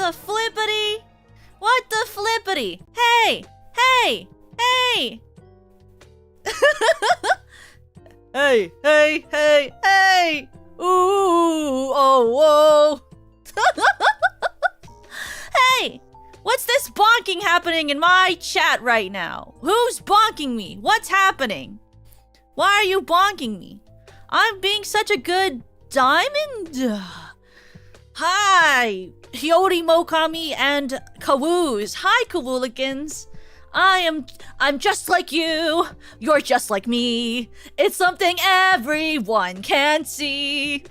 the flippity? What the flippity? Hey! Hey! Hey! Hey! Hey! Hey! Hey! Ooh! Oh! Whoa! Hey! What's this bonking happening in my chat right now? Who's bonking me? What's happening? Why are you bonking me? I'm being such a good diamond? Hi! Hyori Mokami and Kawoos. Hi, Kawooligans. I'm just like you. You're just like me. It's something everyone can see.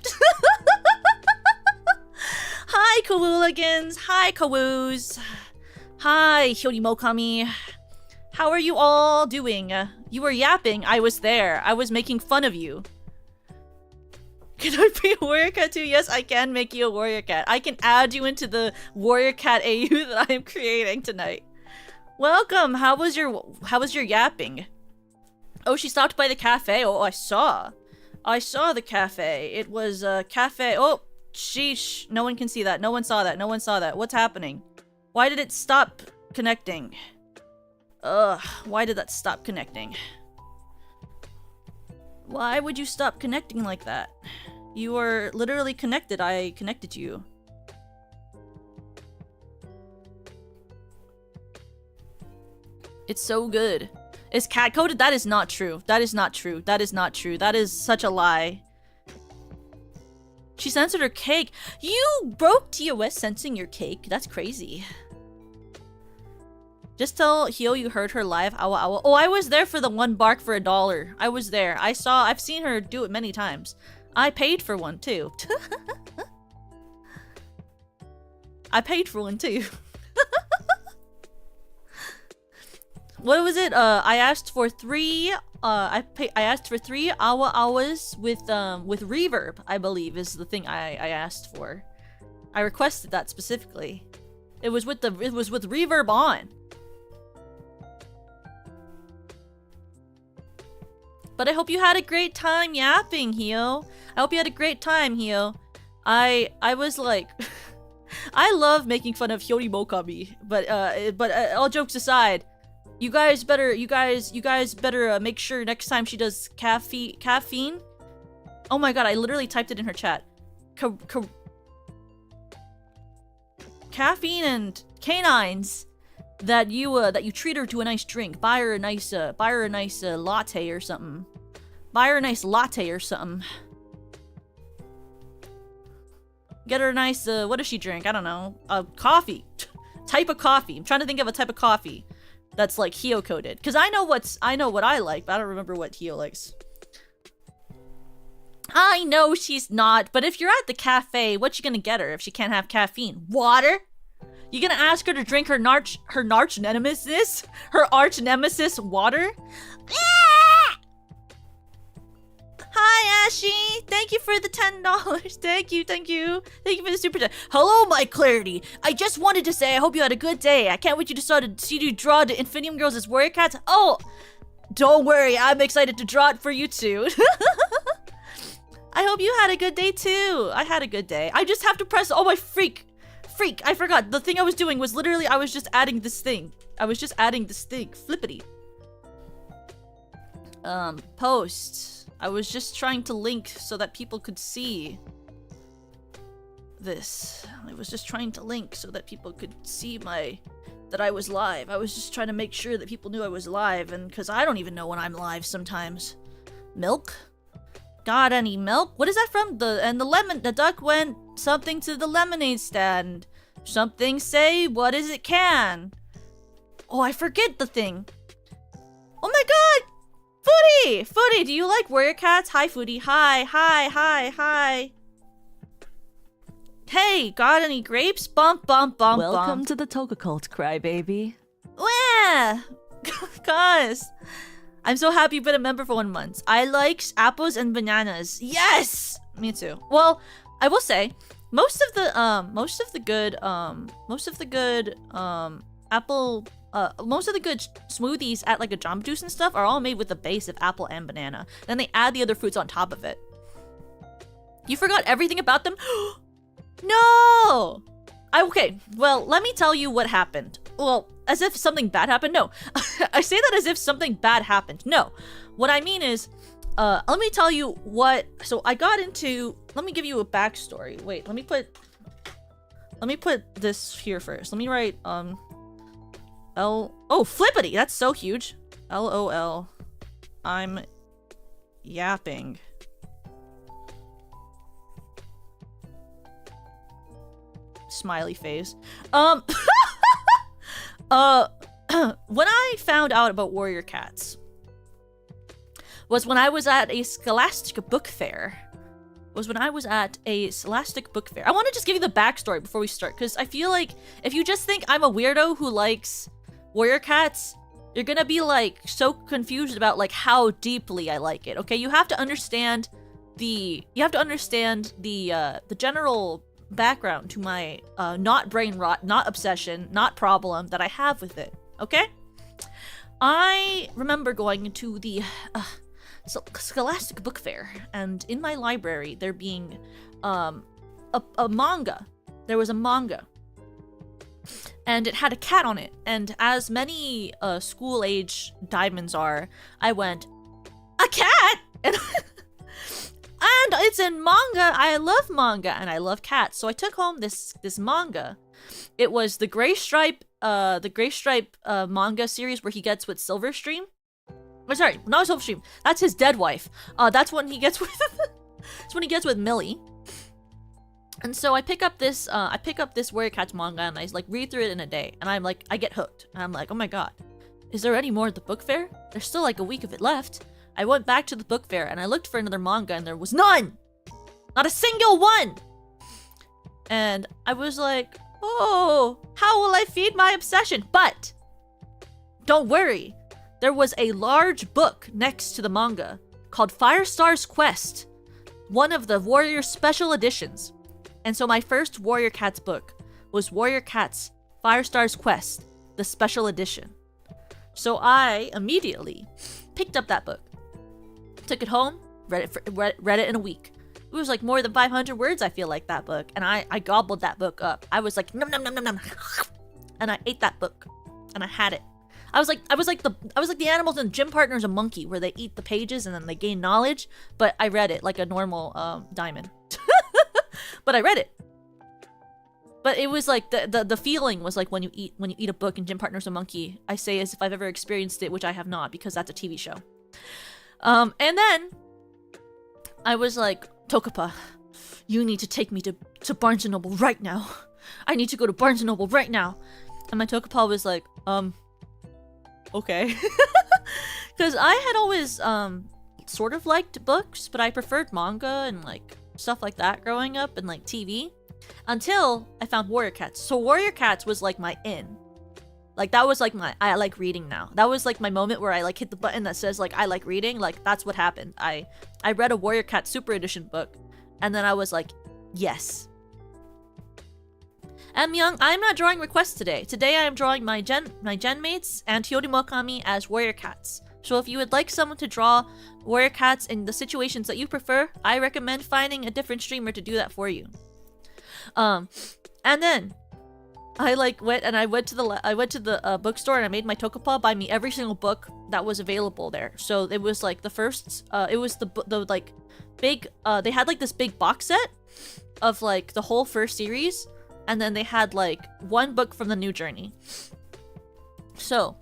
Hi, Kawooligans. Hi, Kawoos. Hi, Hyori Mokami. How are you all doing? You were yapping. I was there. I was making fun of you. Can I be a warrior cat too? Yes, I can make you a warrior cat. I can add you into the warrior cat AU that I am creating tonight. Welcome. How was your yapping? Oh, she stopped by the cafe. Oh, I saw the cafe. It was a cafe. Oh, sheesh. No one can see that. No one saw that. No one saw that. What's happening? Why did it stop connecting? Ugh, why did that stop connecting? Why would you stop connecting like that? You were literally connected. I connected you. It's so good. It's cat coded? That is not true. That is not true. That is not true. That is such a lie. She censored her cake. You broke TOS censoring your cake? That's crazy. Just tell Hio you heard her live. Awa awa. Oh, I was there for the one bark for $1. I was there. I've seen her do it many times. I paid for one too. I paid for one too. What was it? I asked for 3. I asked for 3 awa awas with reverb. I believe is the thing I asked for. I requested that specifically. It was with reverb on. But I hope you had a great time yapping, Hio. I hope you had a great time, Hio. I was like, I love making fun of Hyori Mokami, but all jokes aside, you guys better make sure next time she does caffeine. Oh my god, I literally typed it in her chat. Caffeine and canines. That you treat her to a nice drink. Buy her a nice latte or something. Buy her a nice latte or something. Get her a nice what does she drink? I don't know. Coffee. Type of coffee. I'm trying to think of a type of coffee that's like Hio coded. Cause I know what I like, but I don't remember what Hio likes. I know she's not, but if you're at the cafe, what you gonna get her if she can't have caffeine? Water? You gonna ask her to drink her arch nemesis water? Hi, Ashy. Thank you for the $10. Thank you for the super chat. Hello, my clarity. I just wanted to say I hope you had a good day. I can't wait to see you draw the Infinium girls as warrior cats. Oh, don't worry. I'm excited to draw it for you too. I hope you had a good day too. I had a good day. I just have to press. Oh my freak. I forgot. The thing I was doing was literally I was just adding this thing. Flippity. Post. I was just trying to link so that people could see this. I was just trying to link so that people could see that I was live. I was just trying to make sure that people knew I was live, and because I don't even know when I'm live sometimes. Milk? Got any milk? What is that from? The duck went something to the lemonade stand. Something say, what is it can? Oh, I forget the thing. Oh my god! Foodie, do you like warrior cats? Hi, Foodie. Hi. Hey, got any grapes? Bump. Welcome to the Toga Cult, Crybaby. Yeah! Guys, I'm so happy you've been a member for 1 month. I like apples and bananas. Yes! Me too. Well, I will say, most of the good smoothies at like a Jamba Juice and stuff are all made with the base of apple and banana. Then they add the other fruits on top of it. You forgot everything about them? No! Okay, well, let me tell you what happened. Well, as if something bad happened? No. I say that as if something bad happened. No. What I mean is, let me tell you what... So I got into... Let me give you a backstory. Wait, let me put this here first. Let me write, Oh, flippity! That's so huge. LOL. I'm yapping. Smiley face. When I found out about warrior cats was when I was at a scholastic book fair. I want to just give you the backstory before we start, because I feel like if you just think I'm a weirdo who likes warrior cats, you're gonna be like so confused about like how deeply I like it. Okay, you have to understand the general background to my not brain rot, not obsession, not problem that I have with it. Okay, I remember going to the scholastic book fair, and in my library there being a manga. There was a manga, and it had a cat on it, and as many school-age diamonds are, I went, a cat? And it's in manga. I love manga and I love cats. So I took home this manga. It was the Gray Stripe manga series where he gets with Silverstream. Oh, sorry, not Silverstream. That's his dead wife. That's when he gets with that's when he gets with Millie. And so I pick up this Warrior Cats manga and I like read through it in a day, and I'm like, I get hooked. And I'm like, oh my god, is there any more at the book fair? There's still like a week of it left. I went back to the book fair and I looked for another manga and there was none! Not a single one! And I was like, oh, how will I feed my obsession? But don't worry, there was a large book next to the manga called Firestar's Quest, one of the Warrior special editions. And so my first Warrior Cats book was Warrior Cats Firestar's Quest, the special edition. So I immediately picked up that book, took it home, read it in a week. It was like more than 500 words, I feel like, that book. And I gobbled that book up. I was like, nom nom nom nom nom. And I ate that book. And I had it. I was like the animals in Gym Partner's a Monkey, where they eat the pages and then they gain knowledge. But I read it like a normal diamond. But I read it. But it was like the feeling was like when you eat a book in Gym Partner's a Monkey. I say as if I've ever experienced it, which I have not, because that's a TV show. And then I was like, Tokapa, you need to take me to Barnes & Noble right now. I need to go to Barnes & Noble right now. And my Tokapa was like, okay. Because I had always sort of liked books, but I preferred manga and like stuff like that growing up, and like TV, until I found Warrior Cats. So Warrior Cats was like my in. Like that was like my I like reading now. That was like my moment where I like hit the button that says like I like reading. Like that's what happened. I read a Warrior Cat Super Edition book, and then I was like, yes. M Young, I'm not drawing requests today. Today I am drawing my gen mates and Hiyori Mokami as Warrior Cats. So if you would like someone to draw Warrior Cats in the situations that you prefer, I recommend finding a different streamer to do that for you. And then I like went to the bookstore, and I made my Tokapa buy me every single book that was available there. So it was like the first it was the like big they had like this big box set of like the whole first series, and then they had like one book from the New Journey. So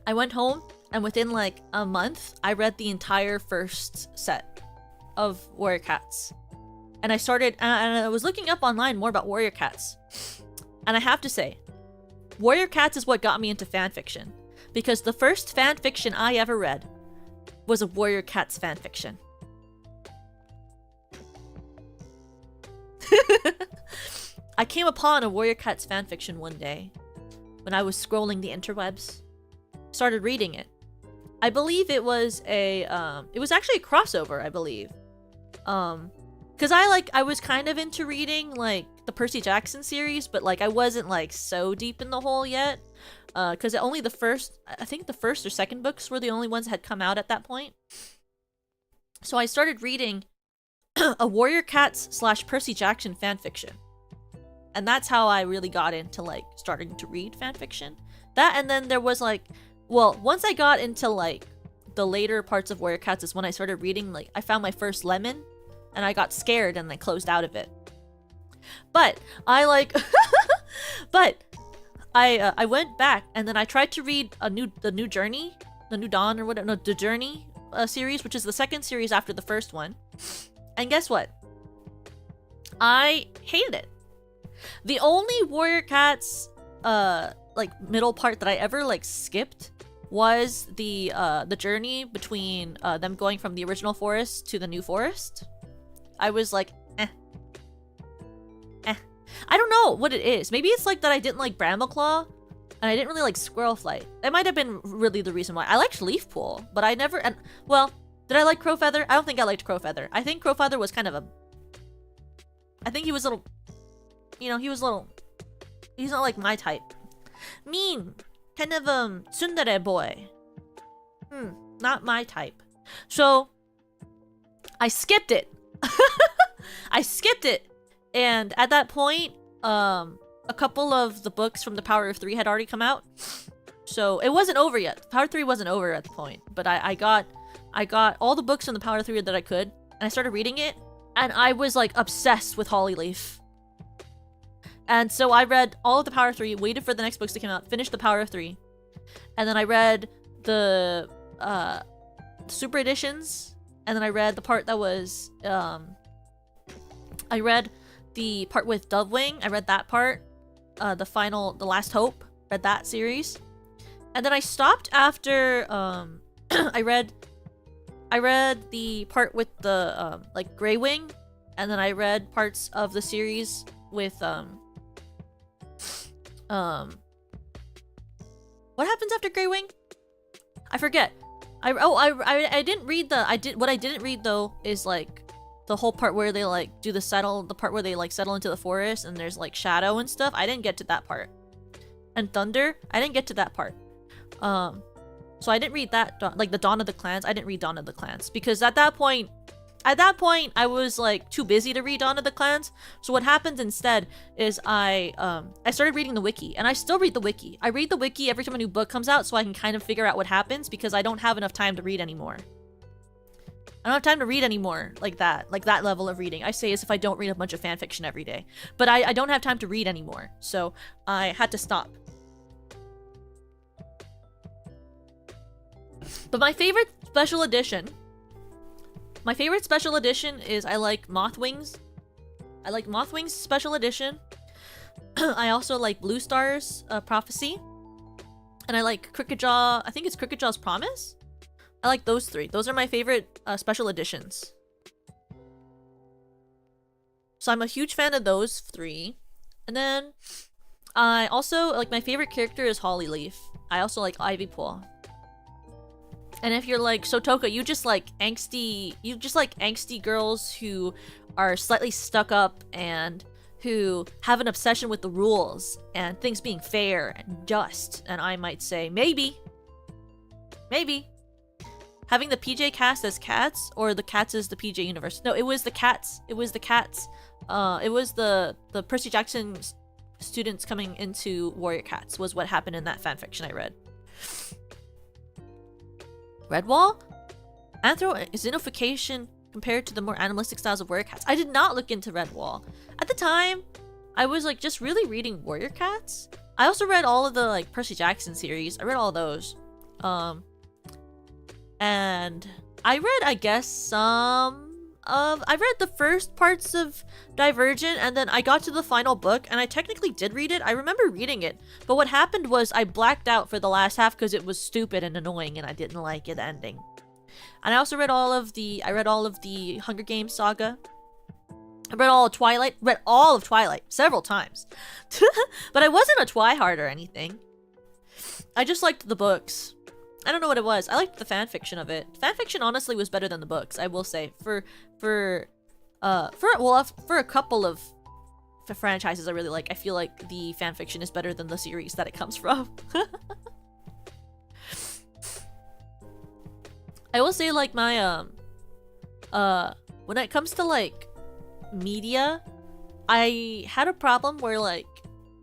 I went home, and within like a month I read the entire first set of Warrior Cats. And I started and I was looking up online more about Warrior Cats. And I have to say, Warrior Cats is what got me into fanfiction. Because the first fanfiction I ever read was a Warrior Cats fanfiction. I came upon a Warrior Cats fanfiction one day when I was scrolling the interwebs. Started reading it. I believe it was it was actually a crossover, I believe. Because I was kind of into reading like the Percy Jackson series, but like I wasn't like so deep in the hole yet. Because only the first or second books were the only ones that had come out at that point. So I started reading a Warrior Cats / Percy Jackson fanfiction. And that's how I really got into like starting to read fanfiction. That, and then there was like, well, once I got into like the later parts of Warrior Cats is when I started reading, like I found my first lemon and I got scared and I closed out of it. But I like but I went back and then I tried to read the new Journey, the new Dawn or whatever, no, the Journey series, which is the second series after the first one. And guess what? I hated it. The only Warrior Cats like middle part that I ever like skipped was the journey between them going from the original forest to the new forest. I was like, eh. I don't know what it is. Maybe it's like that I didn't like Brambleclaw and I didn't really like Squirrel Flight. That might have been really the reason why. I liked Leaf Pool, but I never, and well, did I like Crowfeather? I don't think I liked Crowfeather. I think Crowfeather was kind of a, I think he was a little, you know, he's not like my type. Mean, kind of tsundere boy. Not my type. So I skipped it. I skipped it, and at that point, a couple of the books from the Power of 3 had already come out, so it wasn't over yet. Power 3 wasn't over at the point, but I got all the books from the Power 3 that I could, and I started reading it, and I was like obsessed with Hollyleaf. And so I read all of the Power 3, waited for the next books to come out, finished the Power of 3, and then I read the Super Editions, and then I read the part that was, I read the part with Dovewing, I read that part, the Last Hope, read that series, and then I stopped after, I read the part with the, like, Greywing, and then I read parts of the series with, what happens after Greywing? I forget. I didn't read what I didn't read though is like the whole part where they like do the part where they like settle into the forest and there's like shadow and stuff. I didn't get to that part. And Thunder, I didn't get to that part. So I didn't read that, like the Dawn of the Clans. I didn't read Dawn of the Clans because at that point I was like too busy to read Dawn of the Clans. So what happens instead is I started reading the wiki, and I still read the wiki. I read the wiki every time a new book comes out so I can kind of figure out what happens because I don't have enough time to read anymore. I don't have time to read anymore like that level of reading. I say as if I don't read a bunch of fan fiction every day, but I don't have time to read anymore, so I had to stop. But my favorite special edition is I like Mothwings. I like Mothwings special edition. I also like Blue Star's Prophecy. And I like Cricketjaw, I think it's Cricketjaw's Promise? I like those three. Those are my favorite special editions. So I'm a huge fan of those three. And then I also, like, my favorite character is Hollyleaf. I also like Ivypool. And if you're like, so Toka, you just like angsty girls who are slightly stuck up and who have an obsession with the rules and things being fair and just. And I might say, maybe. Having the PJ cast as cats, or the cats as the PJ universe. No, it was the cats. It was the Percy Jackson students coming into Warrior Cats was what happened in that fanfiction I read. Redwall? Xenification compared to the more animalistic styles of Warrior Cats. I did not look into Redwall. At the time, I was like just really reading Warrior Cats. I also read all of the like Percy Jackson series. I read all those. And I read, I guess, I read the first parts of Divergent, and then I got to the final book, and I technically did read it. I remember reading it, but what happened was I blacked out for the last half because it was stupid and annoying, and I didn't like it ending. And I also read all of the Hunger Games saga. I read all of Twilight several times. But I wasn't a Twihard or anything. I just liked the books. I don't know what it was. I liked the fanfiction of it. Fanfiction honestly was better than the books, I will say. For a couple of franchises I really like, I feel like the fanfiction is better than the series that it comes from. I will say, like, my when it comes to like media, I had a problem where, like,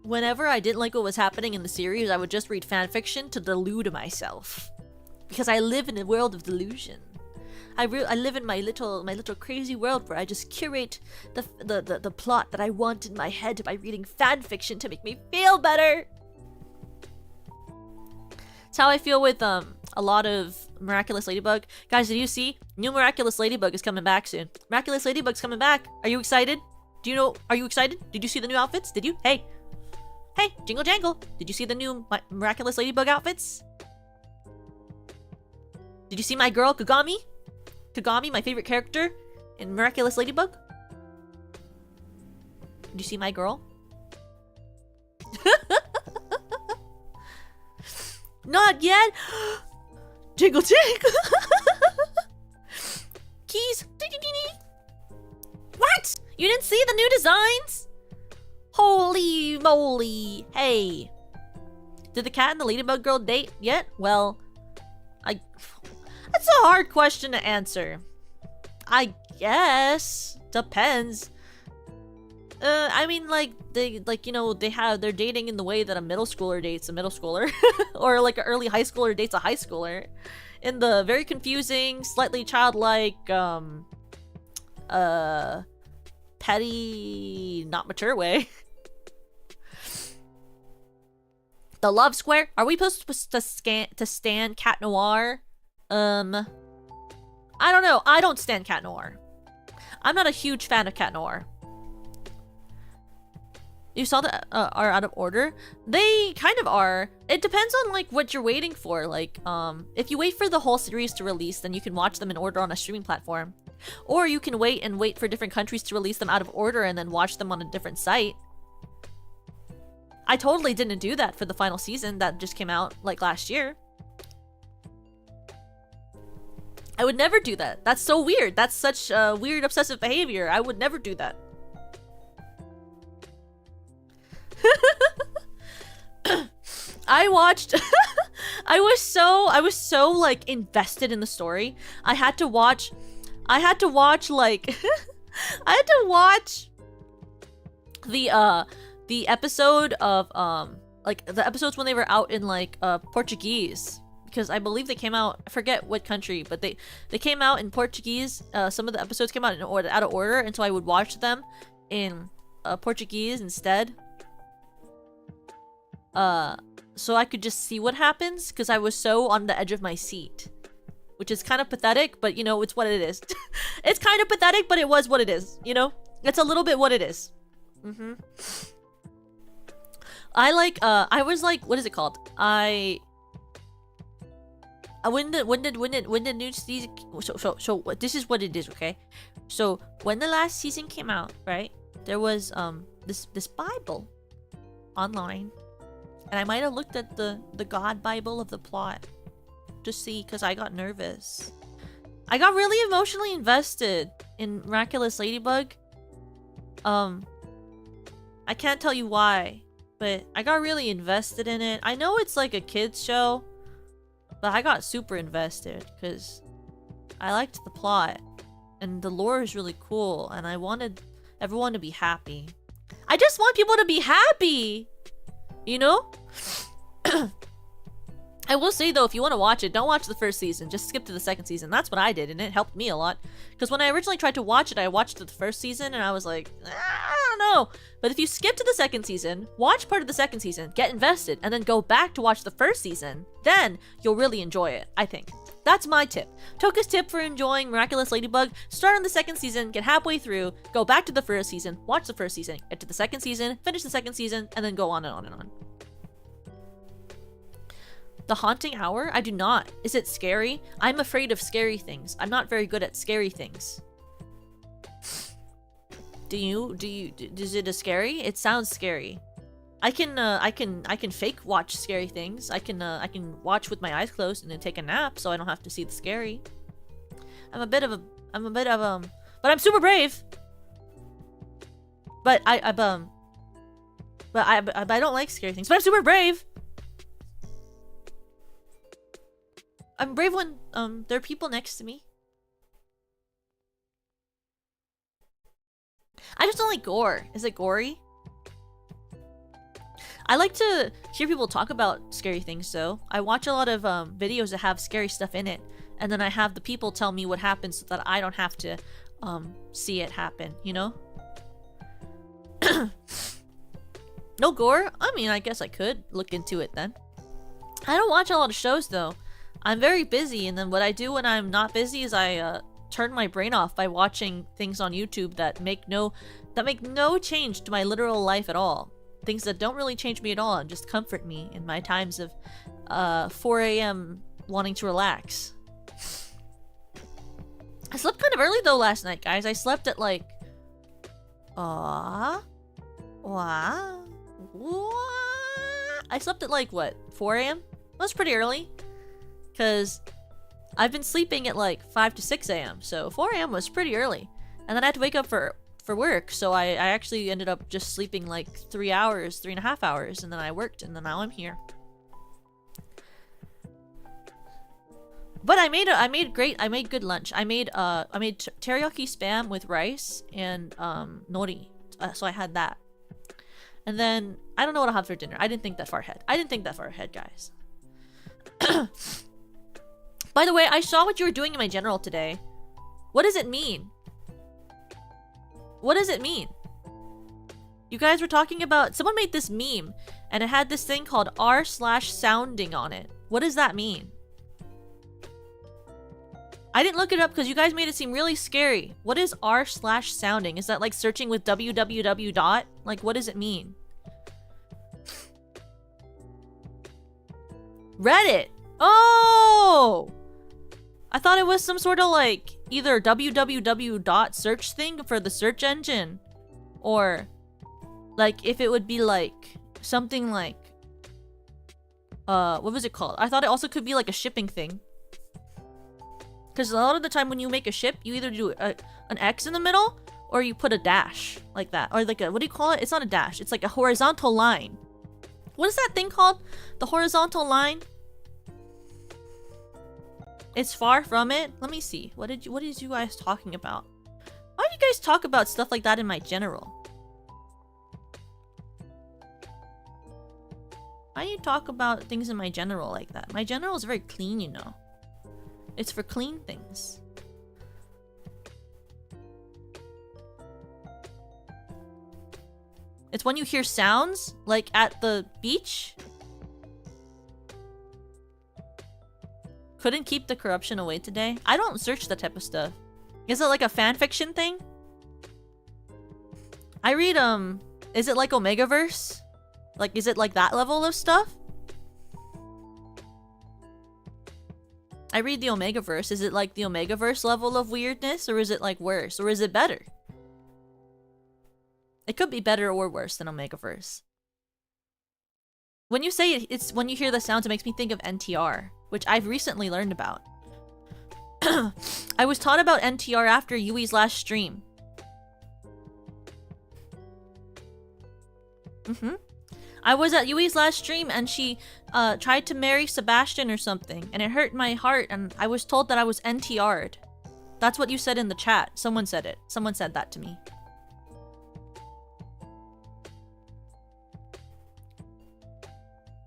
whenever I didn't like what was happening in the series, I would just read fanfiction to delude myself. Because I live in a world of delusion. I live in my little crazy world where I just curate the plot that I want in my head by reading fanfiction to make me feel better. It's how I feel with a lot of Miraculous Ladybug. Guys, did you see? New Miraculous Ladybug is coming back soon. Miraculous Ladybug's coming back. Are you excited? Do you know? Are you excited? Did you see the new outfits? Did you? Hey, Jingle Jangle. Did you see the new Miraculous Ladybug outfits? Did you see my girl Kagami? Kagami, my favorite character in Miraculous Ladybug. Did you see my girl? Not yet. Jingle Jangle. Keys. What? You didn't see the new designs? Holy moly. Hey. Did the cat and the ladybug girl date yet? Well, that's a hard question to answer. I guess. Depends. I mean, like, they're dating in the way that a middle schooler dates a middle schooler. Or like an early high schooler dates a high schooler. In the very confusing, slightly childlike, petty, not mature way. The love square? Are we supposed to stan Cat Noir? I don't know. I don't stan Cat Noir. I'm not a huge fan of Cat Noir. You saw that are out of order? They kind of are. It depends on like what you're waiting for. Like, if you wait for the whole series to release, then you can watch them in order on a streaming platform. Or you can wait for different countries to release them out of order and then watch them on a different site. I totally didn't do that for the final season that just came out like last year. I would never do that. That's so weird. That's such weird obsessive behavior. I would never do that. I watched I was so like invested in the story. I had to watch like I had to watch the episode of like the episodes when they were out in like Portuguese, because I believe they came out, I forget what country, but they came out in Portuguese. Some of the episodes came out in order, out of order, and so I would watch them in Portuguese instead. So I could just see what happens, because I was so on the edge of my seat. Which is kind of pathetic, but you know, it's what it is. It's kind of pathetic, but it was what it is, you know? It's a little bit what it is. I was like, what is it called? When the new season, so this is what it is, okay? So when the last season came out, right? There was this Bible online. And I might have looked at the God Bible of the plot to see, because I got nervous. I got really emotionally invested in Miraculous Ladybug. I can't tell you why, but I got really invested in it. I know it's like a kid's show, but I got super invested because I liked the plot and the lore is really cool, and I wanted everyone to be happy. I just want people to be happy, you know? I will say though, if you want to watch it, don't watch the first season. Just skip to the second season. That's what I did, and it helped me a lot. Because when I originally tried to watch it, I watched the first season, and I was like, I don't know. But if you skip to the second season, watch part of the second season, get invested, and then go back to watch the first season, then you'll really enjoy it, I think. That's my tip. Toka's tip for enjoying Miraculous Ladybug: start on the second season, get halfway through, go back to the first season, watch the first season, get to the second season, finish the second season, and then go on and on and on. The Haunting Hour? I do not. Is it scary? I'm afraid of scary things. I'm not very good at scary things. Is it a scary? It sounds scary. I can fake watch scary things. I can watch with my eyes closed and then take a nap so I don't have to see the scary. But I'm super brave. But I don't like scary things. But I'm super brave. I'm brave when there are people next to me. I just don't like gore. Is it gory? I like to hear people talk about scary things though. I watch a lot of videos that have scary stuff in it, and then I have the people tell me what happens so that I don't have to see it happen, you know? No gore? I mean, I guess I could look into it then. I don't watch a lot of shows though. I'm very busy, and then what I do when I'm not busy is I turn my brain off by watching things on YouTube that make no change to my literal life at all. Things that don't really change me at all and just comfort me in my times of 4 a.m. wanting to relax. I slept kind of early though last night, guys. I slept at like... I slept at like, what, 4 a.m.? That's pretty early. Because I've been sleeping at like 5 to 6 a.m. So 4 a.m. was pretty early. And then I had to wake up for work. So I actually ended up just sleeping like 3.5 hours. And then I worked, and then now I'm here. But I made good lunch. I made teriyaki spam with rice and nori. So I had that. And then I don't know what I'll have for dinner. I didn't think that far ahead, guys. By the way, I saw what you were doing in my general today. What does it mean? What does it mean? You guys were talking about... Someone made this meme, and it had this thing called r/sounding on it. What does that mean? I didn't look it up because you guys made it seem really scary. What is r/sounding? Is that like searching with www dot? Like, what does it mean? Reddit! Oh! I thought it was some sort of like either www dot search thing for the search engine, or like if it would be like something like what was it called? I thought it also could be like a shipping thing, because a lot of the time when you make a ship, you either do an X in the middle or you put a dash like that, or like a, what do you call it? It's not a dash, it's like a horizontal line. What is that thing called? The horizontal line? It's far from it. Let me see. What is you guys talking about? Why do you guys talk about stuff like that in my general? Why do you talk about things in my general like that? My general is very clean, you know. It's for clean things. It's when you hear sounds, like at the beach. Couldn't keep the corruption away today. I don't search that type of stuff. Is it like a fanfiction thing? I read, is it like Omegaverse? Like, is it like that level of stuff? I read the Omegaverse. Is it like the Omegaverse level of weirdness? Or is it like worse? Or is it better? It could be better or worse than Omegaverse. When you say it's when you hear the sounds, it makes me think of NTR, which I've recently learned about. I was taught about NTR after Yui's last stream. I was at Yui's last stream and she tried to marry Sebastian or something, and it hurt my heart, and I was told that I was NTR'd. That's what you said in the chat. Someone said it. Someone said that to me.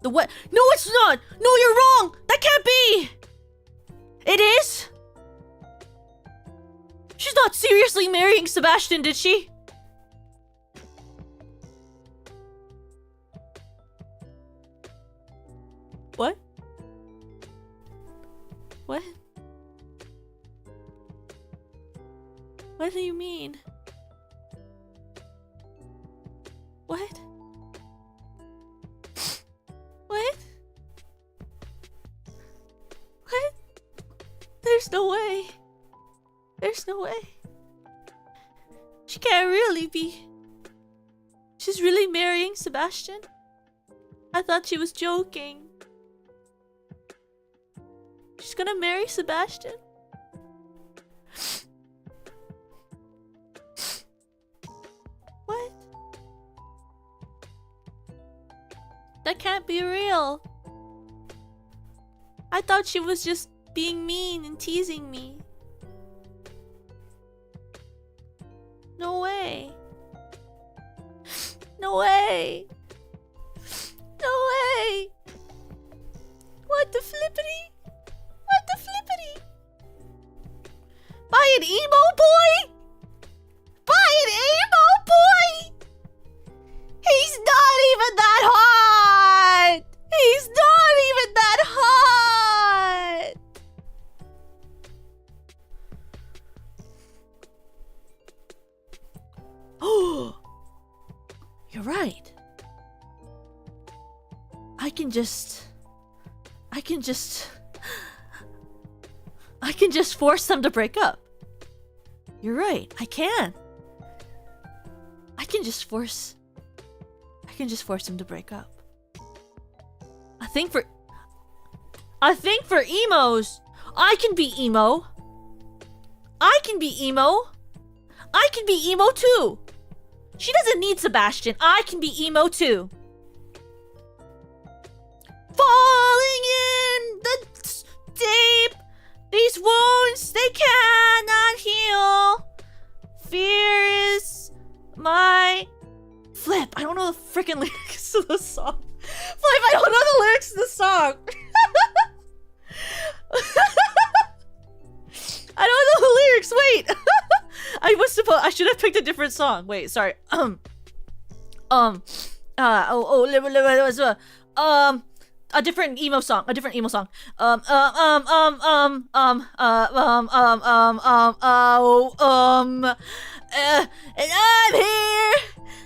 The what? No, it's not! No, you're wrong! That can't be! It is? She's not seriously marrying Sebastian, did she? What? What? What do you mean? What? What? What? There's no way. There's no way. She can't really be. She's really marrying Sebastian? I thought she was joking. She's gonna marry Sebastian? What? That can't be real. I thought she was just being mean and teasing me. No way. No way. No way. What the flippity? What the flippity? Buy an emo boy? Buy an emo boy? He's not even that hot! He's not even that hot! Oh! You're right. I can just force them to break up. You're right. I can just force them to break up. I think for emos, I can be emo. I can be emo. I can be emo too. She doesn't need Sebastian. I can be emo too. Falling in the deep. These wounds, they cannot heal. Fear is my... Flip, I don't know the freaking lyrics to the song. Flip, I don't know the lyrics to the song. I don't know the lyrics, wait. I should have picked a different song. Wait, sorry. A different emo song. And I'm here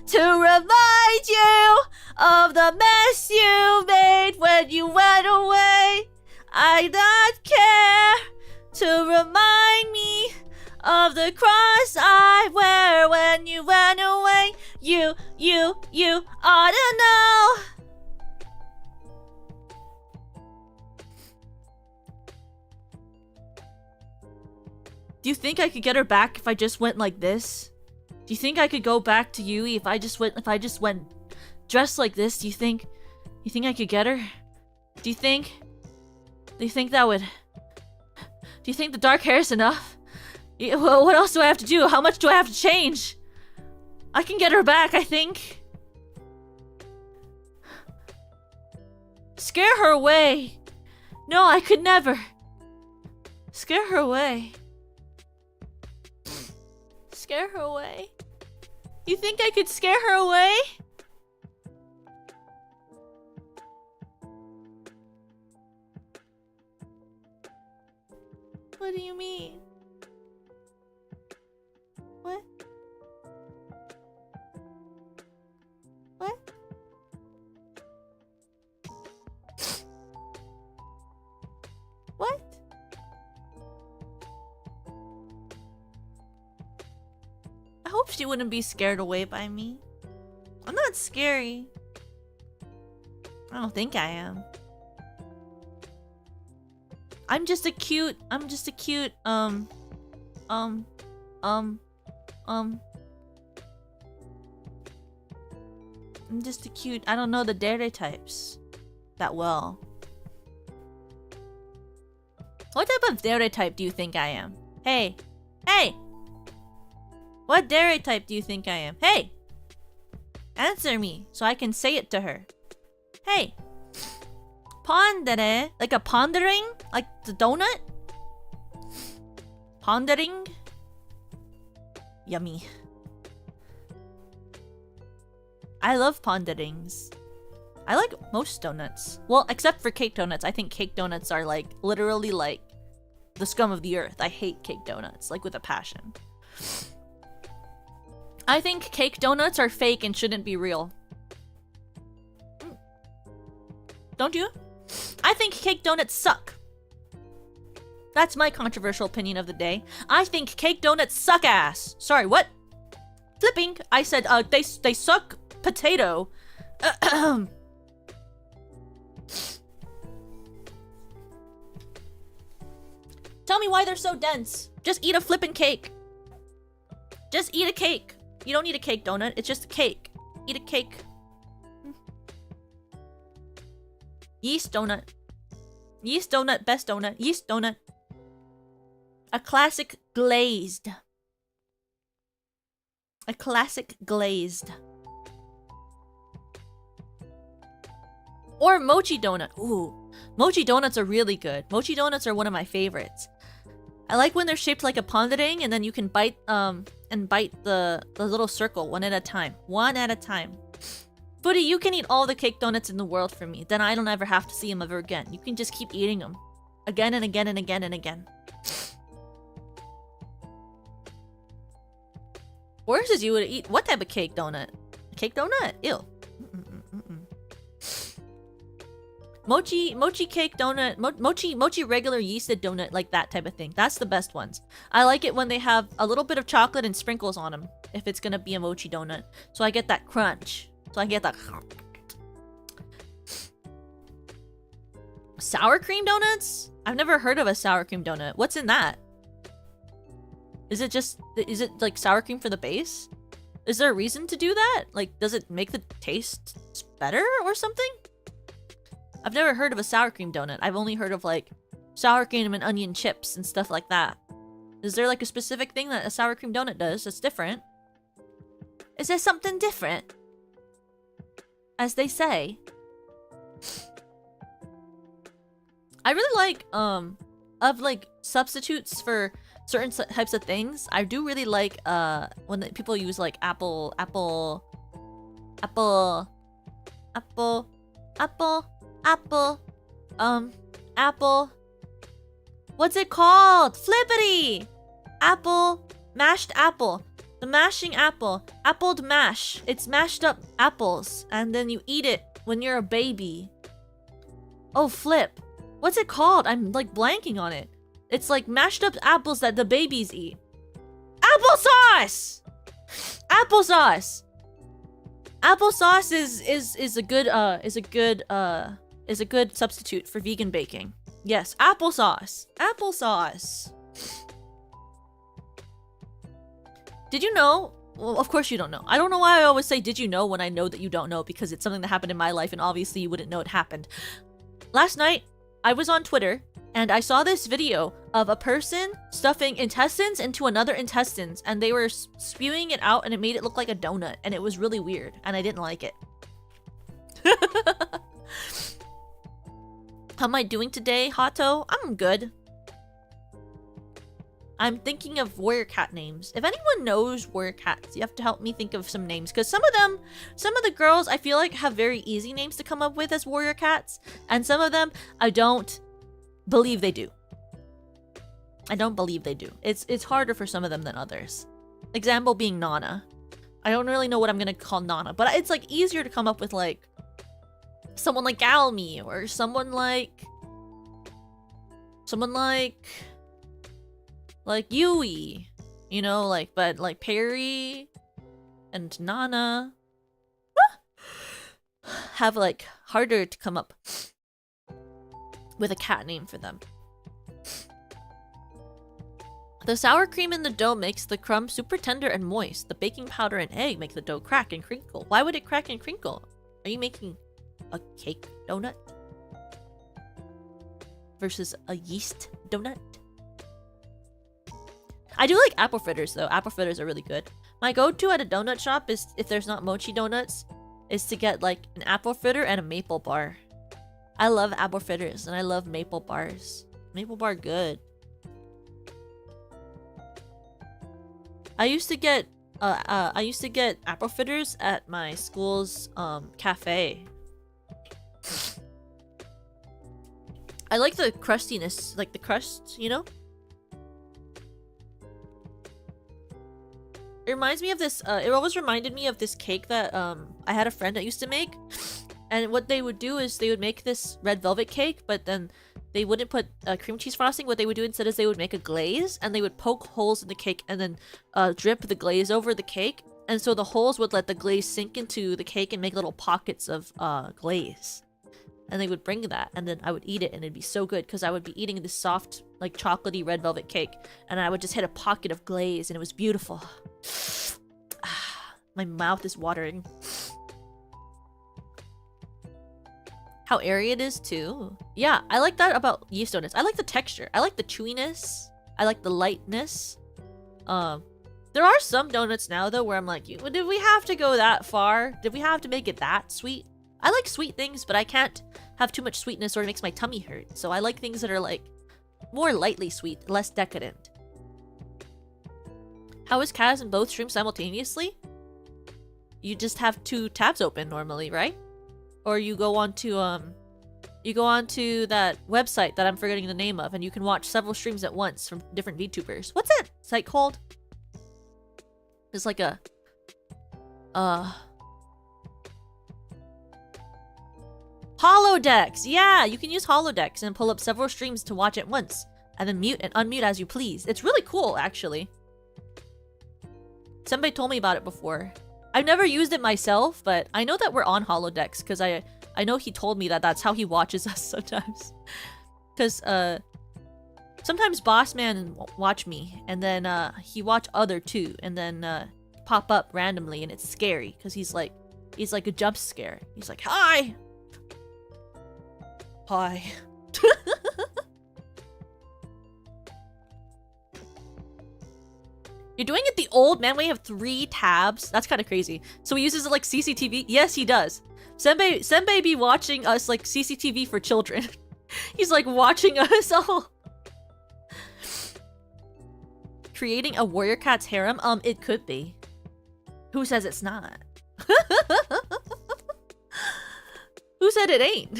to remind you of the mess you made when you went away. I don't care to remind me of the cross I wear when you went away. You ought to know. Do you think I could get her back if I just went like this? Do you think I could go back to Yui if I just went dressed like this? Do you think I could get her? Do you think that would... Do you think the dark hair is enough? Well, what else do I have to do? How much do I have to change? I can get her back, I think. Scare her away. No, I could never. Scare her away. Scare her away? You think I could scare her away? What do you mean? What? What? What? I hope she wouldn't be scared away by me. I'm not scary. I don't think I am. I'm just a cute, I'm just a cute I don't know the dere types that well. What type of dere type do you think I am? Hey! Hey! What dere type do you think I am? Hey! Answer me so I can say it to her. Hey! Pondere? Like a pondering? Like the donut? Pondering? Yummy. I love ponderings. I like most donuts. Well, except for cake donuts. I think cake donuts are like literally like the scum of the earth. I hate cake donuts, like with a passion. I think cake donuts are fake and shouldn't be real. Don't you? I think cake donuts suck. That's my controversial opinion of the day. I think cake donuts suck ass. Sorry, what? Flipping. I said, they suck potato. Tell me why they're so dense. Just eat a flippin' cake. Just eat a cake. You don't need a cake donut. It's just a cake. Eat a cake. Yeast donut. Yeast donut, best donut. Yeast donut. A classic glazed. A classic glazed. Or mochi donut. Ooh, mochi donuts are really good. Mochi donuts are one of my favorites. I like when they're shaped like a pondering, and then you can bite the little circle one at a time. One at a time. Footy, you can eat all the cake donuts in the world for me. Then I don't ever have to see them ever again. You can just keep eating them. Again and again and again and again. Horses you would eat. What type of cake donut? A cake donut? Ew. Mochi cake donut, mochi regular yeasted donut, like that type of thing. That's the best ones. I like it when they have a little bit of chocolate and sprinkles on them, if it's gonna be a mochi donut. So I get that crunch. So I get that. Sour cream donuts? I've never heard of a sour cream donut. What's in that? Is it like sour cream for the base? Is there a reason to do that? Like, does it make the taste better or something? I've never heard of a sour cream donut. I've only heard of like sour cream and onion chips and stuff like that. Is there like a specific thing that a sour cream donut does that's different? Is there something different? As they say. I really like, of like substitutes for certain types of things. I do really like, when people use like apple. What's it called? Flippity! Apple, mashed apple. The mashing apple. Appled mash. It's mashed up apples. And then you eat it when you're a baby. Oh, flip. What's it called? I'm like blanking on it. It's like mashed up apples that the babies eat. Applesauce! Applesauce! Applesauce is a good substitute for vegan baking. Yes, applesauce. Applesauce. Did you know? Well, of course you don't know. I don't know why I always say did you know when I know that you don't know, because it's something that happened in my life and obviously you wouldn't know it happened. Last night, I was on Twitter and I saw this video of a person stuffing intestines into another intestines, and they were spewing it out and it made it look like a donut, and it was really weird and I didn't like it. How am I doing today, Hato? I'm good. I'm thinking of warrior cat names. If anyone knows warrior cats, you have to help me think of some names, because some of the girls I feel like have very easy names to come up with as warrior cats, and some of them I don't believe they do. I don't believe they do. It's harder for some of them than others. Example being Nana. I don't really know what I'm gonna call Nana, but it's like easier to come up with like someone like Galmi or someone like Yui, you know, like, but like Perry and Nana have like harder to come up with a cat name for them. The sour cream in the dough makes the crumb super tender and moist. The baking powder and egg make the dough crack and crinkle. Why would it crack and crinkle? Are you making a cake donut versus a yeast donut? I do like apple fritters though. Apple fritters are really good. My go-to at a donut shop is, if there's not mochi donuts, is to get like an apple fritter and a maple bar. I love apple fritters and I love maple bars. Maple bar good. I used to get apple fritters at my school's cafe. I like the crustiness, like the crust, you know? It reminds me of this, it always reminded me of this cake that I had a friend that used to make. And what they would do is they would make this red velvet cake, but then they wouldn't put cream cheese frosting. What they would do instead is they would make a glaze, and they would poke holes in the cake and then drip the glaze over the cake. And so the holes would let the glaze sink into the cake and make little pockets of glaze. And they would bring that, and then I would eat it, and it'd be so good because I would be eating this soft, like chocolatey red velvet cake, and I would just hit a pocket of glaze, and it was beautiful. My mouth is watering. How airy it is too. Yeah, I like that about yeast donuts. I like the texture. I like the chewiness. I like the lightness. There are some donuts now though where I'm like, did we have to go that far? Did we have to make it that sweet? I like sweet things, but I can't have too much sweetness or it makes my tummy hurt. So I like things that are like more lightly sweet, less decadent. How is Kaz in both streams simultaneously? You just have 2 tabs open normally, right? Or you go on to that website that I'm forgetting the name of, and you can watch several streams at once from different VTubers. What's that site called? It's like a Holodecks! Yeah, you can use Holodecks and pull up several streams to watch at once, and then mute and unmute as you please. It's really cool, actually. Somebody told me about it before. I've never used it myself, but I know that we're on Holodecks because I know he told me that that's how he watches us sometimes. Because sometimes Bossman watch me, and then he watch other too, and then pop up randomly, and it's scary because he's like a jump scare. He's like, hi. Hi. You're doing it the old man way. You have 3 tabs. That's kind of crazy. So he uses it like CCTV. Yes, he does. Senbei be watching us like CCTV for children. He's like watching us all. Creating a warrior cat's harem? It could be. Who says it's not? Who said it ain't?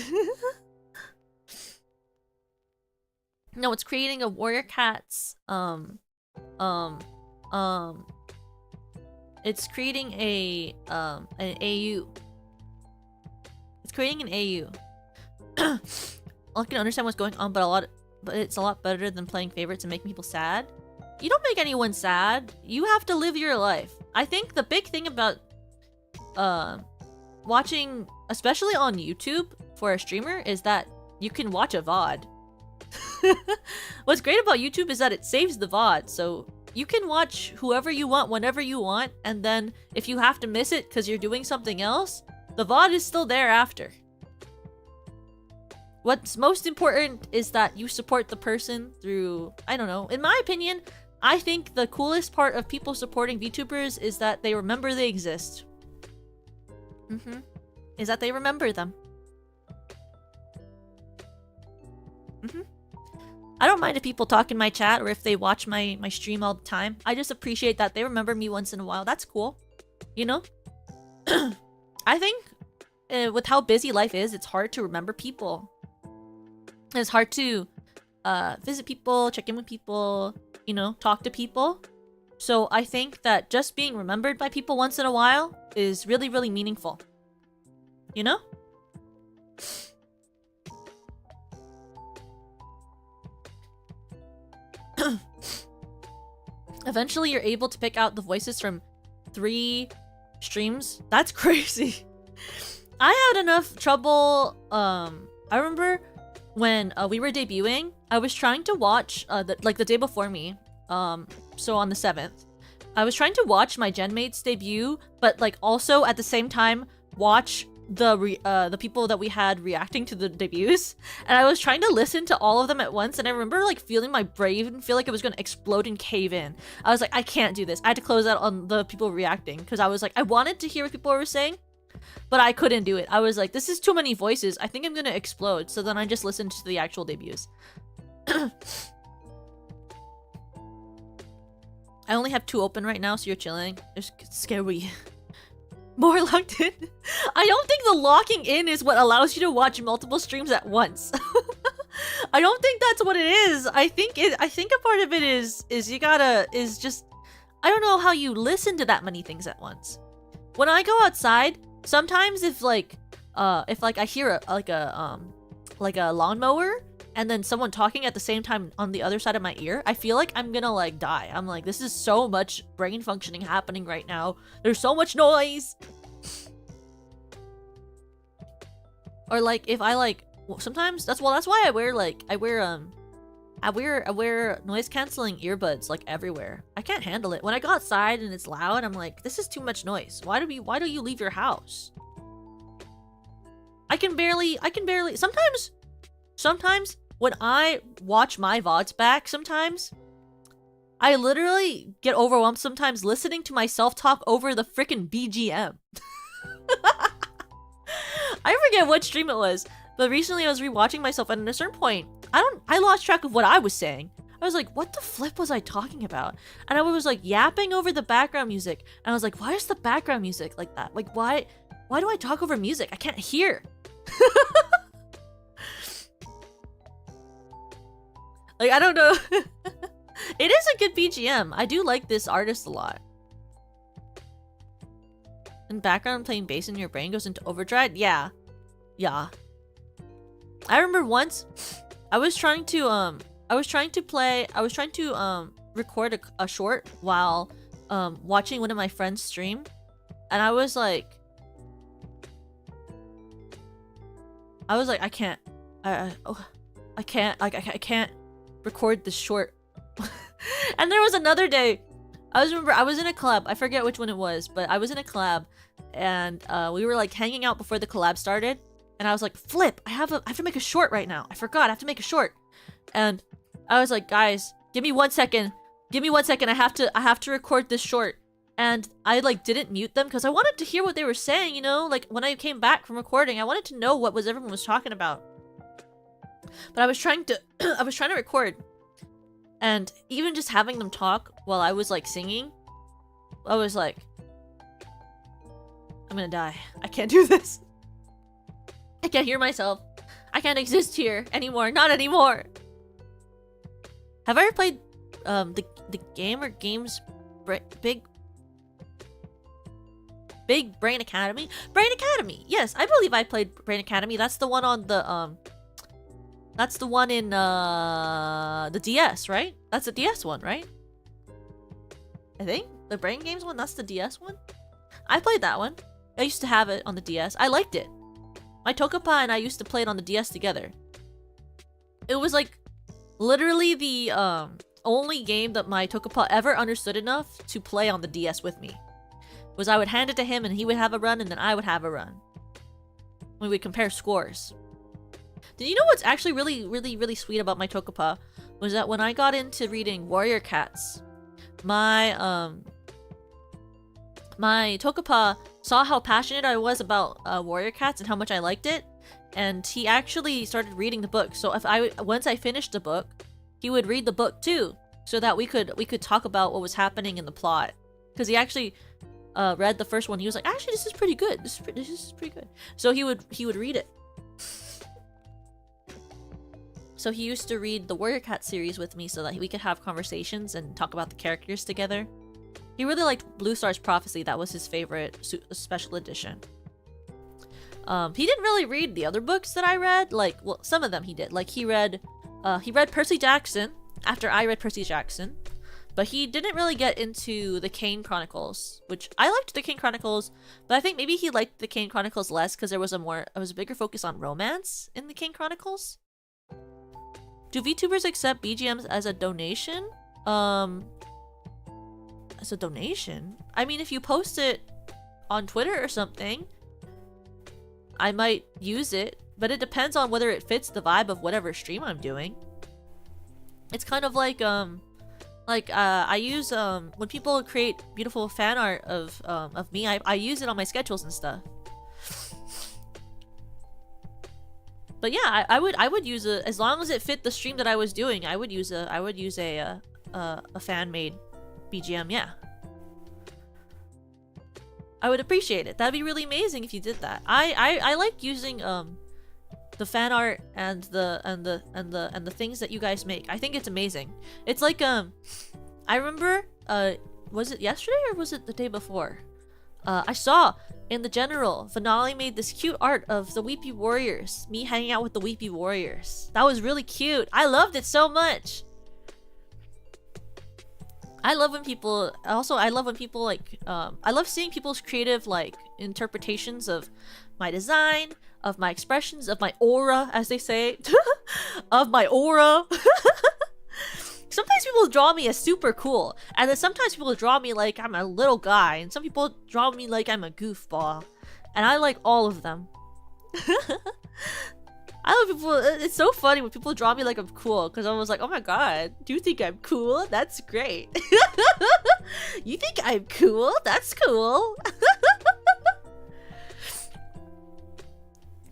No, it's creating a warrior cat's it's creating a an AU. It's creating an AU. I can understand what's going on, but it's a lot better than playing favorites and making people sad. You don't make anyone sad. You have to live your life. I think the big thing about watching, especially on YouTube for a streamer, is that you can watch a VOD. What's great about YouTube is that it saves the VOD, so you can watch whoever you want whenever you want, and then if you have to miss it because you're doing something else, the VOD is still there after. What's most important is that you support the person through, I don't know, in my opinion, I think the coolest part of people supporting VTubers is that they remember they exist. Is that they remember them. I don't mind if people talk in my chat or if they watch my stream all the time. I just appreciate that they remember me once in a while. That's cool. You know? I think with how busy life is, it's hard to remember people. It's hard to visit people, check in with people, you know, talk to people. So I think that just being remembered by people once in a while is really, really meaningful. You know? Eventually, you're able to pick out the voices from 3 streams. That's crazy. I had enough trouble. I remember when we were debuting, I was trying to watch the day before me. So on the 7th, I was trying to watch my genmates debut, but like also at the same time watch the people that we had reacting to the debuts, and I was trying to listen to all of them at once, and I remember like feeling my brain feel like it was gonna explode and cave in. I was like, I can't do this. I had to close out on the people reacting because I was like, I wanted to hear what people were saying, but I couldn't do it. I was like, this is too many voices. I think I'm gonna explode. So then I just listened to the actual debuts. I only have 2 open right now, so you're chilling. It's scary. More locked in? I don't think the locking in is what allows you to watch multiple streams at once. I don't think that's what it is. I think a part of it is just, I don't know how you listen to that many things at once. When I go outside, sometimes if I hear a lawnmower and then someone talking at the same time on the other side of my ear, I feel like I'm gonna like die. I'm like, this is so much brain functioning happening right now. There's so much noise. Or like if I like sometimes that's why I wear noise canceling earbuds like everywhere. I can't handle it. When I go outside and it's loud, I'm like, this is too much noise. Why do you leave your house? I can barely sometimes when I watch my VODs back, sometimes I literally get overwhelmed sometimes listening to myself talk over the freaking BGM. I forget what stream it was, but recently I was rewatching myself, and at a certain point, I lost track of what I was saying. I was like, what the flip was I talking about? And I was like yapping over the background music, and I was like, why is the background music like that? Like, why do I talk over music? I can't hear. Like, I don't know. It is a good BGM. I do like this artist a lot. In background playing bass and your brain goes into overdrive? Yeah. Yeah. I remember once I was trying to record a short while watching one of my friends stream, and I was like I can't record this short. And there was another day I was in a collab. I forget which one it was, but I was in a collab, and we were like hanging out before the collab started, and I was like, flip, I have to make a short right now. I forgot I have to make a short. And I was like, guys, give me 1 second. I have to record this short. And I like didn't mute them because I wanted to hear what they were saying, you know? Like when I came back from recording, I wanted to know what everyone was talking about. But I was trying to record. And even just having them talk while I was like singing, I was like, I'm gonna die. I can't do this. I can't hear myself. I can't exist here anymore. Not anymore. Have I ever played the game or games Big Brain Academy? Brain Academy. Yes, I believe I played Brain Academy. That's the one on the that's the one in the DS, right? That's the DS one, right? I think the Brain Games one, that's the DS one. I played that one. I used to have it on the DS. I liked it. My Tokapa and I used to play it on the DS together. It was like literally the only game that my Tokapa ever understood enough to play on the DS with me. Was I would hand it to him and he would have a run and then I would have a run. We would compare scores. Did you know what's actually really sweet about my Tokapa? Was that when I got into reading Warrior Cats, my Tokapa saw how passionate I was about Warrior Cats and how much I liked it, and he actually started reading the book. So once I finished the book, he would read the book too, so that we could talk about what was happening in the plot. Because he actually read the first one. He was like, actually, this is pretty good. This is pretty good. So he would read it. So he used to read the Warrior Cat series with me so that we could have conversations and talk about the characters together. He really liked Blue Star's Prophecy. That was his favorite special edition. He didn't really read the other books that I read. Like, well, some of them he did. Like, he read Percy Jackson after I read Percy Jackson. But he didn't really get into the Kane Chronicles, which I liked the Kane Chronicles, but I think maybe he liked the Kane Chronicles less because there was a bigger focus on romance in the Kane Chronicles. Do VTubers accept BGMs as a donation? As a donation? I mean, if you post it on Twitter or something, I might use it, but it depends on whether it fits the vibe of whatever stream I'm doing. It's kind of like, I use, when people create beautiful fan art of me, I use it on my schedules and stuff. But yeah, I would use it as long as it fit the stream that I was doing. I would use a fan-made BGM. Yeah, I would appreciate it. That'd be really amazing if you did that. I like using the fan art and the things that you guys make. I think it's amazing. It's like I remember was it yesterday or was it the day before? I saw in the general, Finale made this cute art of the Weepy Warriors. Me hanging out with the Weepy Warriors. That was really cute. I loved it so much. I love when people... Also, I love when people, like... I love seeing people's creative, like, interpretations of my design, of my expressions, of my aura, as they say. Of my aura. Sometimes people draw me as super cool, and then sometimes people draw me like I'm a little guy, and some people draw me like I'm a goofball, and I like all of them. I love people. It's so funny when people draw me like I'm cool, because I was like, oh my god, do you think I'm cool? That's great. You think I'm cool? That's cool.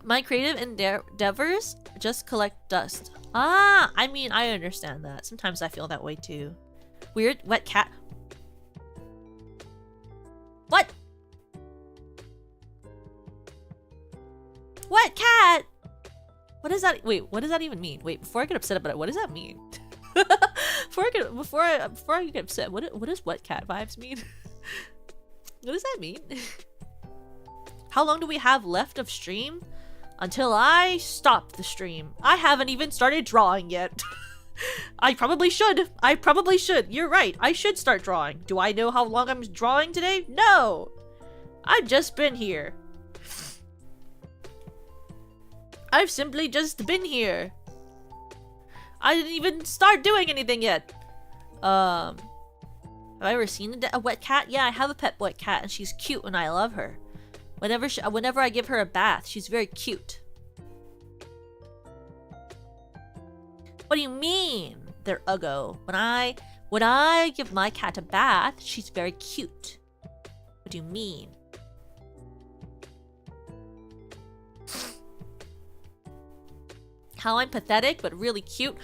My creative endeavors just collect dust. Ah, I mean, I understand that. Sometimes I feel that way too. Weird wet cat. What? Wet cat? What does that? Wait, what does that even mean? Wait, before I get upset about it, what does that mean? before I get upset, what does wet cat vibes mean? What does that mean? How long do we have left of stream? Until I stop the stream. I haven't even started drawing yet. I probably should. You're right. I should start drawing. Do I know how long I'm drawing today? No. I've just been here. I've simply just been here. I didn't even start doing anything yet. Have I ever seen a wet cat? Yeah, I have a pet wet cat and she's cute and I love her. Whenever I give her a bath, she's very cute. What do you mean? They're uggo. When I give my cat a bath, she's very cute. What do you mean? How I'm pathetic but really cute?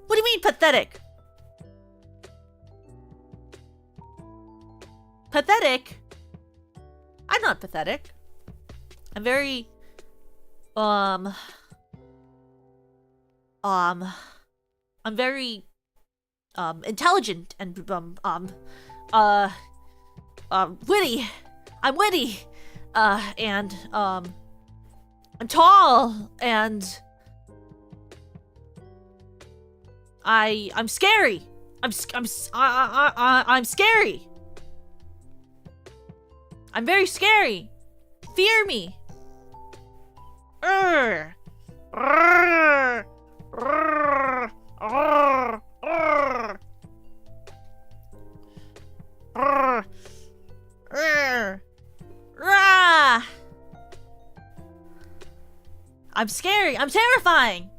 What do you mean pathetic? Pathetic? I'm not pathetic. I'm very I'm very intelligent and witty. I'm witty. And I'm tall and I'm scary. I'm scary. I'm very scary. Fear me. I'm scary. I'm terrifying.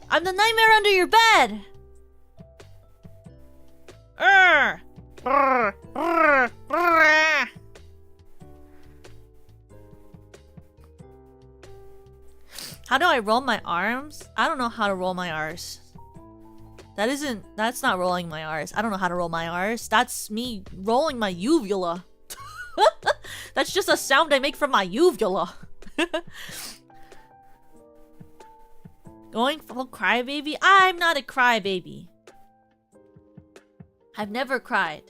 I'm the nightmare under your bed. How do I roll my arms? I don't know how to roll my R's. That's not rolling my R's. I don't know how to roll my R's. That's me rolling my uvula. That's just a sound I make from my uvula. Going full crybaby? I'm not a crybaby. I've never cried.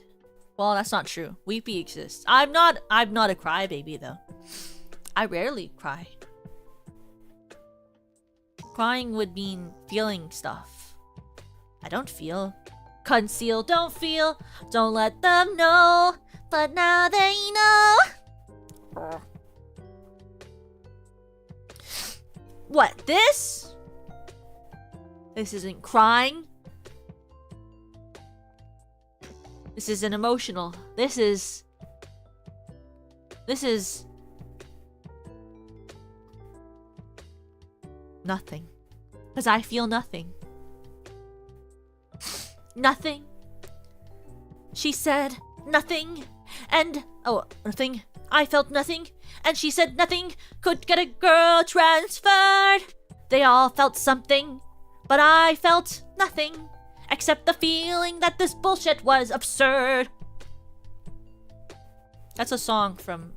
Well, that's not true. Weepy exists. I'm not a crybaby though. I rarely cry. Crying would mean feeling stuff. I don't feel. Conceal, don't feel. Don't let them know. But now they know. What, this? This isn't crying. This isn't emotional. This is nothing. Because I feel nothing. Nothing. She said nothing. And, oh, nothing. I felt nothing. And she said nothing could get a girl transferred. They all felt something. But I felt nothing. Except the feeling that this bullshit was absurd. That's a song from...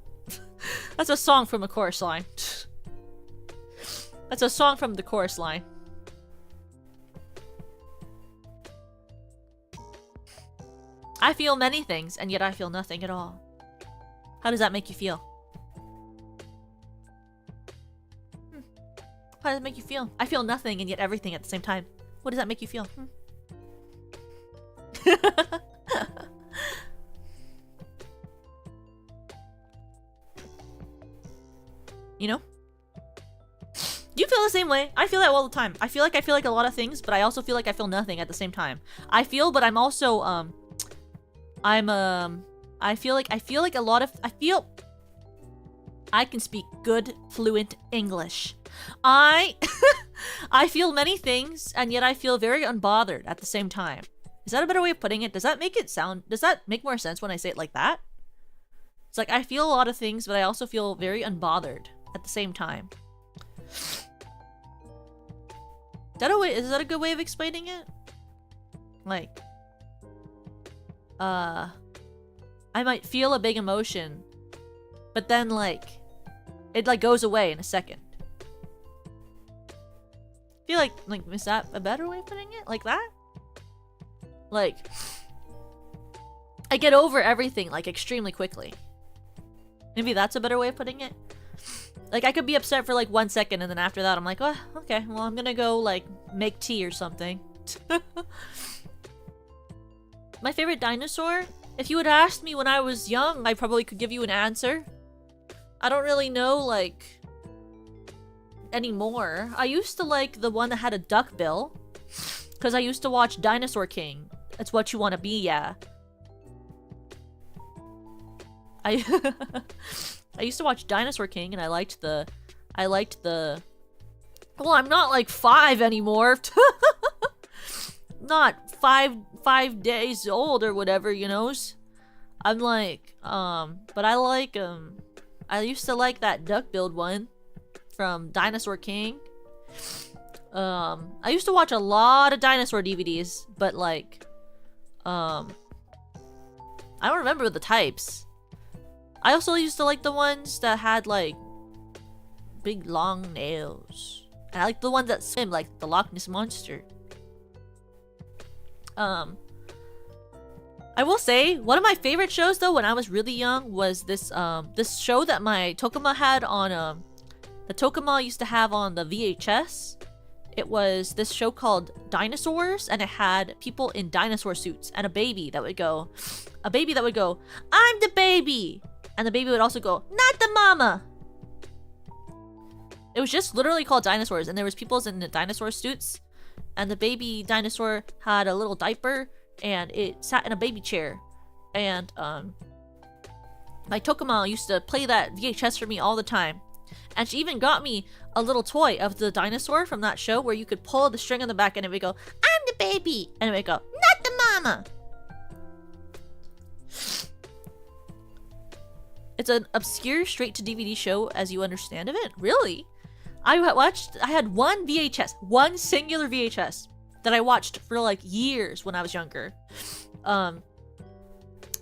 That's a song from a chorus line. That's a song from the chorus line. I feel many things, and yet I feel nothing at all. How does that make you feel? How does it make you feel? I feel nothing and yet everything at the same time. What does that make you feel? You know? Do you feel the same way? I feel that all the time. I feel like a lot of things, but I also feel like I feel nothing at the same time. I feel, but I'm also I feel like a lot of I can speak good fluent English. I feel many things and yet I feel very unbothered at the same time. Is that a better way of putting it? Does that make more sense when I say it like that? It's like I feel a lot of things but I also feel very unbothered at the same time. Is that a good way of explaining it? Like, I might feel a big emotion, but then like, it like goes away in a second. I feel like, is that a better way of putting it? Like that? Like, I get over everything like extremely quickly. Maybe that's a better way of putting it. Like, I could be upset for like 1 second, and then after that I'm like, oh, okay, well, I'm gonna go like make tea or something. My favorite dinosaur? If you had asked me when I was young, I probably could give you an answer. I don't really know, like, anymore. I used to like the one that had a duck bill, because I used to watch Dinosaur King. It's what you want to be, yeah. I used to watch Dinosaur King, and I liked the well, I'm not like 5 anymore. Not five days old or whatever, you know. I'm like, but I used to like that duck-billed one from Dinosaur King. I used to watch a lot of dinosaur DVDs, but like, I don't remember the types. I also used to like the ones that had like big long nails. And I like the ones that swim, like the Loch Ness Monster. I will say, one of my favorite shows though when I was really young was this this show that my Tokuma had on the Tokuma used to have on the VHS. It was this show called Dinosaurs, and it had people in dinosaur suits and a baby that would go, I'm the baby! And the baby would also go, not the mama! It was just literally called Dinosaurs, and there was people in the dinosaur suits, and the baby dinosaur had a little diaper, and it sat in a baby chair. And my Tokuma used to play that VHS for me all the time. And she even got me a little toy of the dinosaur from that show where you could pull the string on the back and it would go, I'm the baby! And it would go, not the mama! It's an obscure straight-to-DVD show as you understand of it? Really? I had one VHS, one singular VHS that I watched for like years when I was younger. And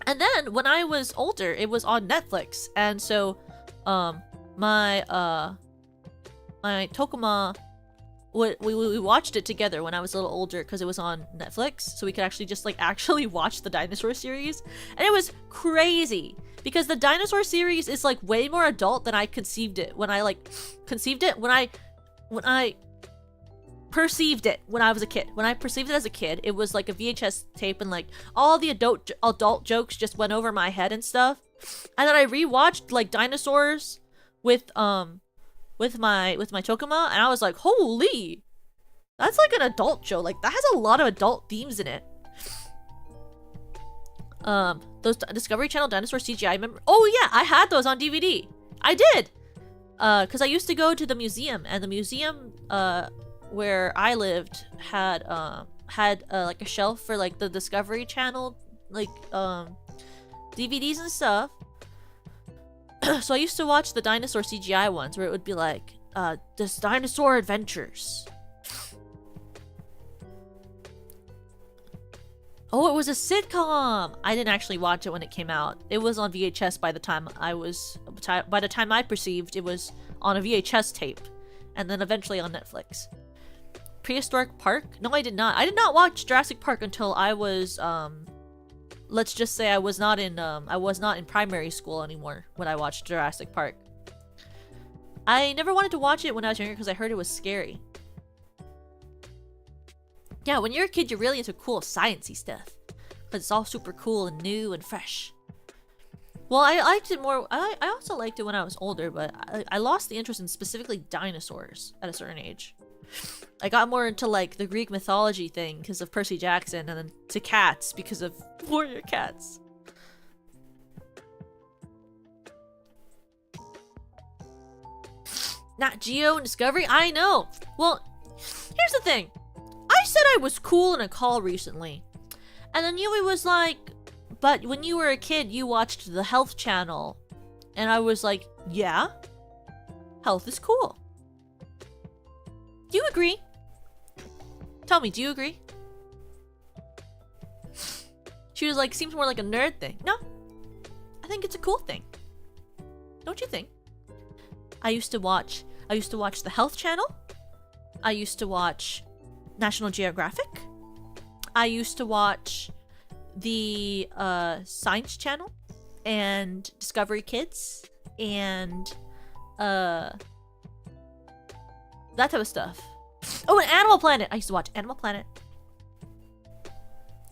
then when I was older, it was on Netflix. And so, my Tokuma, we watched it together when I was a little older because it was on Netflix, so we could actually just like actually watch the dinosaur series, and it was crazy because the dinosaur series is like way more adult than I conceived it when I perceived it when I was a kid. When I perceived it as a kid, it was like a VHS tape, and like all the adult jokes just went over my head and stuff. And then I rewatched like Dinosaurs with my Tokuma, and I was like, holy, that's like an adult show. Like that has a lot of adult themes in it. Those Discovery Channel dinosaur CGI, I remember. Oh yeah, I had those on DVD. I did. Cause I used to go to the museum, and the museum where I lived had like a shelf for like the Discovery Channel like DVDs and stuff. So I used to watch the dinosaur CGI ones where it would be like, this dinosaur adventures. Oh, it was a sitcom! I didn't actually watch it when it came out. It was on VHS by the time I perceived it was on a VHS tape. And then eventually on Netflix. Prehistoric Park? No, I did not. I did not watch Jurassic Park until I was, let's just say I was not in primary school anymore when I watched Jurassic Park. I never wanted to watch it when I was younger because I heard it was scary. Yeah, when you're a kid, you're really into cool sciencey stuff. Because it's all super cool and new and fresh. Well, I liked it more. I also liked it when I was older, but I lost the interest in specifically dinosaurs at a certain age. I got more into like the Greek mythology thing because of Percy Jackson, and then to cats because of warrior cats. Nat Geo and Discovery? I know! Well, here's the thing. I said I was cool in a call recently. And then Yui was like, but when you were a kid, you watched the Health Channel. And I was like, yeah? Health is cool. Do you agree? Tell me, do you agree? She was like, seems more like a nerd thing. No, I think it's a cool thing. Don't you think? I used to watch the Health Channel. I used to watch National Geographic. I used to watch the Science Channel and Discovery Kids and that type of stuff. Oh, and Animal Planet. I used to watch Animal Planet.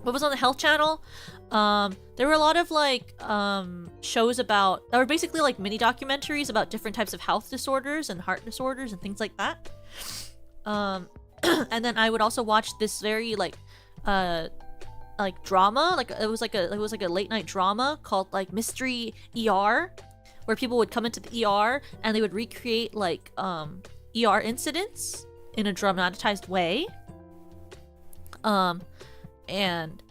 What was on the Health Channel? There were a lot of like shows that were basically like mini documentaries about different types of health disorders and heart disorders and things like that. And then I would also watch this very like drama, like it was like a late night drama called like Mystery ER, where people would come into the ER and they would recreate like ER incidents in a dramatized way. And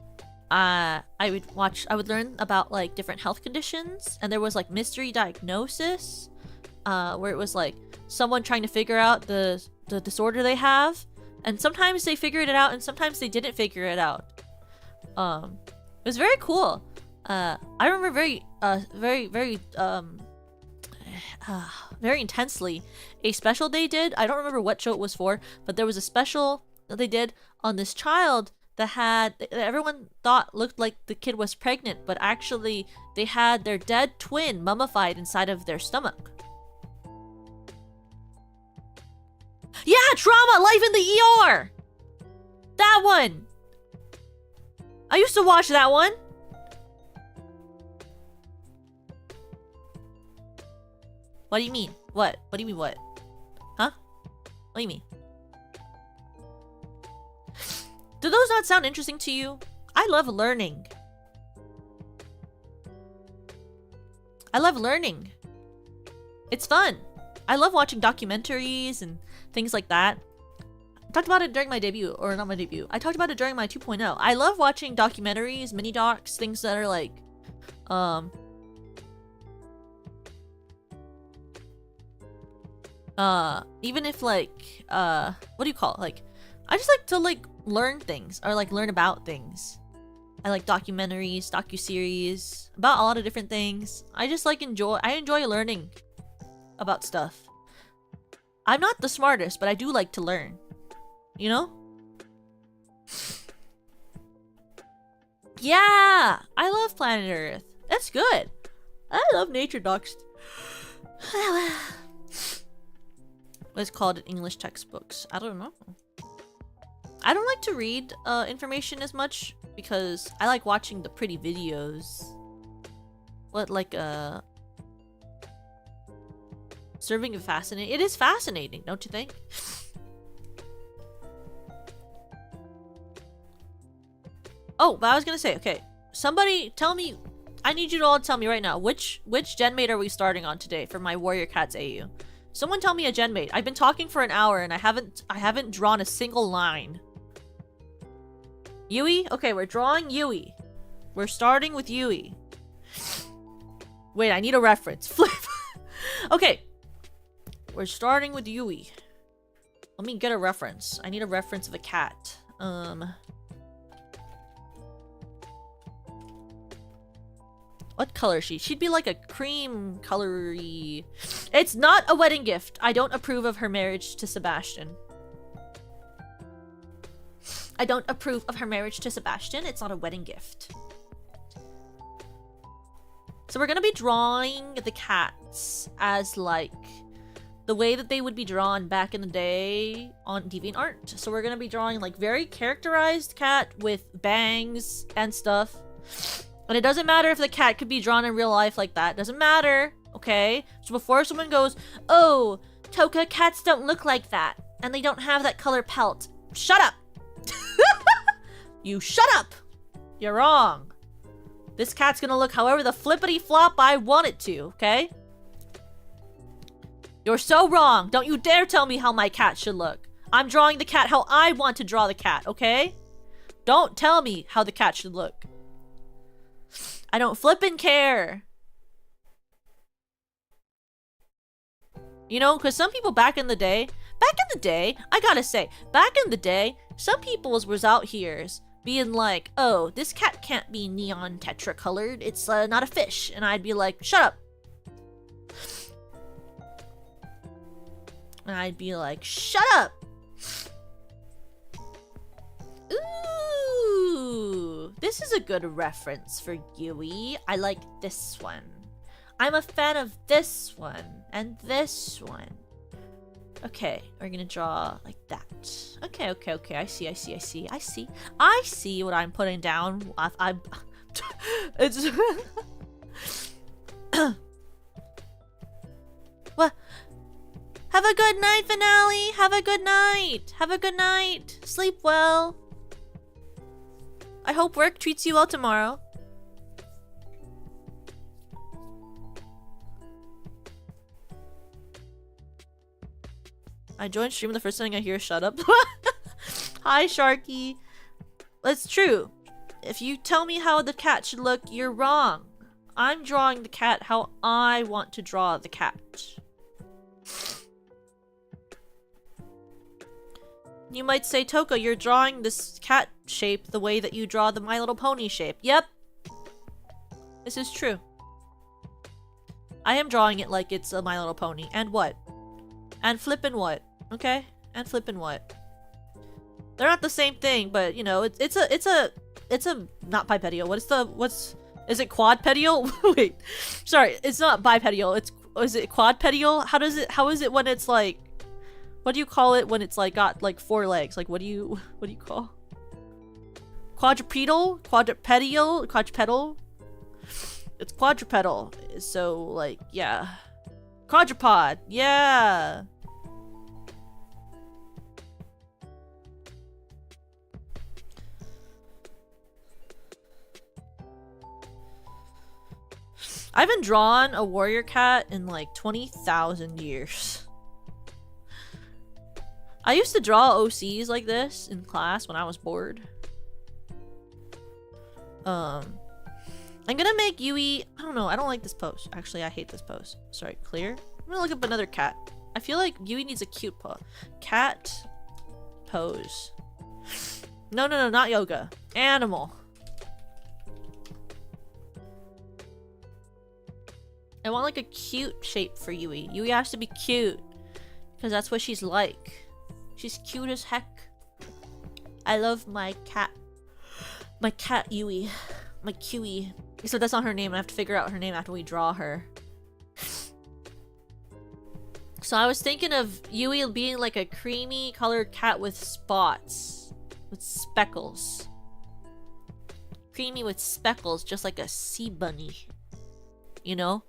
I would learn about like different health conditions, and there was like mystery diagnosis, where it was like someone trying to figure out the disorder they have, and sometimes they figured it out and sometimes they didn't figure it out. It was very cool. I remember very intensely a special they did. I don't remember what show it was for, but there was a special that they did on this child that everyone thought looked like the kid was pregnant, but actually they had their dead twin mummified inside of their stomach. Yeah, Trauma! Life in the ER! That one! I used to watch that one. What do you mean? What? What do you mean what? Huh? What do you mean? Do those not sound interesting to you? I love learning. I love learning. It's fun. I love watching documentaries and things like that. I talked about it during my debut, or not my debut. I talked about it during my 2.0. I love watching documentaries, mini docs, things that are like, even if like, what do you call it? Like, I just like to like learn things or like learn about things. I like documentaries, docuseries about a lot of different things. I just like enjoy learning about stuff. I'm not the smartest, but I do like to learn. You know? Yeah! I love Planet Earth. That's good. I love nature docs. What's called in English textbooks? I don't know. I don't like to read information as much because I like watching the pretty videos. What, like, serving of fascinating? It is fascinating, don't you think? Oh, but I was gonna say, okay, somebody tell me, I need you to all tell me right now, which genmate are we starting on today for my Warrior Cats AU? Someone tell me a genmate. I've been talking for an hour and I haven't drawn a single line. Yui? Okay, we're drawing Yui. We're starting with Yui. Wait, I need a reference. Flip. Okay. We're starting with Yui. Let me get a reference. I need a reference of a cat. What color is she? She'd be like a cream colory. It's not a wedding gift. I don't approve of her marriage to Sebastian. I don't approve of her marriage to Sebastian. It's not a wedding gift. So we're gonna be drawing the cats as like the way that they would be drawn back in the day on DeviantArt. So we're gonna be drawing like very characterized cat with bangs and stuff. And it doesn't matter if the cat could be drawn in real life like that. Doesn't matter, okay? So before someone goes, oh, Toka, cats don't look like that. And they don't have that color pelt. Shut up! You shut up! You're wrong. This cat's gonna look however the flippity flop I want it to, okay? You're so wrong. Don't you dare tell me how my cat should look. I'm drawing the cat how I want to draw the cat, okay? Don't tell me how the cat should look. I don't flippin' care. You know, because some people back in the day, I gotta say, back in the day, some people was out here being like, oh, this cat can't be neon tetra colored. It's not a fish. And I'd be like, shut up. And I'd be like, shut up. Ooh, this is a good reference for Yui. I like this one. I'm a fan of this one and this one. Okay, we're gonna draw like that. Okay. I see what I'm putting down. I'm it's what? Have a good night, Finale. Have a good night. Have a good night. Sleep well. I hope work treats you well tomorrow. I joined stream, the first thing I hear is shut up. Hi, Sharky. It's true. If you tell me how the cat should look, you're wrong. I'm drawing the cat how I want to draw the cat. You might say, Toko, you're drawing this cat shape the way that you draw the My Little Pony shape. Yep. This is true. I am drawing it like it's a My Little Pony. And what? And flippin' what? Okay? And flippin' what? They're not the same thing, but you know, it's a not bipedial. Is it quadpedial? Wait. Sorry, it's not bipedial. Is it quadpedial? How is it when it's like, what do you call it when it's like got like 4 legs? Like what do you call? Quadrupedal? Quadrupedal? It's quadrupedal. So like, yeah. Quadrupod, yeah. I haven't drawn a warrior cat in like 20,000 years. I used to draw OCs like this in class when I was bored. I'm gonna make Yui... I don't know, I don't like this pose. Actually, I hate this pose. Sorry, clear? I'm gonna look up another cat. I feel like Yui needs a cute pose. Cat pose. No, not yoga. Animal. I want like a cute shape for Yui. Yui has to be cute. Because that's what she's like. She's cute as heck. I love my cat. My cat Yui. My Kiwi. Except that's not her name. I have to figure out her name after we draw her. So I was thinking of Yui being like a creamy colored cat with spots. With speckles. Creamy with speckles, just like a sea bunny. You know?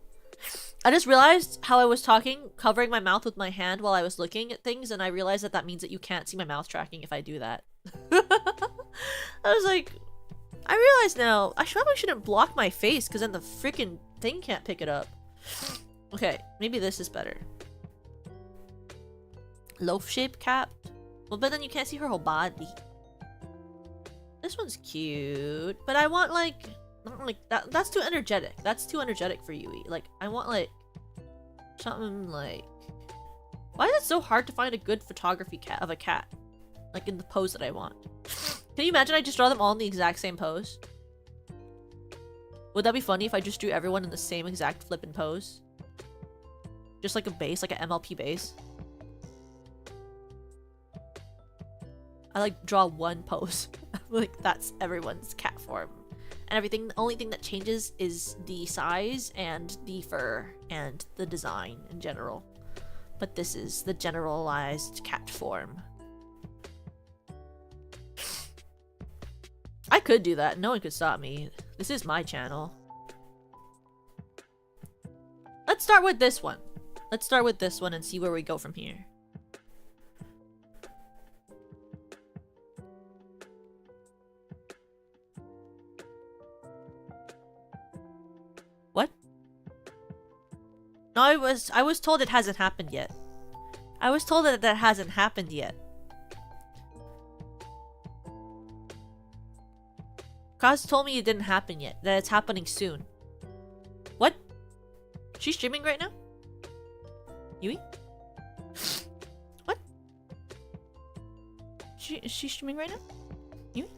I just realized how I was talking, covering my mouth with my hand while I was looking at things, and I realized that means that you can't see my mouth tracking if I do that. I was like... I realize now, I probably shouldn't block my face because then the freaking thing can't pick it up. Okay, maybe this is better. Loaf-shaped cat? Well, but then you can't see her whole body. This one's cute, but I want like... Not like that. That's too energetic. That's too energetic for Yui. Like, I want like... something like... Why is it so hard to find a good photography cat of a cat? Like in the pose that I want. Can you imagine I just draw them all in the exact same pose? Would that be funny if I just drew everyone in the same exact flippin' pose? Just like a base, like an MLP base. I like draw one pose. Like that's everyone's cat form. And everything, the only thing that changes is the size and the fur and the design in general. But this is the generalized cat form. I could do that. No one could stop me. This is my channel. Let's start with this one. Let's start with this one and see where we go from here. What? No, I was told it hasn't happened yet. I was told that hasn't happened yet. Kaz told me it didn't happen yet. That it's happening soon. What? She's streaming right now? Yui? Is she streaming right now? You?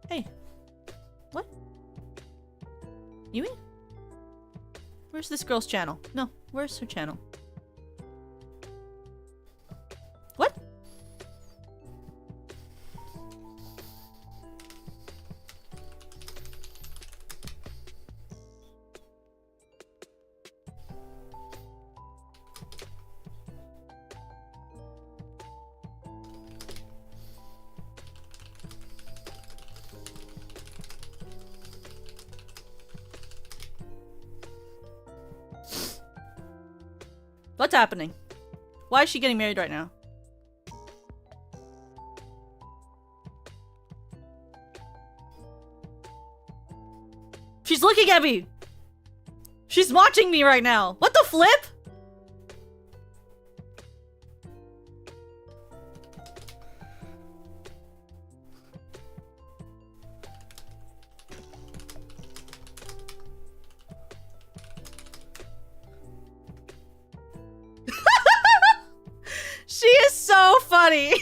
Hey. What? Yui? Where's this girl's channel? No, where's her channel? What? What's happening? Why is she getting married right now? She's looking at me! She's watching me right now! What the flip? She is so funny!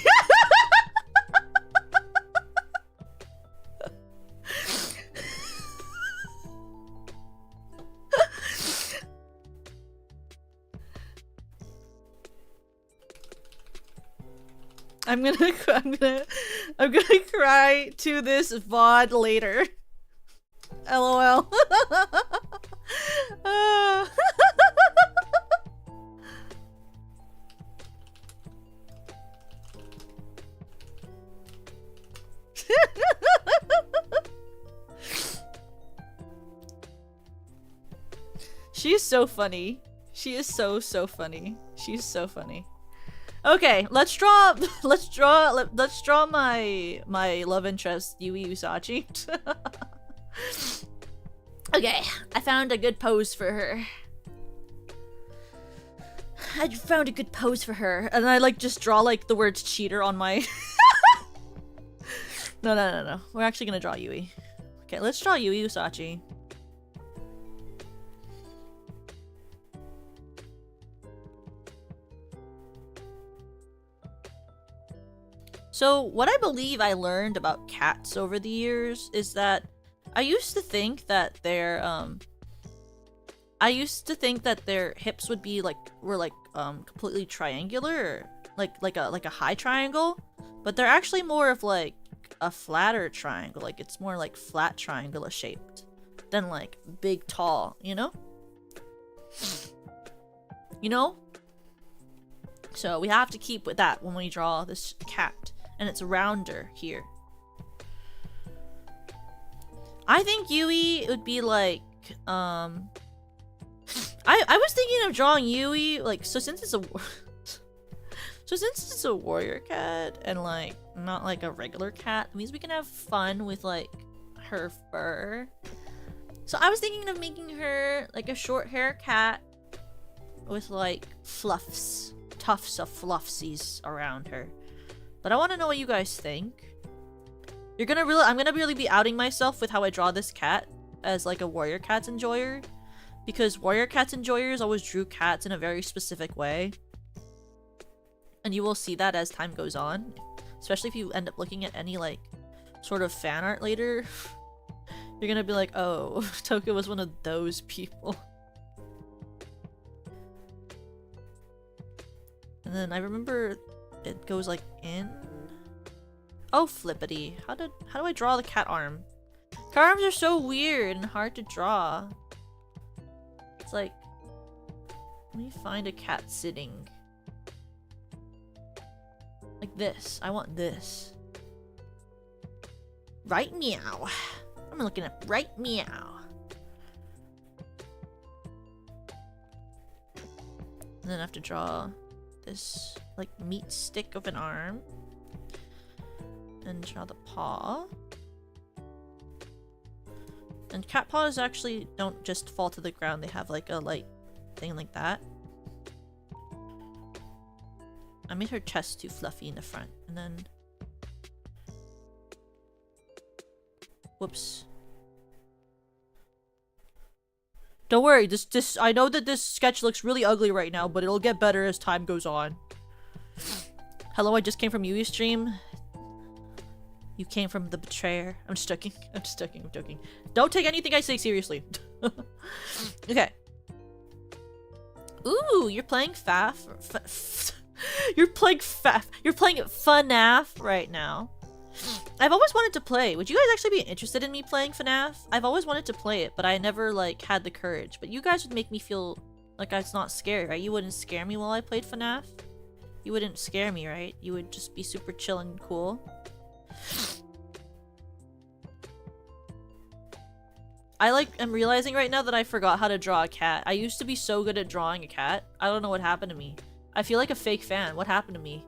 I'm gonna cry to this VOD later. LOL. She is so funny. She is so funny. She's so funny. Okay, let's draw my love interest, Yui Usachi. Okay, I found a good pose for her. And I like just draw like the words cheater on my No. We're actually gonna draw Yui. Okay, let's draw Yui Usachi. So, what I believe I learned about cats over the years is that I used to think that their hips would be were completely triangular, or like a high triangle, but they're actually more of like a flatter triangle. Like it's more like flat triangular shaped than like big tall, you know? You know? So we have to keep with that when we draw this cat. And it's rounder here. I think Yui would be like, I was thinking of drawing Yui, like, since it's a warrior cat and like not like a regular cat, it means we can have fun with like her fur. So I was thinking of making her like a short hair cat with like tufts of fluffsies around her. But I want to know what you guys think. I'm gonna really be outing myself with how I draw this cat as like a warrior cats enjoyer, because warrior cats enjoyers always drew cats in a very specific way, and you will see that as time goes on, especially if you end up looking at any like sort of fan art later. You're gonna be like, oh, Toka was one of those people. And then I remember it goes like in. Oh, flippity. How do I draw the cat arm? Cat arms are so weird and hard to draw. It's like, let me find a cat sitting. Like this. I want this. Right meow. I'm looking at right meow. And then I have to draw this like meat stick of an arm. And draw the paw. And cat paws actually don't just fall to the ground, they have like a light thing like that. I made her chest too fluffy in the front, and then whoops. Don't worry, this I know that this sketch looks really ugly right now, but it'll get better as time goes on. Hello, I just came from Yui's stream. You came from the betrayer. I'm just joking. I'm just joking. I'm joking. Don't take anything I say seriously. Okay. Ooh, you're playing you're playing You're playing FNAF right now. I've always wanted to play. Would you guys actually be interested in me playing FNAF? I've always wanted to play it, but I never like had the courage. But you guys would make me feel like I was not scary, right? You wouldn't scare me while I played FNAF. You wouldn't scare me, right? You would just be super chill and cool. I'm realizing right now that I forgot how to draw a cat. I used to be so good at drawing a cat. I don't know what happened to me. I feel like a fake fan. What happened to me?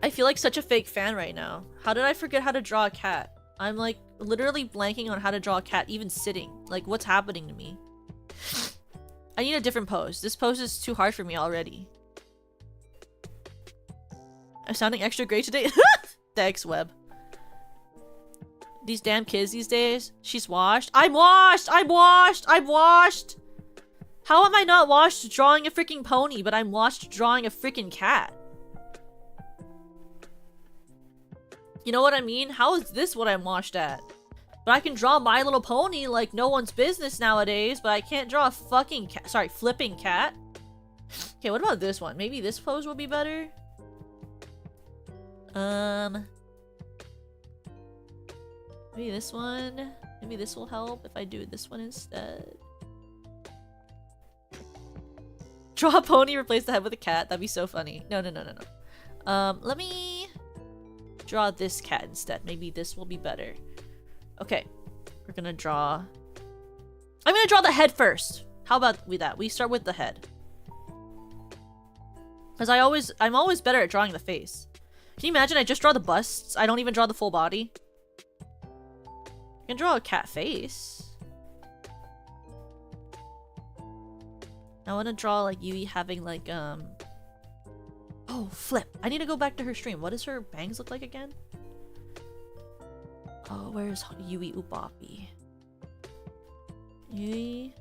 I feel like such a fake fan right now. How did I forget how to draw a cat? I'm like literally blanking on how to draw a cat even sitting. Like what's happening to me? I need a different pose. This pose is too hard for me already. I'm sounding extra great today. Thanks, Web. These damn kids these days. She's washed. I'm washed! I'm washed! I'm washed! How am I not washed drawing a freaking pony, but I'm washed drawing a freaking cat? You know what I mean? How is this what I'm washed at? But I can draw My Little Pony like no one's business nowadays, but I can't draw a fucking cat. Sorry, flipping cat. Okay, what about this one? Maybe this pose will be better? Maybe this one? Maybe this will help if I do this one instead. Draw a pony, replace the head with a cat. That'd be so funny. No. Let me draw this cat instead. Maybe this will be better. Okay. We're gonna draw... I'm gonna draw the head first. How about that? We start with the head. Because I'm always better at drawing the face. Can you imagine I just draw the busts? I don't even draw the full body. I can draw a cat face. I want to draw like Yui having like oh, flip. I need to go back to her stream. What does her bangs look like again? Oh, where's Yui Ubapi? Yui.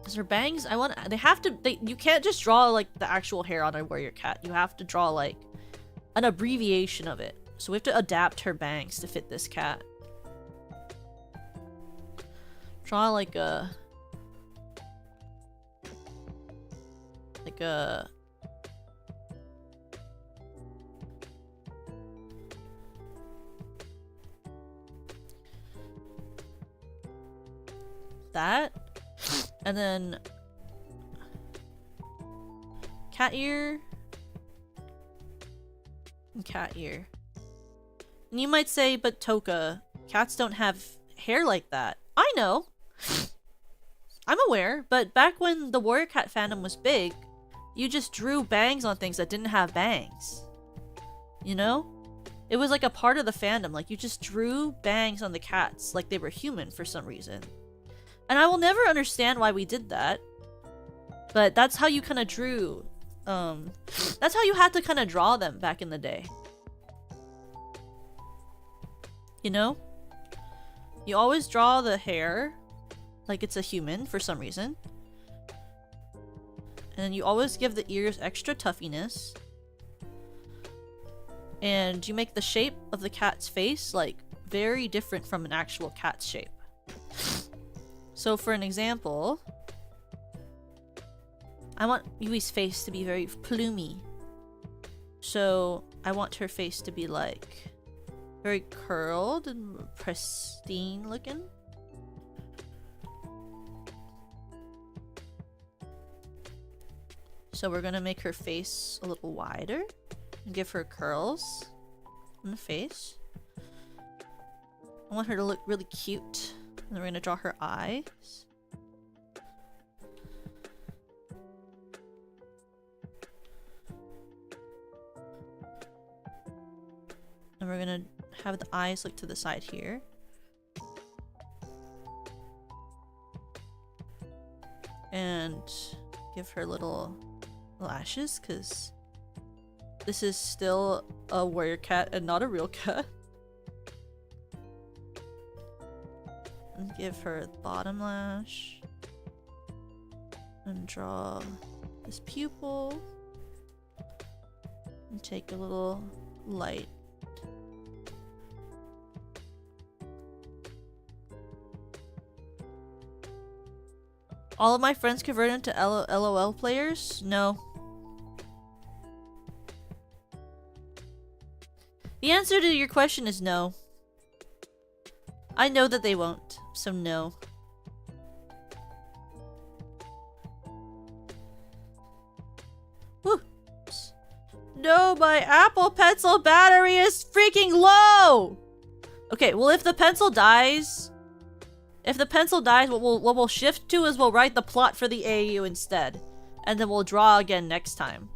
Cause her bangs, they have to, you can't just draw like the actual hair on a warrior cat. You have to draw like an abbreviation of it. So we have to adapt her bangs to fit this cat. Draw like a... that. And then... cat ear. And cat ear. And you might say, but Toka, cats don't have hair like that. I know. I'm aware, but back when the warrior cat fandom was big, you just drew bangs on things that didn't have bangs. You know? It was like a part of the fandom. Like, you just drew bangs on the cats like they were human for some reason. And I will never understand why we did that. But that's how you kind of drew. That's how you had to kind of draw them back in the day. You know? You always draw the hair like it's a human for some reason. And then you always give the ears extra tuffiness. And you make the shape of the cat's face like very different from an actual cat's shape. So for an example, I want Yui's face to be very plumey. So I want her face to be like very curled and pristine looking. So we're gonna make her face a little wider and give her curls on the face. I want her to look really cute. And then we're gonna draw her eyes. And we're gonna have the eyes look to the side here. And give her little lashes, because this is still a warrior cat and not a real cat. And give her the bottom lash. And draw this pupil. And take a little light. All of my friends converted into LOL players? No. The answer to your question is no. I know that they won't, so no. Woo. No, my Apple Pencil battery is freaking low! Okay, well if the pencil dies... what we'll shift to is we'll write the plot for the AU instead. And then we'll draw again next time.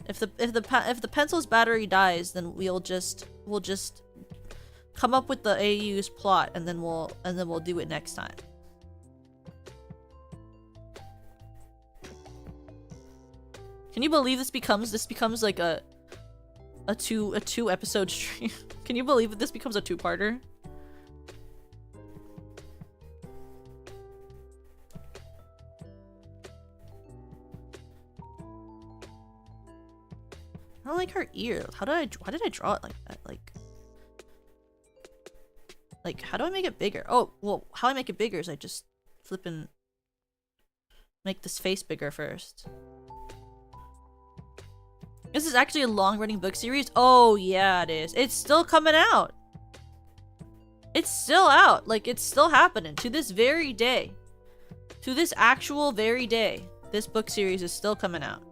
If the pencil's battery dies, then we'll just come up with the AU's plot and then we'll do it next time. Can you believe this becomes like a two episode stream? Can you believe that this becomes a two-parter? I don't like her ear. Why did I draw it like that? Like how do I make it bigger? Oh, well, how I make it bigger is I just flippin' make this face bigger first. This is actually a long-running book series? Oh, yeah, it is. It's still coming out. It's still out. Like, it's still happening to this very day. To this actual very day. This book series is still coming out.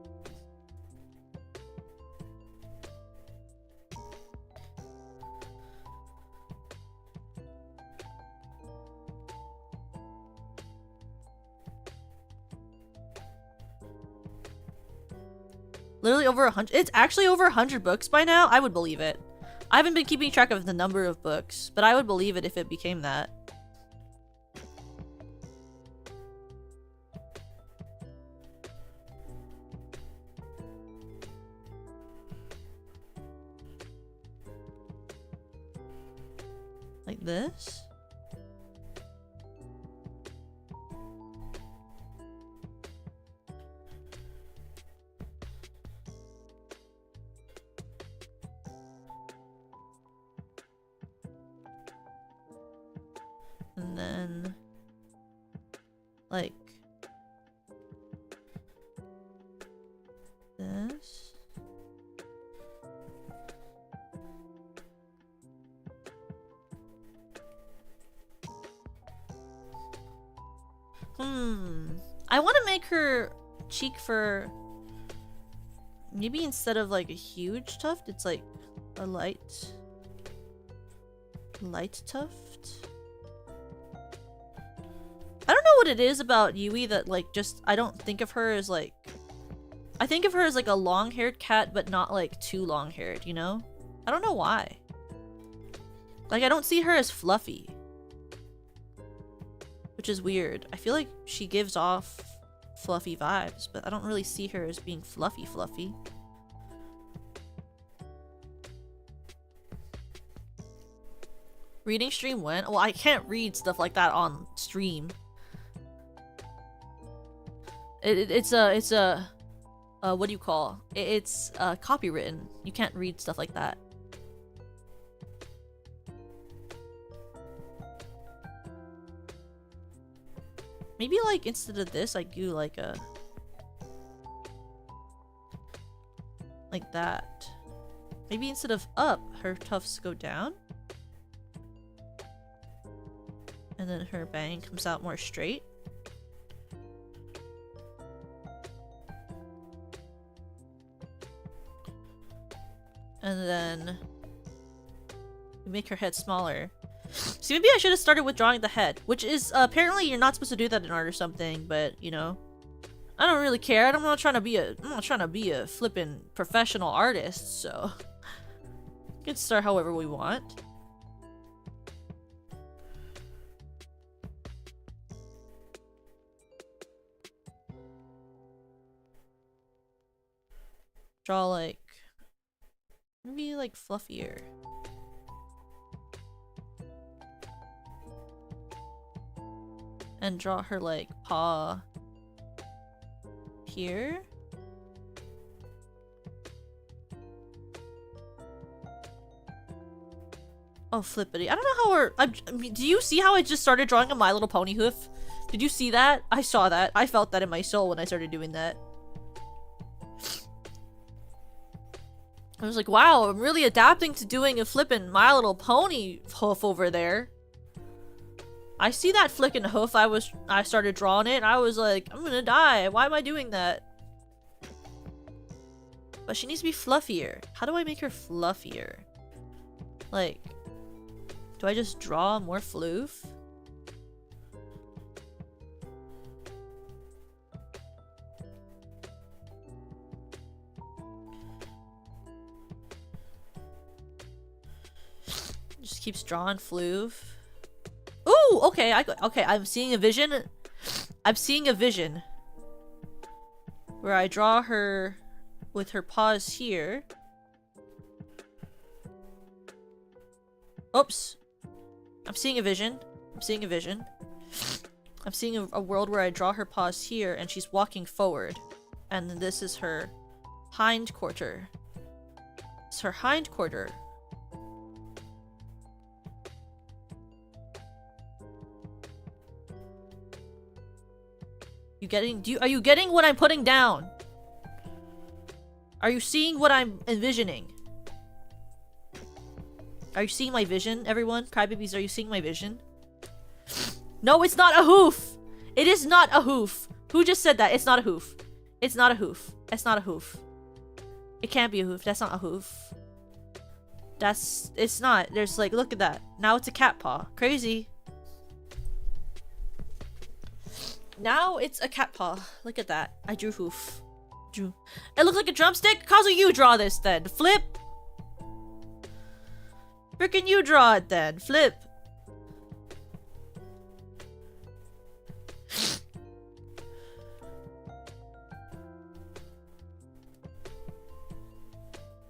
Literally over 100. It's actually over 100 books by now. I would believe it. I haven't been keeping track of the number of books, but I would believe it if it became that. Like this? And then, like, this. I want to make her cheek fur, maybe instead of like a huge tuft, it's like a light tuft. I don't know what it is about Yui that like just I don't think of her as like, I think of her as like a long-haired cat but not like too long-haired, you know? I don't know why. Like I don't see her as fluffy, which is weird. I feel like she gives off fluffy vibes, but I don't really see her as being fluffy. Reading stream when? Well, I can't read stuff like that on stream. It's a what do you call? It's copywritten. You can't read stuff like that. Maybe like instead of this, I do like a like that. Maybe instead of up, her tufts go down. And then her bang comes out more straight. And then we make her head smaller. See, maybe I should have started with drawing the head, which is apparently you're not supposed to do that in art or something, but you know, I don't really care. I'm not trying to be a flippin' professional artist, so we can start however we want. Draw like maybe like fluffier. And draw her, like, paw here. Oh, flippity. I don't know how we're... I mean, do you see how I just started drawing a My Little Pony hoof? Did you see that? I saw that. I felt that in my soul when I started doing that. I was like, wow, I'm really adapting to doing a flippin' My Little Pony hoof over there. I see that flickin' hoof I started drawing it, and I was like, I'm gonna die. Why am I doing that? But she needs to be fluffier. How do I make her fluffier? Like... Do I just draw more floof? Just keeps drawing floof. Ooh, okay, okay, I'm seeing a vision. I'm seeing a vision. Where I draw her with her paws here. Oops. I'm seeing a vision. I'm seeing a vision. I'm seeing a world where I draw her paws here and she's walking forward. And then this is her hind quarter. It's her hind quarter. Are you getting what I'm putting down? Are you seeing what I'm envisioning? Are you seeing my vision, everyone? Crybabies, are you seeing my vision? No, it's not a hoof! It is not a hoof! Who just said that? It's not a hoof. It's not a hoof. It's not a hoof. It can't be a hoof. That's not a hoof. It's not. There's like, look at that. Now it's a cat paw. Crazy. Now it's a cat paw. Look at that. I drew hoof. It looks like a drumstick? Kazu, you draw this then. Flip! Frickin' you draw it then. Flip.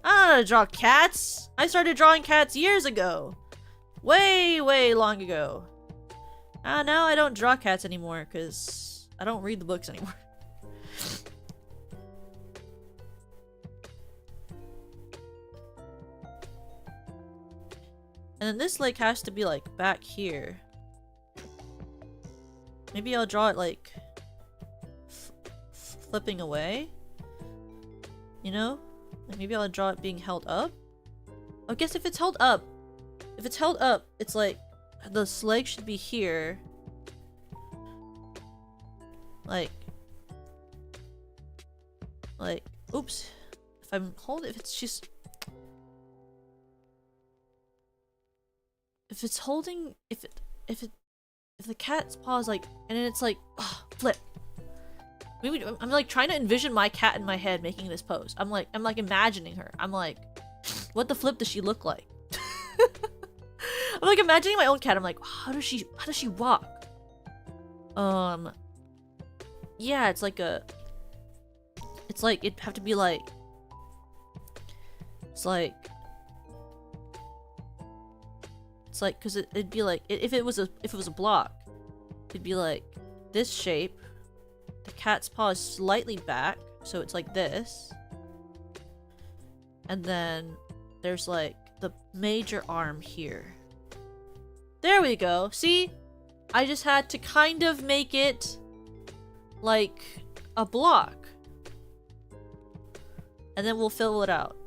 I don't know how to draw cats. I started drawing cats years ago. Way, way long ago. Now I don't draw cats anymore because I don't read the books anymore. And then this like has to be like back here. Maybe I'll draw it like flipping away. You know? Like maybe I'll draw it being held up. I guess if it's held up, it's like the leg should be here. Like, oops. If it's just. If it's holding, if the cat's paw is like, and then it's like, oh, flip. Maybe I'm like trying to envision my cat in my head making this pose. I'm like imagining her. I'm like, what the flip does she look like? I'm like imagining my own cat. I'm like, how does she walk? Yeah, it's like it'd have to be like, it's like, cause it'd be like, if it was a block, it'd be like this shape. The cat's paw is slightly back, so it's like this. And then there's like the major arm here. There we go. See? I just had to kind of make it like a block. And then we'll fill it out.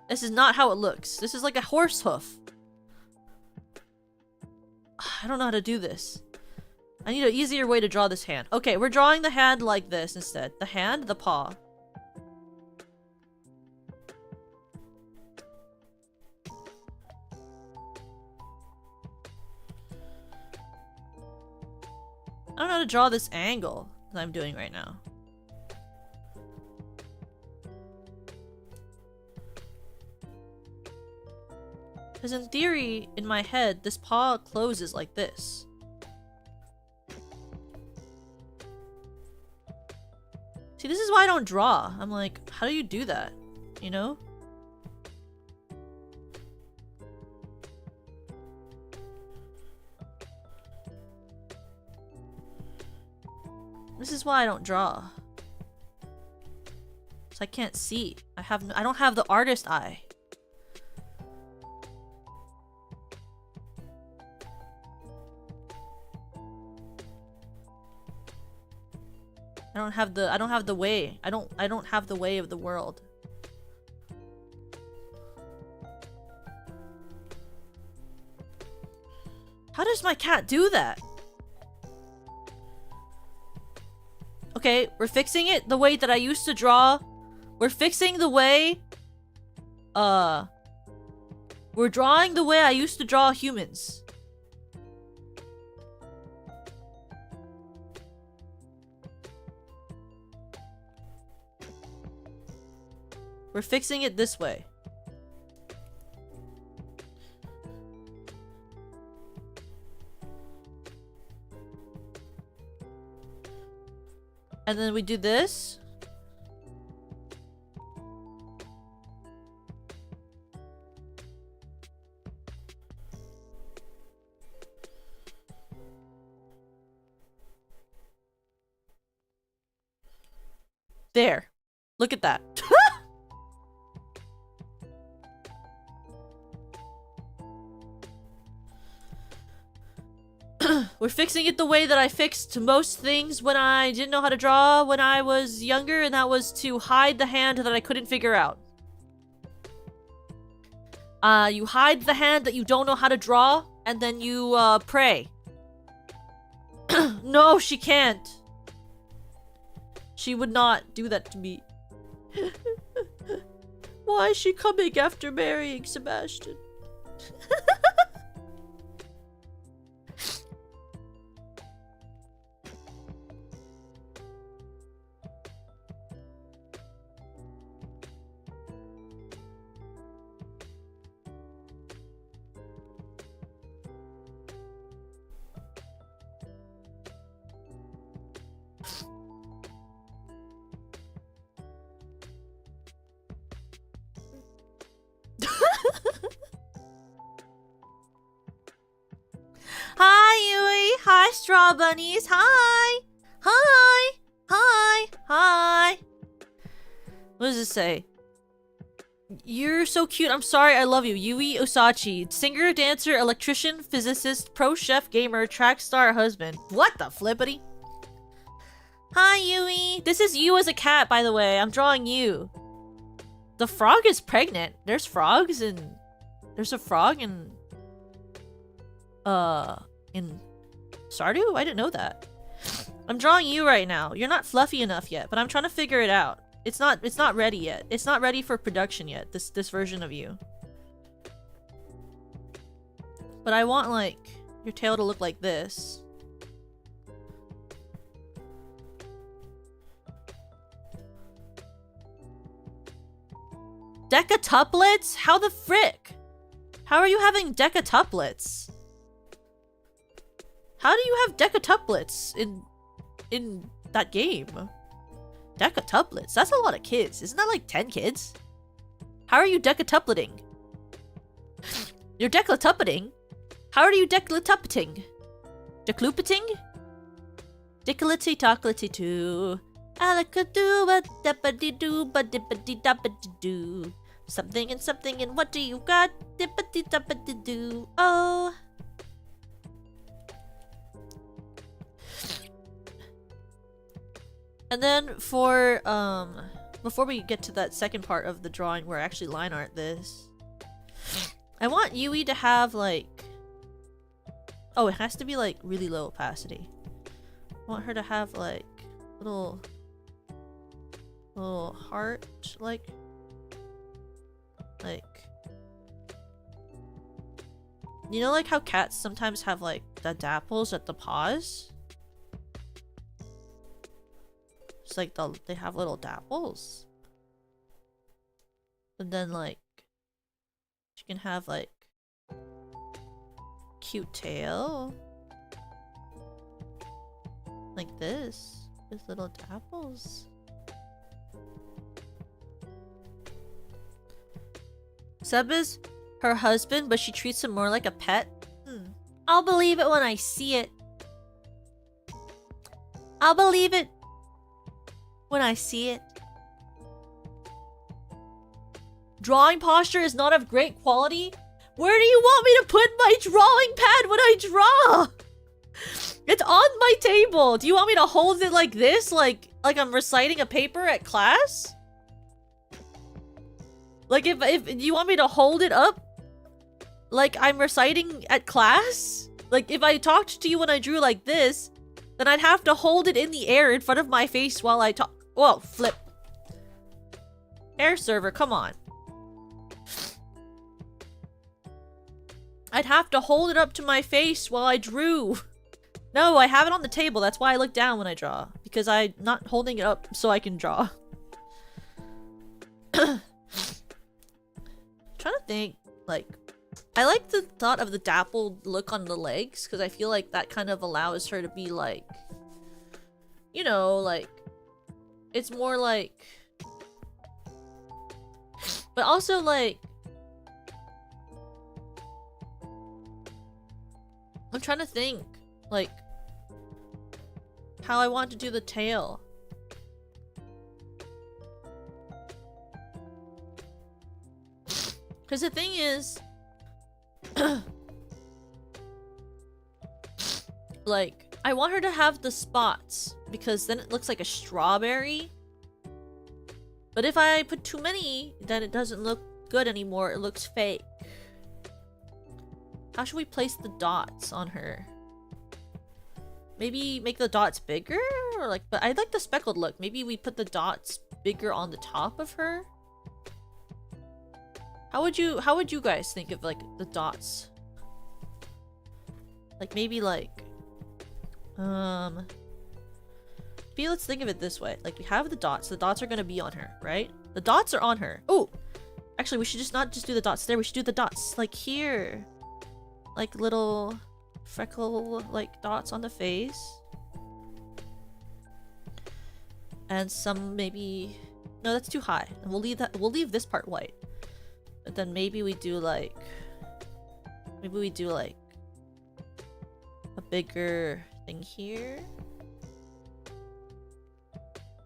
This is not how it looks. This is like a horse hoof. I don't know how to do this. I need an easier way to draw this hand. Okay, we're drawing the hand like this instead. The hand, the paw. I don't know how to draw this angle that I'm doing right now. Because in theory, in my head, this paw closes like this. why I don't draw. I'm like, how do you do that? You know? This is why I don't draw. So I can't see. I don't have the artist eye. I don't have the way. I don't have the way of the world. How does my cat do that? Okay, we're fixing it the way that I used to draw. We're fixing the way we're drawing the way I used to draw humans. We're fixing it this way. And then we do this. There. Look at that. We're fixing it the way that I fixed most things when I didn't know how to draw when I was younger, and that was to hide the hand that I couldn't figure out. You hide the hand that you don't know how to draw, and then you, pray. No, she can't. She would not do that to me. Why is she coming after marrying Sebastian? Hi, Yui. Hi, Straw Bunnies. Hi. Hi. Hi. Hi. What does it say? You're so cute. I'm sorry. I love you. Yui Osachi. Singer, dancer, electrician, physicist, pro chef, gamer, track star, husband. What the flippity? Hi, Yui. This is you as a cat, by the way. I'm drawing you. The frog is pregnant. There's frogs and... There's a frog in Stardew? I didn't know that. I'm drawing you right now. You're not fluffy enough yet, but I'm trying to figure it out. It's not ready yet. It's not ready for production yet, this version of you. But I want, like, your tail to look like this. Decatuplets? How the frick? How are you having decatuplets? How do you have decatuplets in that game? Decatuplets? That's a lot of kids. Isn't that like 10 kids? How are you decatupleting? You're decatupleting? How are you decatupleting? Declupeting? Dickality tocklity too. Alakadoo dippity doo ba dippity dappity doo. Something and what do you got? Dippity dappity doo. Oh. And then for, before we get to that second part of the drawing where I actually line art this, I want Yui to have, like... Oh, it has to be, like, really low opacity. I want her to have, like, little heart, like... You know, like, how cats sometimes have, like, the dapples at the paws? It's like they have little dapples. And then like she can have like cute tail. Like this. With little dapples. Seb is her husband, but she treats him more like a pet. I'll believe it when I see it. I'll believe it when I see it. Drawing posture is not of great quality. Where do you want me to put my drawing pad when I draw? It's on my table. Do you want me to hold it like this? Like I'm reciting a paper at class? Like if you want me to hold it up like I'm reciting at class? Like if I talked to you when I drew like this, then I'd have to hold it in the air in front of my face while I talk. Whoa, flip. Air server, come on. I'd have to hold it up to my face while I drew. No, I have it on the table. That's why I look down when I draw. Because I'm not holding it up so I can draw. Trying to think, like... I like the thought of the dappled look on the legs, because I feel like that kind of allows her to be like... You know, like... It's more like... But also like... I'm trying to think, like... How I want to do the tail. Because the thing is... like, I want her to have the spots, because then it looks like a strawberry. But if I put too many, then it doesn't look good anymore. It looks fake. How should we place the dots on her? Maybe make the dots bigger? Or like, but I like the speckled look. Maybe we put the dots bigger on the top of her? How would you guys think of like the dots? Like maybe like maybe let's think of it this way. Like we have the dots are gonna be on her, right? The dots are on her. Oh! Actually we should just not just do the dots there, we should do the dots like here. Like little freckle like dots on the face. And some maybe no, that's too high. And we'll leave this part white. But then maybe we do like a bigger thing here.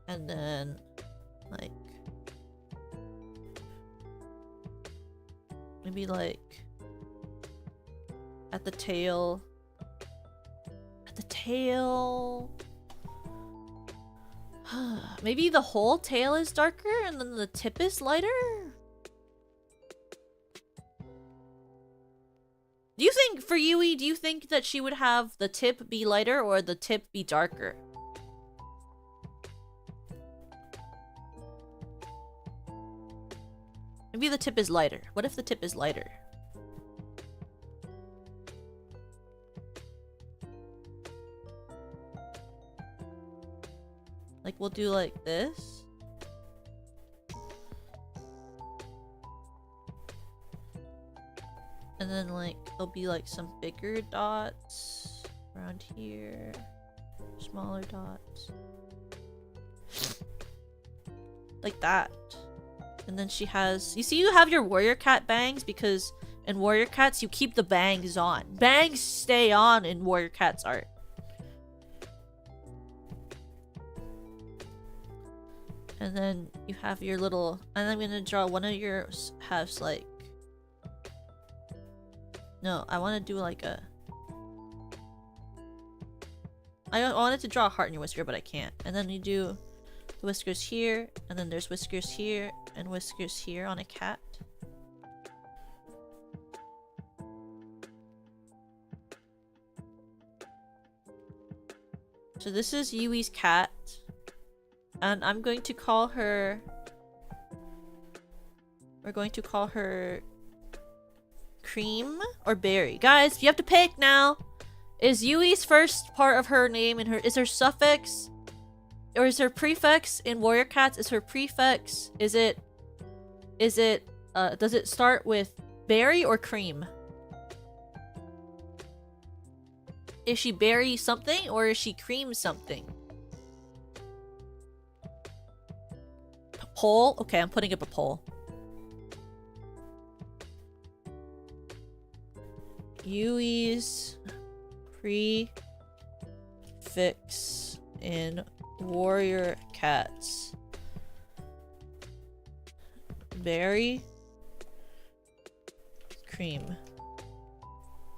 And then like maybe like at the tail. Maybe the whole tail is darker and then the tip is lighter? Do you think, for Yui, do you think that she would have the tip be lighter or the tip be darker? Maybe the tip is lighter. What if the tip is lighter? Like, we'll do like this. And then like, there'll be like some bigger dots around here. Smaller dots. Like that. And then she has... You see you have your warrior cat bangs because in warrior cats you keep the bangs on. Bangs stay on in warrior cats art. And then you have your little... And I'm gonna draw one of yours has like... No, I want to do like a... I wanted to draw a heart in your whisker, but I can't. And then you do the whiskers here, and then there's whiskers here, and whiskers here on a cat. So this is Yui's cat. And I'm going to call her... We're going to call her... Cream or Berry. Guys, you have to pick now. Is Yui's first part of her name and is her suffix or is her prefix in warrior cats? Is her prefix does it start with berry or cream? Is she berry something or is she cream something? Poll? Okay, I'm putting up a poll. Use prefix in warrior cats. Berry. Cream.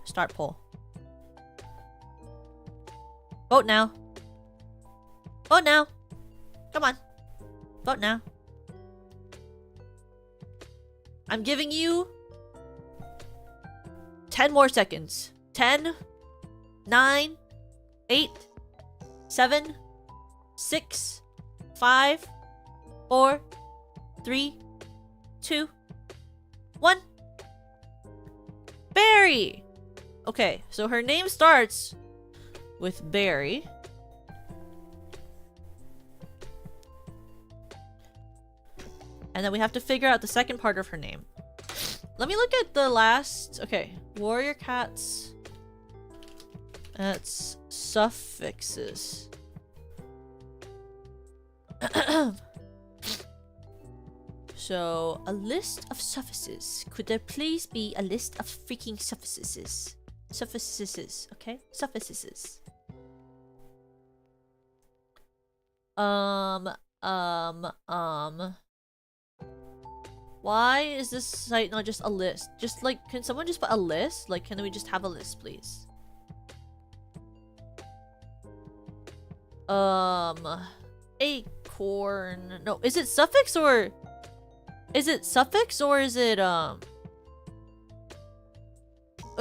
Start poll. Vote now. Vote now. Come on. Vote now. I'm giving you 10 more seconds. 10, 9, 8, 7, 6, 5, 4, 3, 2, 1. Barry! Okay, so her name starts with Barry. And then we have to figure out the second part of her name. Let me look at the last... Okay, warrior cats. That's suffixes. So, a list of suffixes. Could there please be a list of freaking suffixes? Suffixes, okay? Suffixes. Why is this site not just a list? Just like, can someone just put a list? Like, can we just have a list, please? Acorn. No, is it suffix or... Is it suffix or is it, or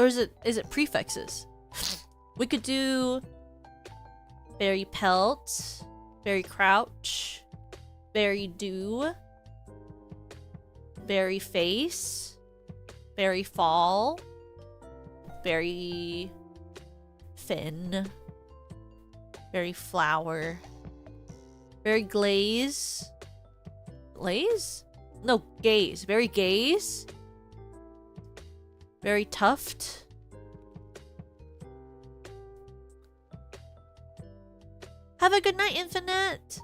is it prefixes? We could do... Berry pelt. Berry crouch. Berry dew. Berry face. Berry fall. Berry fin. Berry flower. Berry glaze. Glaze? No, gaze. Berry gaze. Berry tuft. Have a good night, Infinite.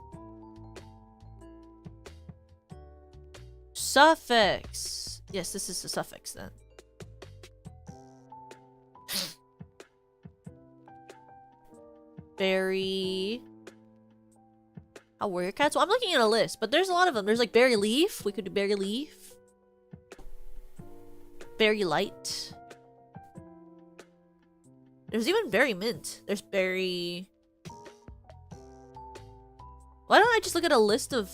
Suffix. Yes, this is the suffix then. Berry. Oh, warrior cats? Well, I'm looking at a list, but there's a lot of them. There's like berry leaf. We could do berry leaf. Berry light. There's even berry mint. There's berry... Why don't I just look at a list of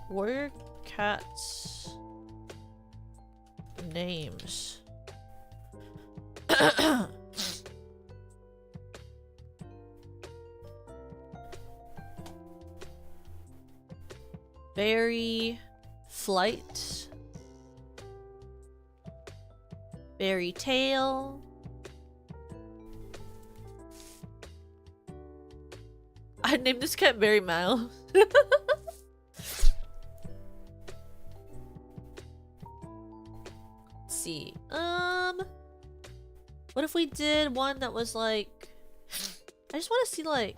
warrior cats names? Berry flight. Berry tail. I named this cat Berry Miles. Let's see. What if we did one that was like... I just want to see like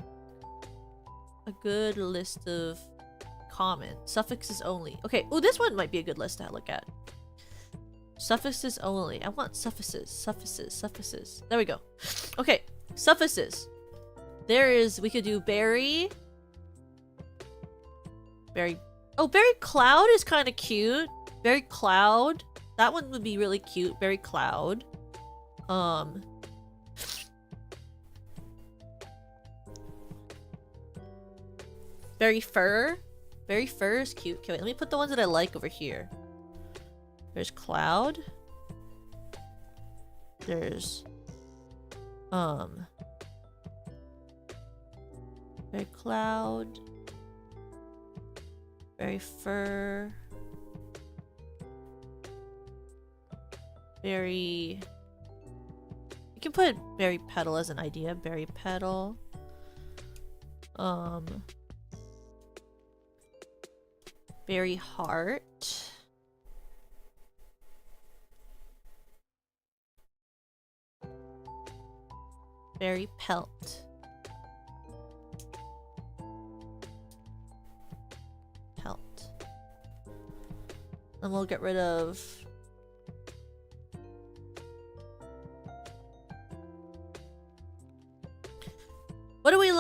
a good list of common suffixes only. Okay. Oh, this one might be a good list to look at. Suffixes only. I want suffixes. Suffixes. Suffixes. There we go. Okay. Suffixes. There is... We could do berry. Berry... Oh, berry cloud is kind of cute. Berry cloud. That one would be really cute. Berry cloud. Berry fur. Berry fur is cute. Okay, wait, let me put the ones that I like over here. There's cloud. There's berry cloud. Berry fur. Berry... You can put berry petal as an idea. Berry petal. Berry heart. Berry pelt. Pelt. Then we'll get rid of...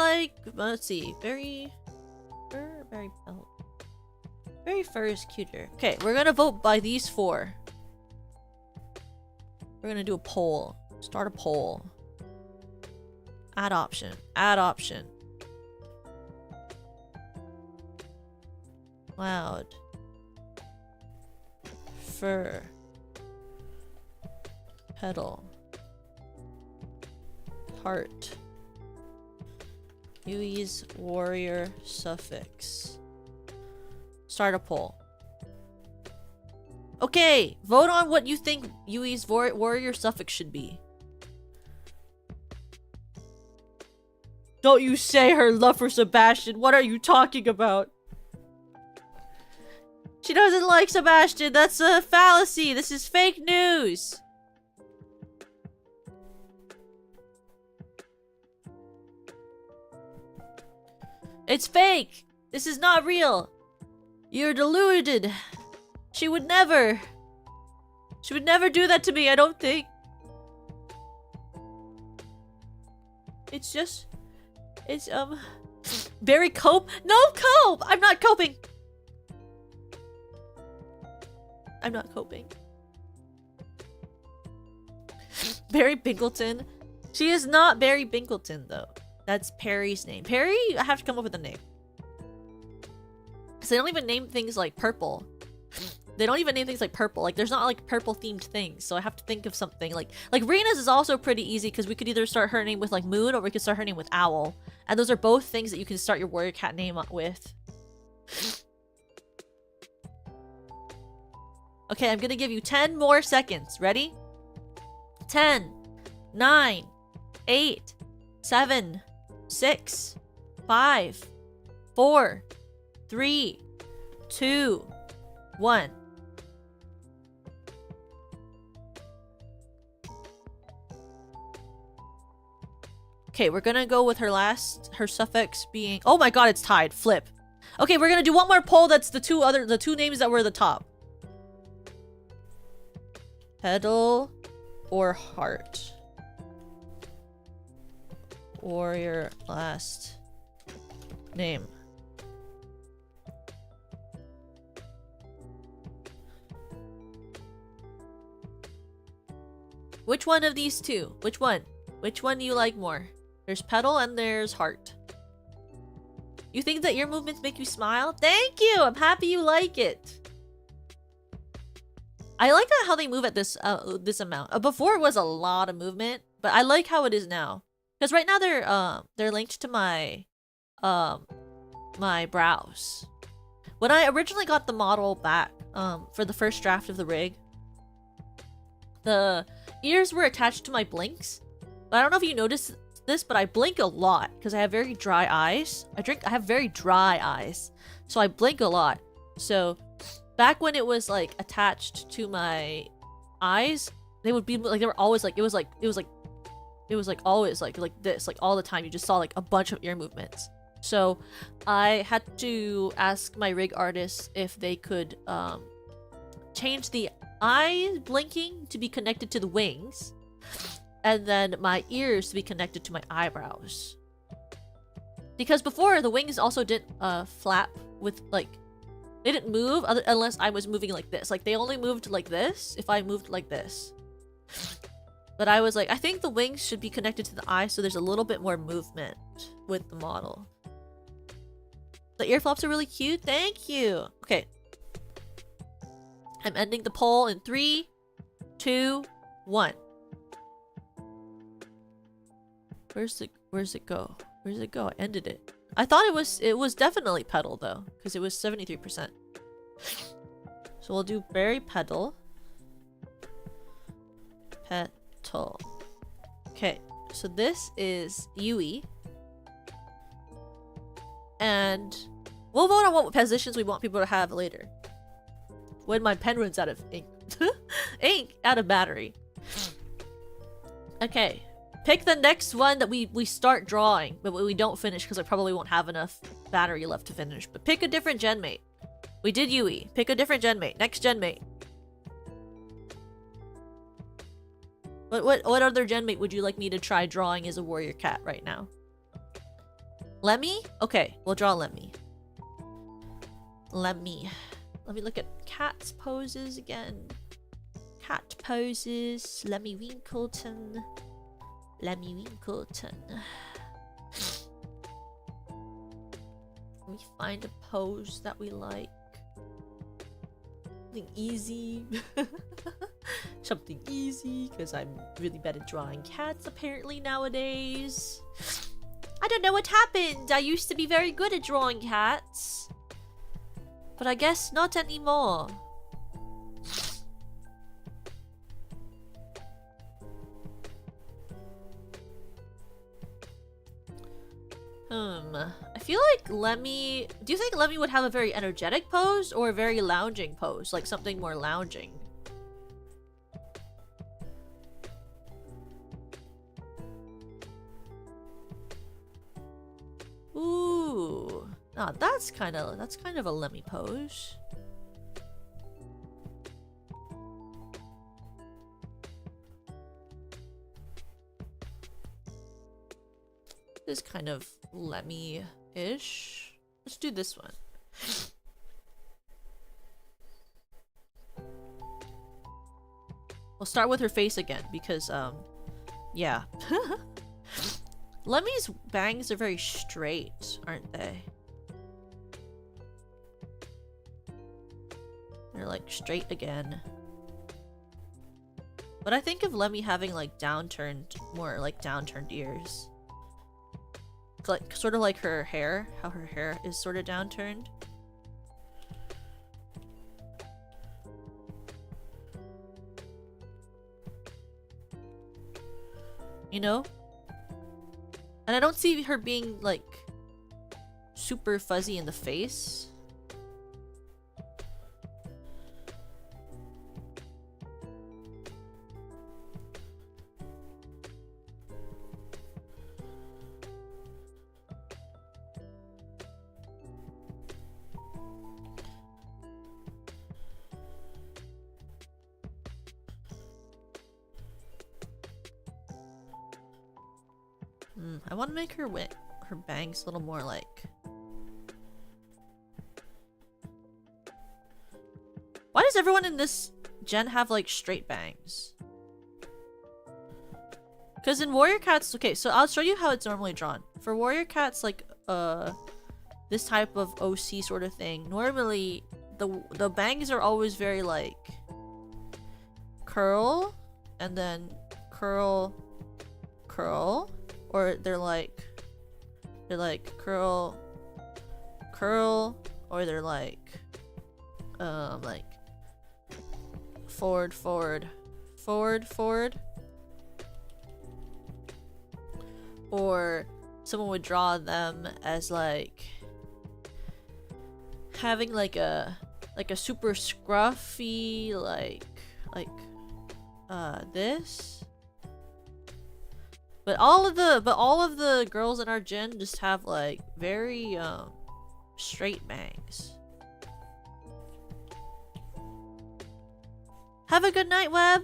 like, let's see, berry pelt. Berry fur is cuter. Okay, we're gonna vote by these 4. We're gonna do a poll. Start a poll. Add option. Add option. Cloud. Fur. Petal. Heart. Yui's warrior suffix. Start a poll. Okay, vote on what you think Yui's warrior suffix should be. Don't you say her love for Sebastian. What are you talking about? She doesn't like Sebastian. That's a fallacy. This is fake news. It's fake. This is not real. You're deluded. She would never do that to me, I don't think. It's just... It's, very cope? No cope! I'm not coping! I'm not coping. Barry Binkleton? She is not Barry Binkleton, though. That's Perry's name. Perry? I have to come up with a name. Because they don't even name things like purple. They don't even name things like purple. Like, there's not, like, purple-themed things. So I have to think of something. Like Reena's is also pretty easy because we could either start her name with, like, Moon or we could start her name with Owl. And those are both things that you can start your warrior cat name with. Okay, I'm gonna give you 10 more seconds. Ready? 10, 9, 8, 7, 6, 5, 4, 3, 2, 1. Okay, we're gonna go with her suffix being... Oh my god, it's tied. Flip. Okay, we're gonna do one more poll that's the two names that were the top. Petal or heart? Warrior last name. Which one of these two? Which one? Which one do you like more? There's petal and there's heart. You think that ear movements make you smile? Thank you! I'm happy you like it. I like how they move at this this amount. Before it was a lot of movement, but I like how it is now. Because right now they're linked to my my brows. When I originally got the model back for the first draft of the rig, the ears were attached to my blinks. But I don't know if you noticed this, but I blink a lot because I have very dry eyes. I have very dry eyes, so I blink a lot. So back when it was like attached to my eyes, they would be like, they were always like, it was like always like this, like all the time. You just saw like a bunch of ear movements. So I had to ask my rig artist if they could change the eye blinking to be connected to the wings, and then my ears to be connected to my eyebrows. Because before, the wings also didn't flap with, like, they didn't move unless I was moving like this. Like, they only moved like this if I moved like this. But I was like, I think the wings should be connected to the eye so there's a little bit more movement with the model. The ear flops are really cute. Thank you. Okay. I'm ending the poll in 3, 2, 1. Where's it go? Where's it go? I ended it. I thought it was definitely petal though, because it was 73%. So we'll do berry petal. Petal. Okay, so this is Yui. And we'll vote on what positions we want people to have later. When my pen runs out of ink. Ink out of battery. Okay. Pick the next one that we start drawing, but we don't finish because I probably won't have enough battery left to finish. But pick a different gen mate. We did Yui. Pick a different gen mate. Next gen mate. What other gen mate would you like me to try drawing as a warrior cat right now? Lemmy? Okay, we'll draw Lemmy. Lemmy. Let me look at cat's poses again. Cat poses. Lemmy Winkleton. Lemmy Winkleton. Let me find a pose that we like. Something easy. Something easy, because I'm really bad at drawing cats apparently nowadays. I don't know what happened. I used to be very good at drawing cats. But I guess not anymore. I feel like Lemmy... Do you think Lemmy would have a very energetic pose or a very lounging pose? Like something more lounging? Ooh. Ah, that's kind of a Lemmy pose. This is kind of Lemmy-ish. Let's do this one. We'll start with her face again because, yeah. Lemmy's bangs are very straight, aren't they? They're like straight again. But I think of Lemmy having like more like downturned ears. Like sort of like her hair, how her hair is sort of downturned. You know? And I don't see her being like super fuzzy in the face. I want to make her bangs a little more like... Why does everyone in this gen have like straight bangs? Because in Warrior Cats... Okay, so I'll show you how it's normally drawn. For Warrior Cats, like, this type of OC sort of thing, normally the bangs are always very like... curl, and then curl, curl. Or they're like curl, curl, or they're like forward, forward, forward, forward. Or someone would draw them as like having like a super scruffy like this. But all of the girls in our gen just have like very straight bangs. Have a good night, Web.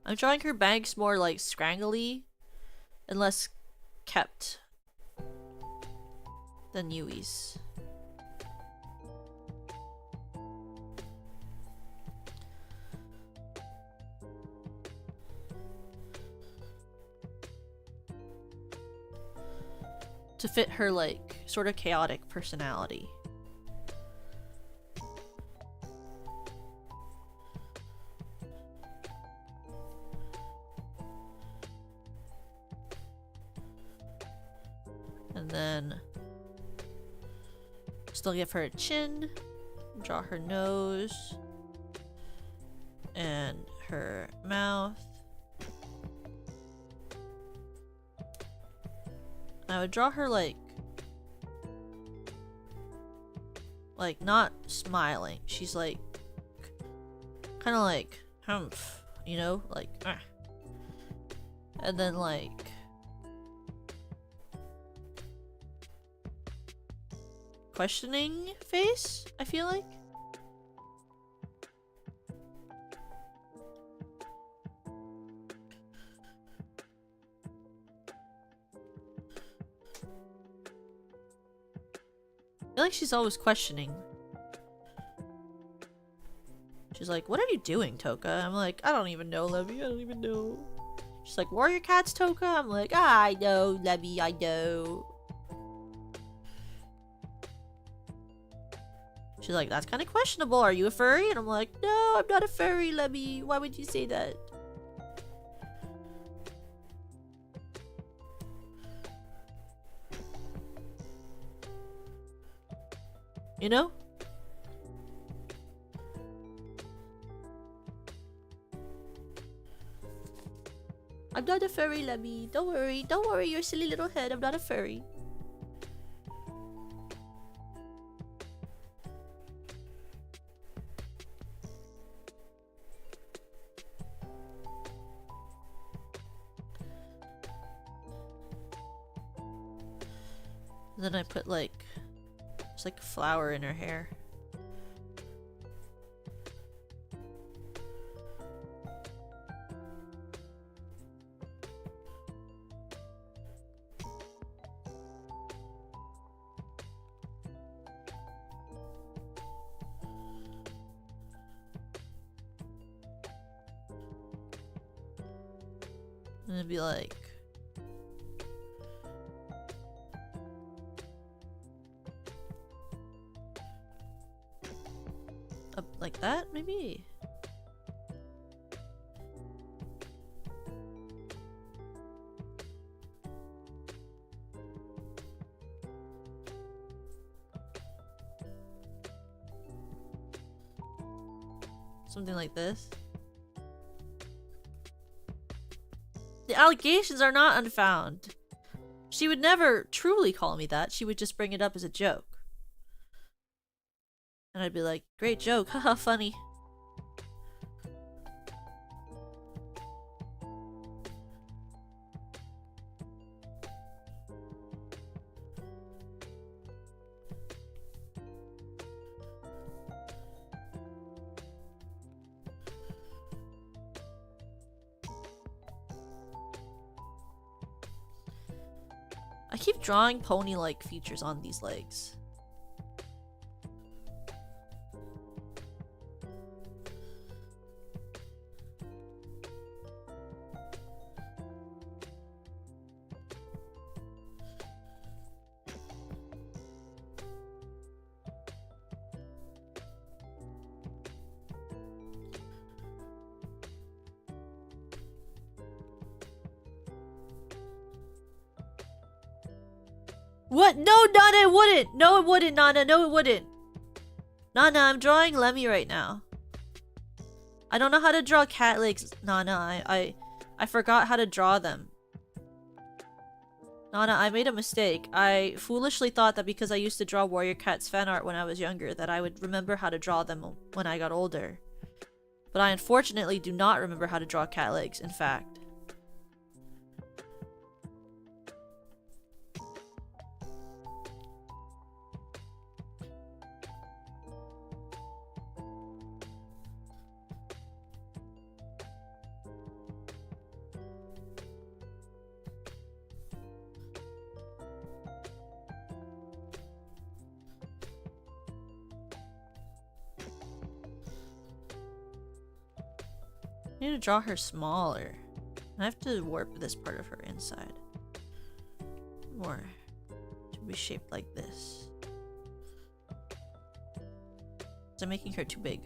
I'm drawing her bangs more like scrangly and less kept than Yui's. To fit her like sort of chaotic personality. And then still give her a chin. Draw her nose. And her mouth. I would draw her like not smiling. She's like kind of like humph, you know, like and then like questioning face, I feel like. I feel like she's always questioning. She's like, what are you doing, Toka? I'm like, I don't even know, Lemi. I don't even know. She's like, warrior cats, Toka? I'm like, I know, Lemi, I know. She's like, that's kind of questionable. Are you a furry? And I'm like, no, I'm not a furry, Lemi. Why would you say that? You know? I'm not a furry, Lemi. Don't worry. Don't worry, your silly little head. I'm not a furry. Then I put like there's like a flower in her hair. And it'd be like up like that, maybe? Something like this. The allegations are not unfounded. She would never truly call me that. She would just bring it up as a joke. And I'd be like, great joke, haha, funny. I keep drawing pony-like features on these legs. What? No, Nana, it wouldn't! No, it wouldn't, Nana. No, it wouldn't. Nana, I'm drawing Lemi right now. I don't know how to draw cat legs, Nana. I forgot how to draw them. Nana, I made a mistake. I foolishly thought that because I used to draw warrior cats fan art when I was younger, that I would remember how to draw them when I got older. But I unfortunately do not remember how to draw cat legs, in fact. I need to draw her smaller. I have to warp this part of her inside. Or to be shaped like this. So I'm making her too big.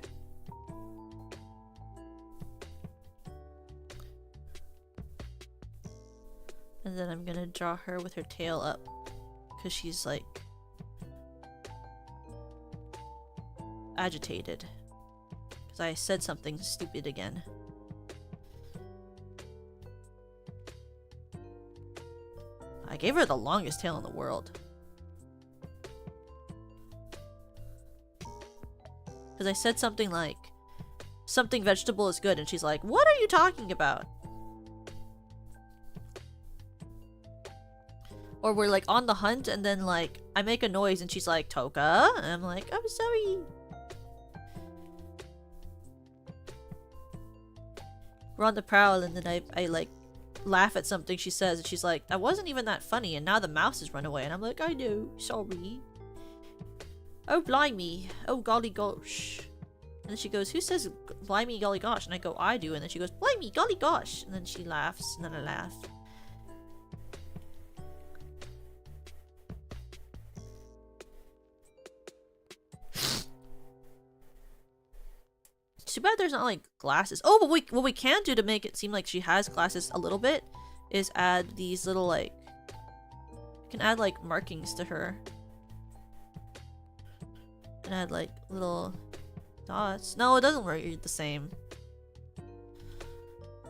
And then I'm gonna draw her with her tail up. because she's like agitated because I said something stupid again. I gave her the longest tail in the world. Because I said something like, something vegetable is good, and she's like, what are you talking about? Or we're like on the hunt, and then like, I make a noise, and she's like, Toka? And I'm like, I'm sorry. We're on the prowl, and then I like, laugh at something she says, and she's like, that wasn't even that funny, and now the mouse has run away, and I'm like, I know, sorry. Oh blimey, oh golly gosh. And then she goes, who says blimey golly gosh? And I go, I do. And then she goes, blimey golly gosh. And then she laughs, and then I laugh. Too bad there's not like glasses. Oh, but what we can do to make it seem like she has glasses a little bit is add these little like, you can add like markings to her. And add like little dots. No, it doesn't work the same.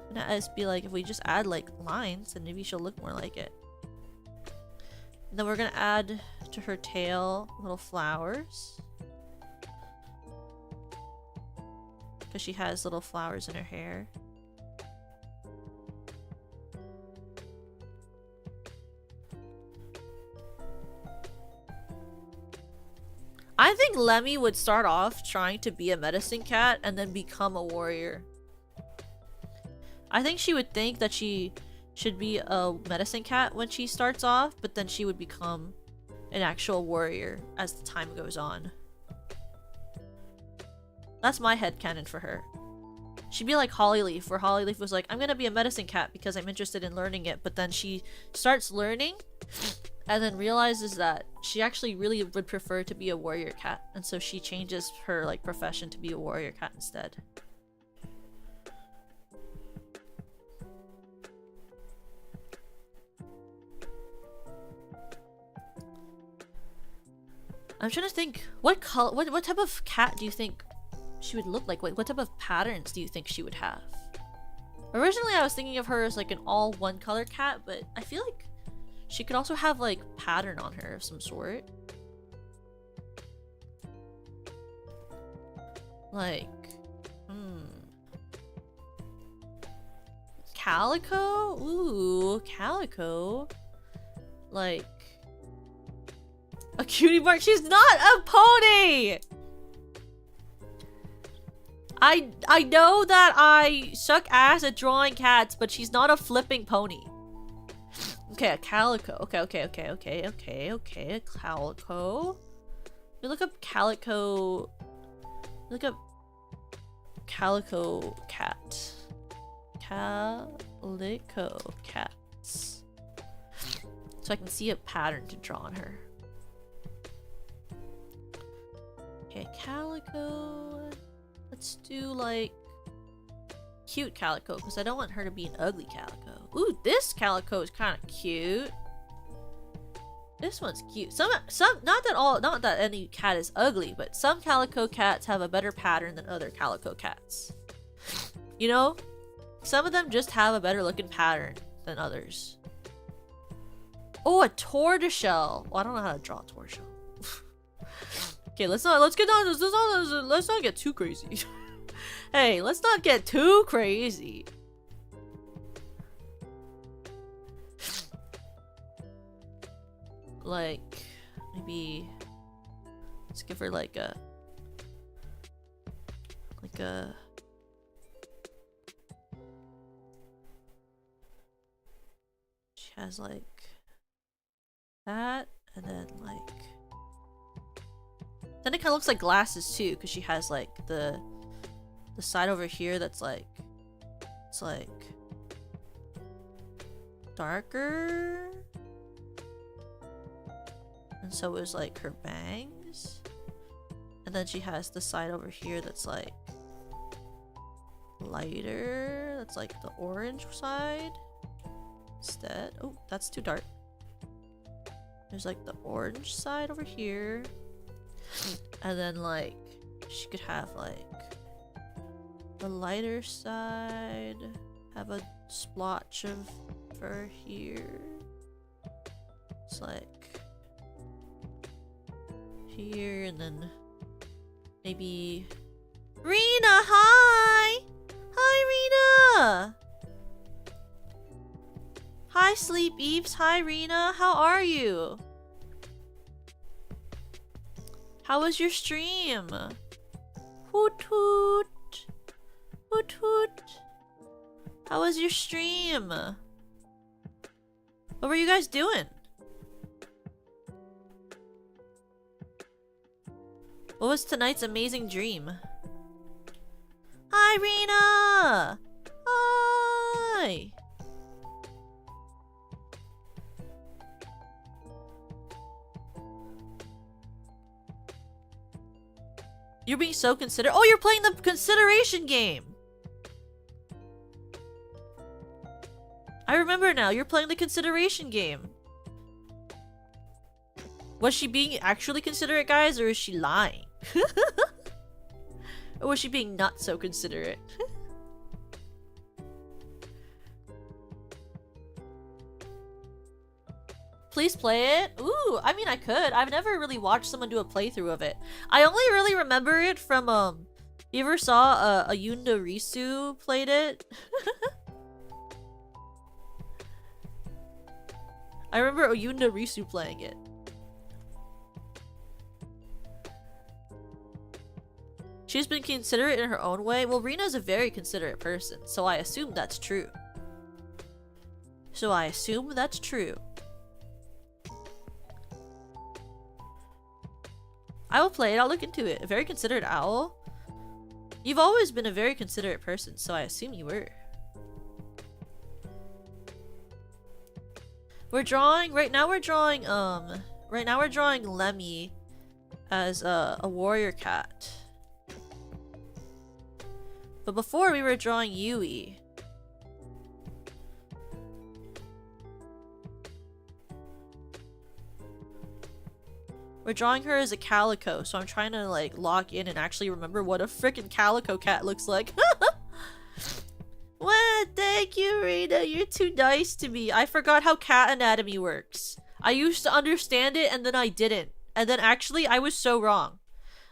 And it'd be like if we just add like lines, then maybe she'll look more like it. And then we're gonna add to her tail little flowers. Because she has little flowers in her hair. I think Lemi would start off trying to be a medicine cat and then become a warrior. I think she would think that she should be a medicine cat when she starts off, but then she would become an actual warrior as the time goes on. That's my headcanon for her. She'd be like Hollyleaf, where Hollyleaf was like, I'm gonna be a medicine cat because I'm interested in learning it, but then she starts learning and then realizes that she actually really would prefer to be a warrior cat, and so she changes her like profession to be a warrior cat instead. I'm trying to think, what color, what type of cat do you think she would look like? What type of patterns do you think she would have? Originally I was thinking of her as like an all one color cat, but I feel like she could also have like pattern on her of some sort. Like, calico? Ooh, calico. Like a cutie mark. She's not a pony! I know that I suck ass at drawing cats, but she's not a flipping pony. Okay, a calico. Okay, a calico. Let me look up calico. Look up calico cat. Calico cats. So I can see a pattern to draw on her. Okay, calico. Let's do like cute calico, because I don't want her to be an ugly calico. Ooh, this calico is kind of cute. This one's cute. Some not that any cat is ugly, but some calico cats have a better pattern than other calico cats. You know? Some of them just have a better looking pattern than others. Oh, a tortoiseshell. Well, I don't know how to draw a tortoiseshell. Okay, let's not get too crazy. Hey, let's not get too crazy. Like, maybe let's give her like a she has like that, and then like then it kind of looks like glasses too, because she has like the side over here that's like, it's like darker, and so is like her bangs, and then she has the side over here that's like lighter, that's like the orange side instead. Oh, that's too dark. There's like the orange side over here. And then like she could have like the lighter side, have a splotch of fur here. It's like here, and then maybe Reena, hi! Hi, Reena! Hi, Sleep Eeps. Hi, Reena. How are you? How was your stream? Hoot hoot. Hoot hoot. How was your stream? What were you guys doing? What was tonight's amazing dream? Hi, Reena! Hi! You're being so considerate. Oh, you're playing the consideration game! I remember now, you're playing the consideration game. Was she being actually considerate, guys, or is she lying? Or was she being not so considerate? Please play it? Ooh, I mean I could. I've never really watched someone do a playthrough of it. I only really remember it from, you ever saw a Yunda Risu played it? I remember Oyunda Risu playing it. She's been considerate in her own way. Well, Reena's a very considerate person, so I assume that's true. I will play it. I'll look into it. A very considerate owl? You've always been a very considerate person, so I assume you were. Right now we're drawing Lemi as a warrior cat. But before we were drawing Yui. We're drawing her as a calico, so I'm trying to like lock in and actually remember what a freaking calico cat looks like. What? Thank you, Reena. You're too nice to me. I forgot how cat anatomy works. I used to understand it and then I didn't. And then actually I was so wrong.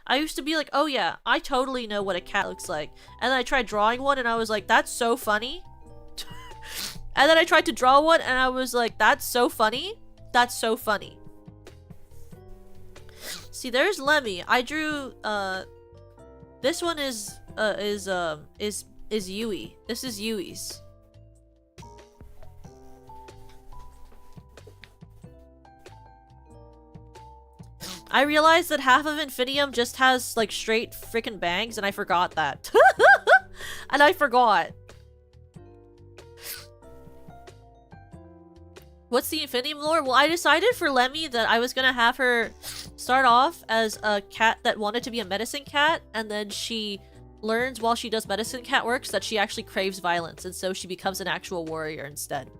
I used to be like, oh yeah, I totally know what a cat looks like. And then I tried drawing one and I was like, that's so funny. And then I tried to draw one and I was like, that's so funny. That's so funny. See, there's Lemi. I drew, this one is Yui. This is Yui's. I realized that half of Infinium just has like straight freaking bangs, and I forgot that. And I forgot. What's the Infinium lore? Well, I decided for Lemi that I was gonna have her start off as a cat that wanted to be a medicine cat, and then she learns while she does medicine cat works that she actually craves violence, and so she becomes an actual warrior instead.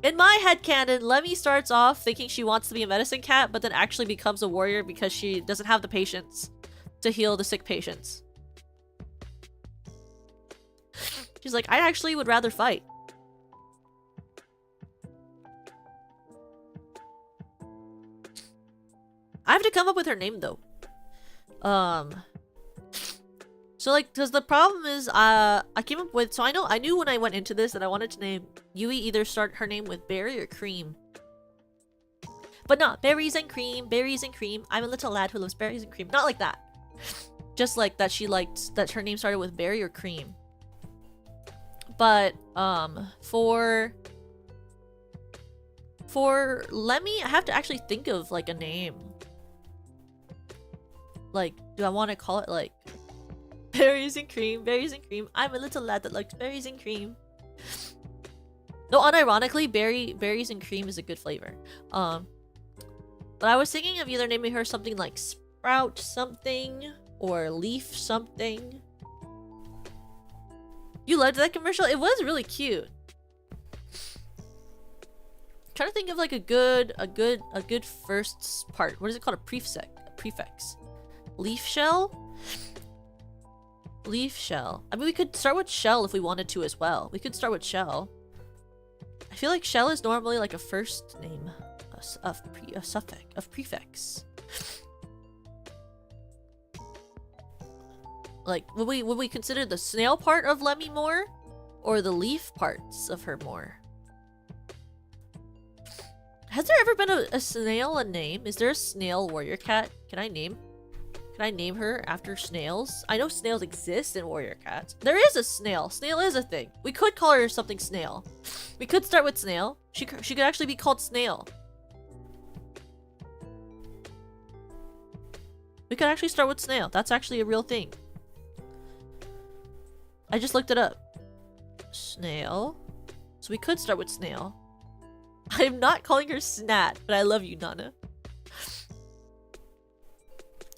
In my headcanon, Lemi starts off thinking she wants to be a medicine cat, but then actually becomes a warrior because she doesn't have the patience to heal the sick patients. She's like, I actually would rather fight. I have to come up with her name though. So like, cause the problem is, I came up with, so I knew when I went into this that I wanted to name Yui either start her name with berry or cream. But not berries and cream, berries and cream. I'm a little lad who loves berries and cream. Not like that. Just like that she liked, that her name started with berry or cream. But, for Lemi, I have to actually think of like a name. Like, do I want to call it like berries and cream, berries and cream. I'm a little lad that likes berries and cream. No, unironically, berries and cream is a good flavor. But I was thinking of either naming her something like Sprout something or Leaf something. You loved that commercial? It was really cute. trying to think of like a good first part. What is it called? A prefix. Leaf shell? Leaf shell. I mean, we could start with shell if we wanted to as well. We could start with shell. I feel like shell is normally like a first name of prefix. Like, would we consider the snail part of Lemi more, or the leaf parts of her more? Has there ever been a snail a name? Is there a snail warrior cat? Can I name her after snails? I know snails exist in warrior cats. There is a snail. Snail is a thing. We could call her something snail. We could start with snail. She could actually be called snail. We could actually start with snail. That's actually a real thing. I just looked it up. Snail. So we could start with snail. I'm not calling her Snat, but I love you, Nana.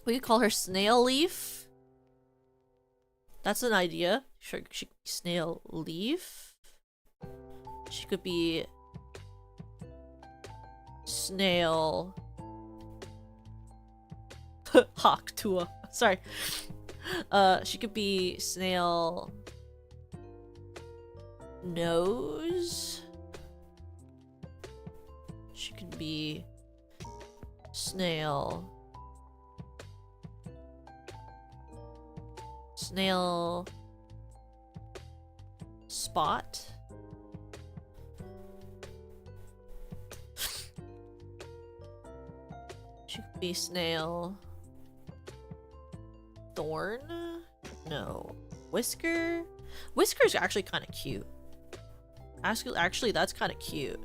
We could call her Snail Leaf. That's an idea. Sure, she could be Snail Leaf. She could be Snail Hawk Tua. Sorry. She could be Snail Nose. She could be Snail Spot. She could be Snail Thorn. No. Whisker. Whisker's actually kind of cute. Actually, that's kind of cute.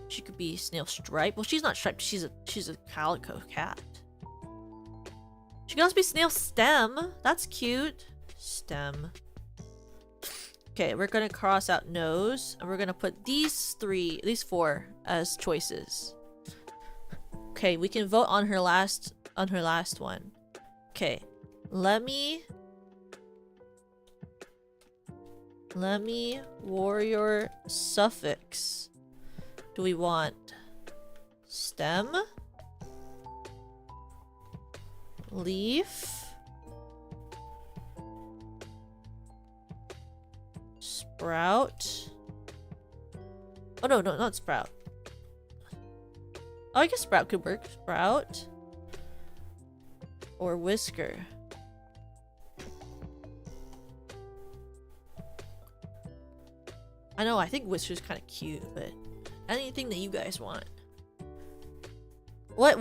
She could be Snail Stripe. Well, she's not striped. She's a calico cat. She could also be Snail Stem. That's cute. Stem. Okay, we're gonna cross out nose, and we're gonna put these four as choices. Okay, we can vote on her last one. Okay, Lemi warrior suffix. Do we want stem? Leaf? Sprout? Oh no, not sprout. Oh, I guess sprout could work. Sprout? Or whisker? I know, I think whisker's kind of cute, but anything that you guys want. What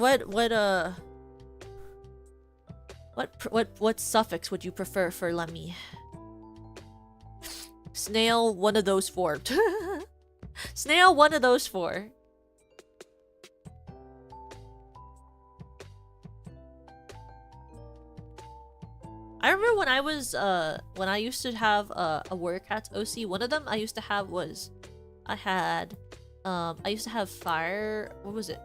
suffix would you prefer for Lemi? Snail, one of those four. Snail, one of those four. I remember when I used to have a Warrior Cats OC. One of them I used to have was I used to have what was it?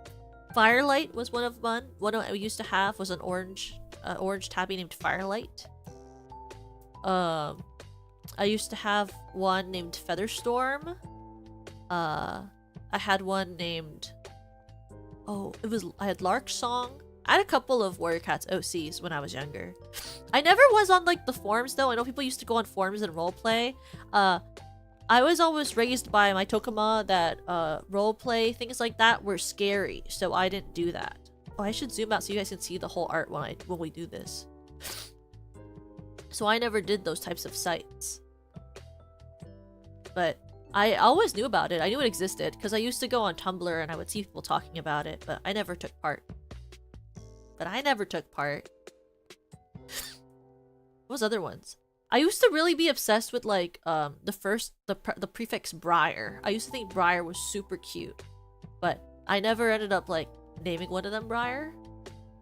Firelight was one of one. One I used to have was an orange tabby named Firelight. I used to have one named Featherstorm. I had one named I had Lark Song. I had a couple of Warrior Cats OCs when I was younger. I never was on like the forums though. I know people used to go on forums and roleplay. I was always raised by my Tokuma that roleplay things like that were scary, so I didn't do that. Oh, I should zoom out so you guys can see the whole art when we do this. So I never did those types of sites. But I always knew about it. I knew it existed because I used to go on Tumblr and I would see people talking about it, but I never took part. What was other ones? I used to really be obsessed with like the prefix Briar. I used to think Briar was super cute, but I never ended up like naming one of them Briar.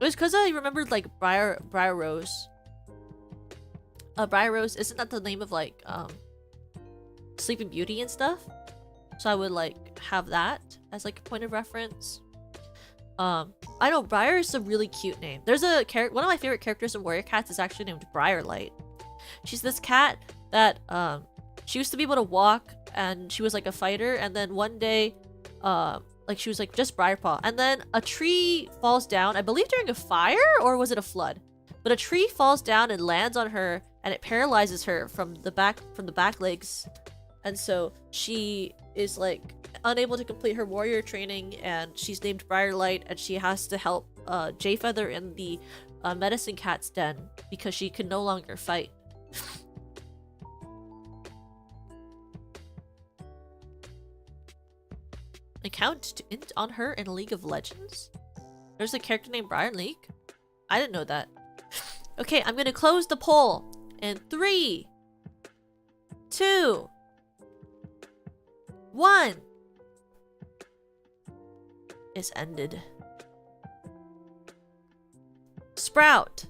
It was because I remembered like Briar Rose. Briar Rose, isn't that the name of like Sleeping Beauty and stuff? So I would like have that as like a point of reference. I know Briar is a really cute name. There's a one of my favorite characters in Warrior Cats is actually named Briarlight. She's this cat that She used to be able to walk, and she was like a fighter. And then one day, like she was like just Briarpaw, and then a tree falls down. I believe during a fire, or was it a flood? But a tree falls down and lands on her, and it paralyzes her from the back legs, and so she is like unable to complete her warrior training, and she's named Briarlight, and she has to help Jayfeather in the medicine cat's den because she can no longer fight. Account to int on her in League of Legends? There's a character named Briar League? I didn't know that. Okay, I'm gonna close the poll in 3, 2, 1. It's ended. Sprout.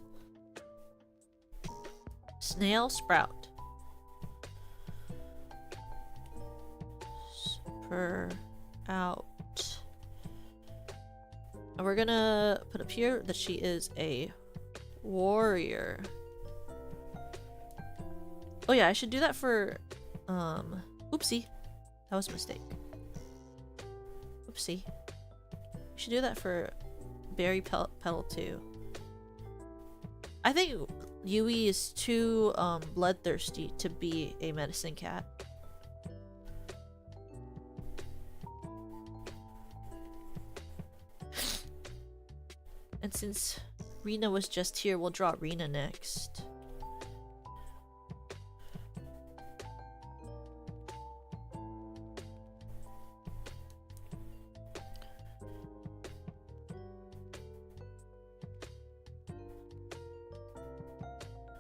Snail Sprout. Out. And we're gonna put up here that she is a warrior. Oh yeah, I should do that for oopsie. That was a mistake. Oopsie. We should do that for Berry Petal too. I think Yui is too bloodthirsty to be a medicine cat. And since Reena was just here, we'll draw Reena next.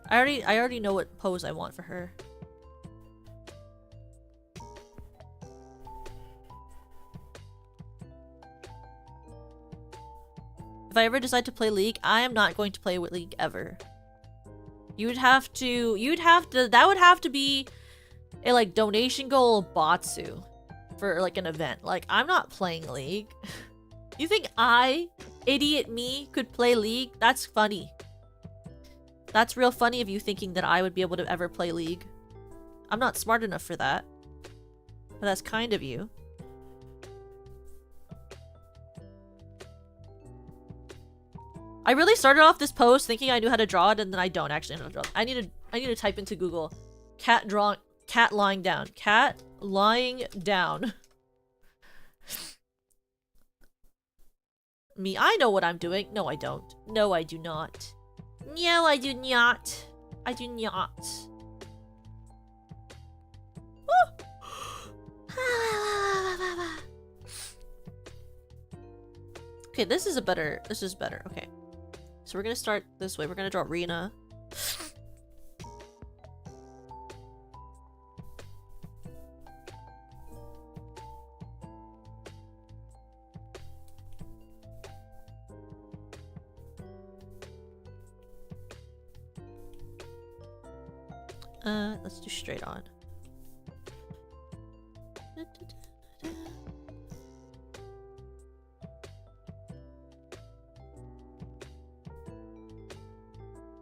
I already know what pose I want for her. If I ever decide to play League, I am not going to play with League ever. That would have to be a like donation goal Batsu for like an event. Like, I'm not playing League. You think I, idiot me, could play League? That's funny. That's real funny of you thinking that I would be able to ever play League. I'm not smart enough for that. But that's kind of you. I really started off this post thinking I knew how to draw it, and then I don't actually know how to draw it. I need to type into Google cat lying down. Cat lying down. Me, I know what I'm doing. No, I don't. No, I do not. No, I do not. I do not. Okay, this is better. Okay. So we're gonna start this way. We're gonna draw Reena. Let's do straight on.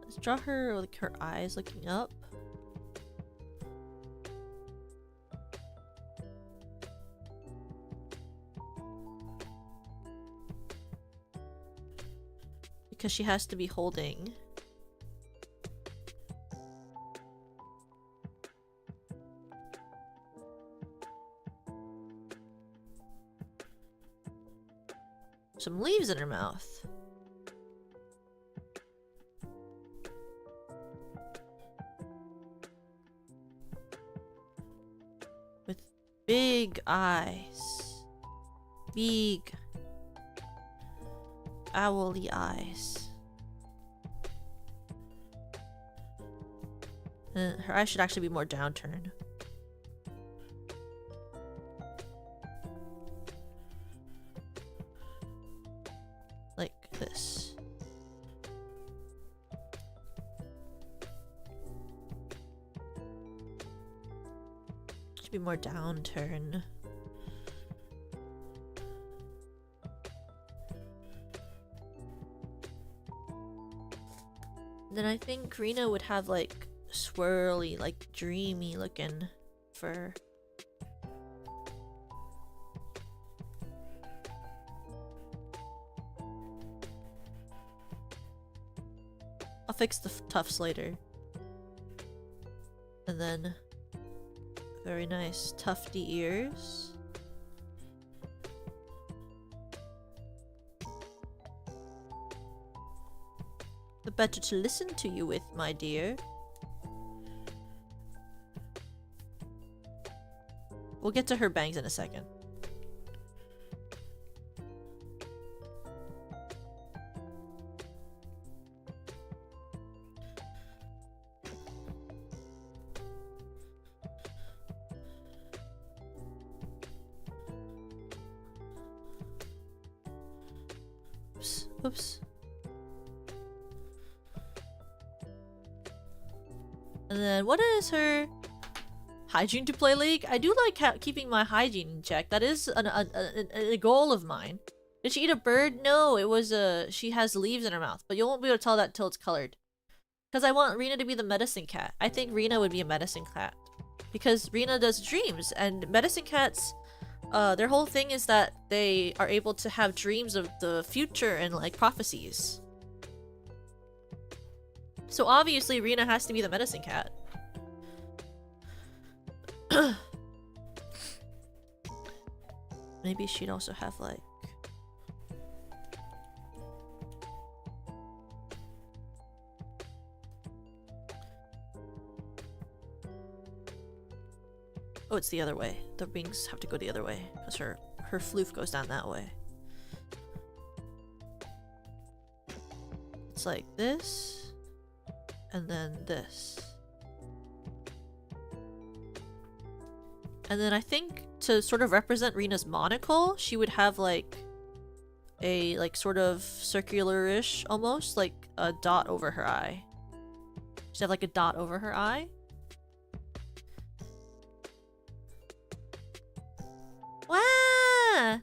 Let's draw her like her eyes looking up. Because she has to be holding some leaves in her mouth. With big eyes. Big owly eyes. Her eyes should actually be more downturned. Like this. Should be more downturned. Then I think Reena would have like swirly, like dreamy looking fur. I'll fix the tufts later. And then very nice tufty ears. The better to listen to you with, my dear. We'll get to her bangs in a second. Oops. Oops. And then what is her hygiene to play league? I do like keeping my hygiene in check. That is a goal of mine. Did she eat a bird? No, it was she has leaves in her mouth, but you won't be able to tell that till it's colored. Because I want Reena to be the medicine cat. I think Reena would be a medicine cat. Because Reena does dreams, and medicine cats, their whole thing is that they are able to have dreams of the future and like prophecies. So obviously Reena has to be the medicine cat. Maybe she'd also have like... Oh, it's the other way. The wings have to go the other way because her floof goes down that way. It's like this. And then this. And then I think to sort of represent Reena's monocle, she would have like a like sort of circular-ish almost, like a dot over her eye. She'd have like a dot over her eye. Wow!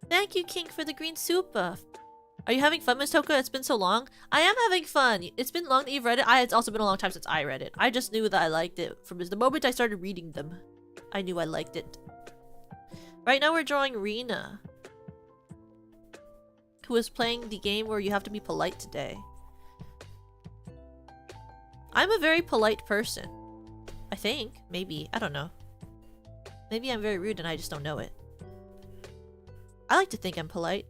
Thank you, King, for the green soup buff. Are you having fun, Miss Toka? It's been so long. I am having fun. It's been long that you've read it. It's also been a long time since I read it. I just knew that I liked it from the moment I started reading them. I knew I liked it. Right now we're drawing Reena, who is playing the game where you have to be polite today. I'm a very polite person. I think. Maybe. I don't know. Maybe I'm very rude and I just don't know it. I like to think I'm polite.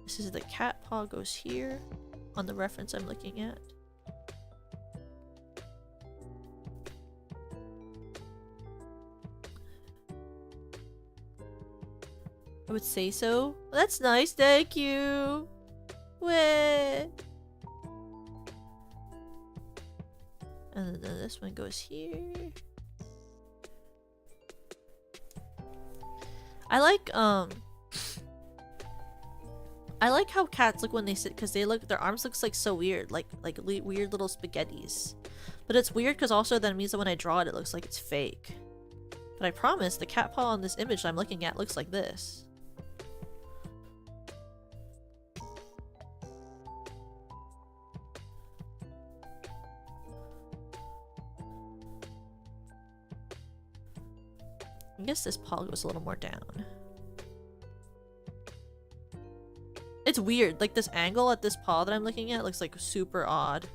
This is the cat paw goes here on the reference I'm looking at. I would say so. That's nice, thank you. Weh. And then this one goes here. I like how cats look when they sit, because they look, their arms looks like so weird, like weird little spaghettis. But it's weird because also that means that when I draw it, it looks like it's fake. But I promise the cat paw on this image I'm looking at looks like this. I guess this paw goes a little more down. It's weird, like this angle at this paw that I'm looking at looks like super odd.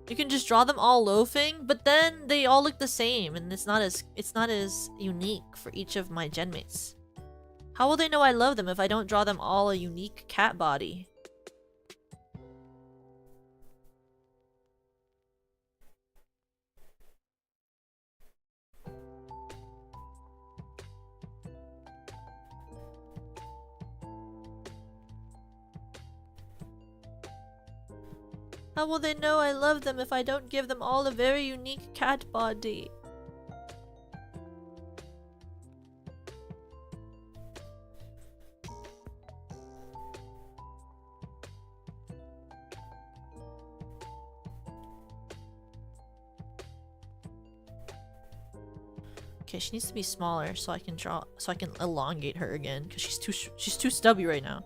You can just draw them all loafing, but then they all look the same and it's not as unique for each of my genmates. How will they know I love them if I don't draw them all a unique cat body? How will they know I love them if I don't give them all a very unique cat body? Okay, she needs to be smaller so I can elongate her again because she's too stubby right now.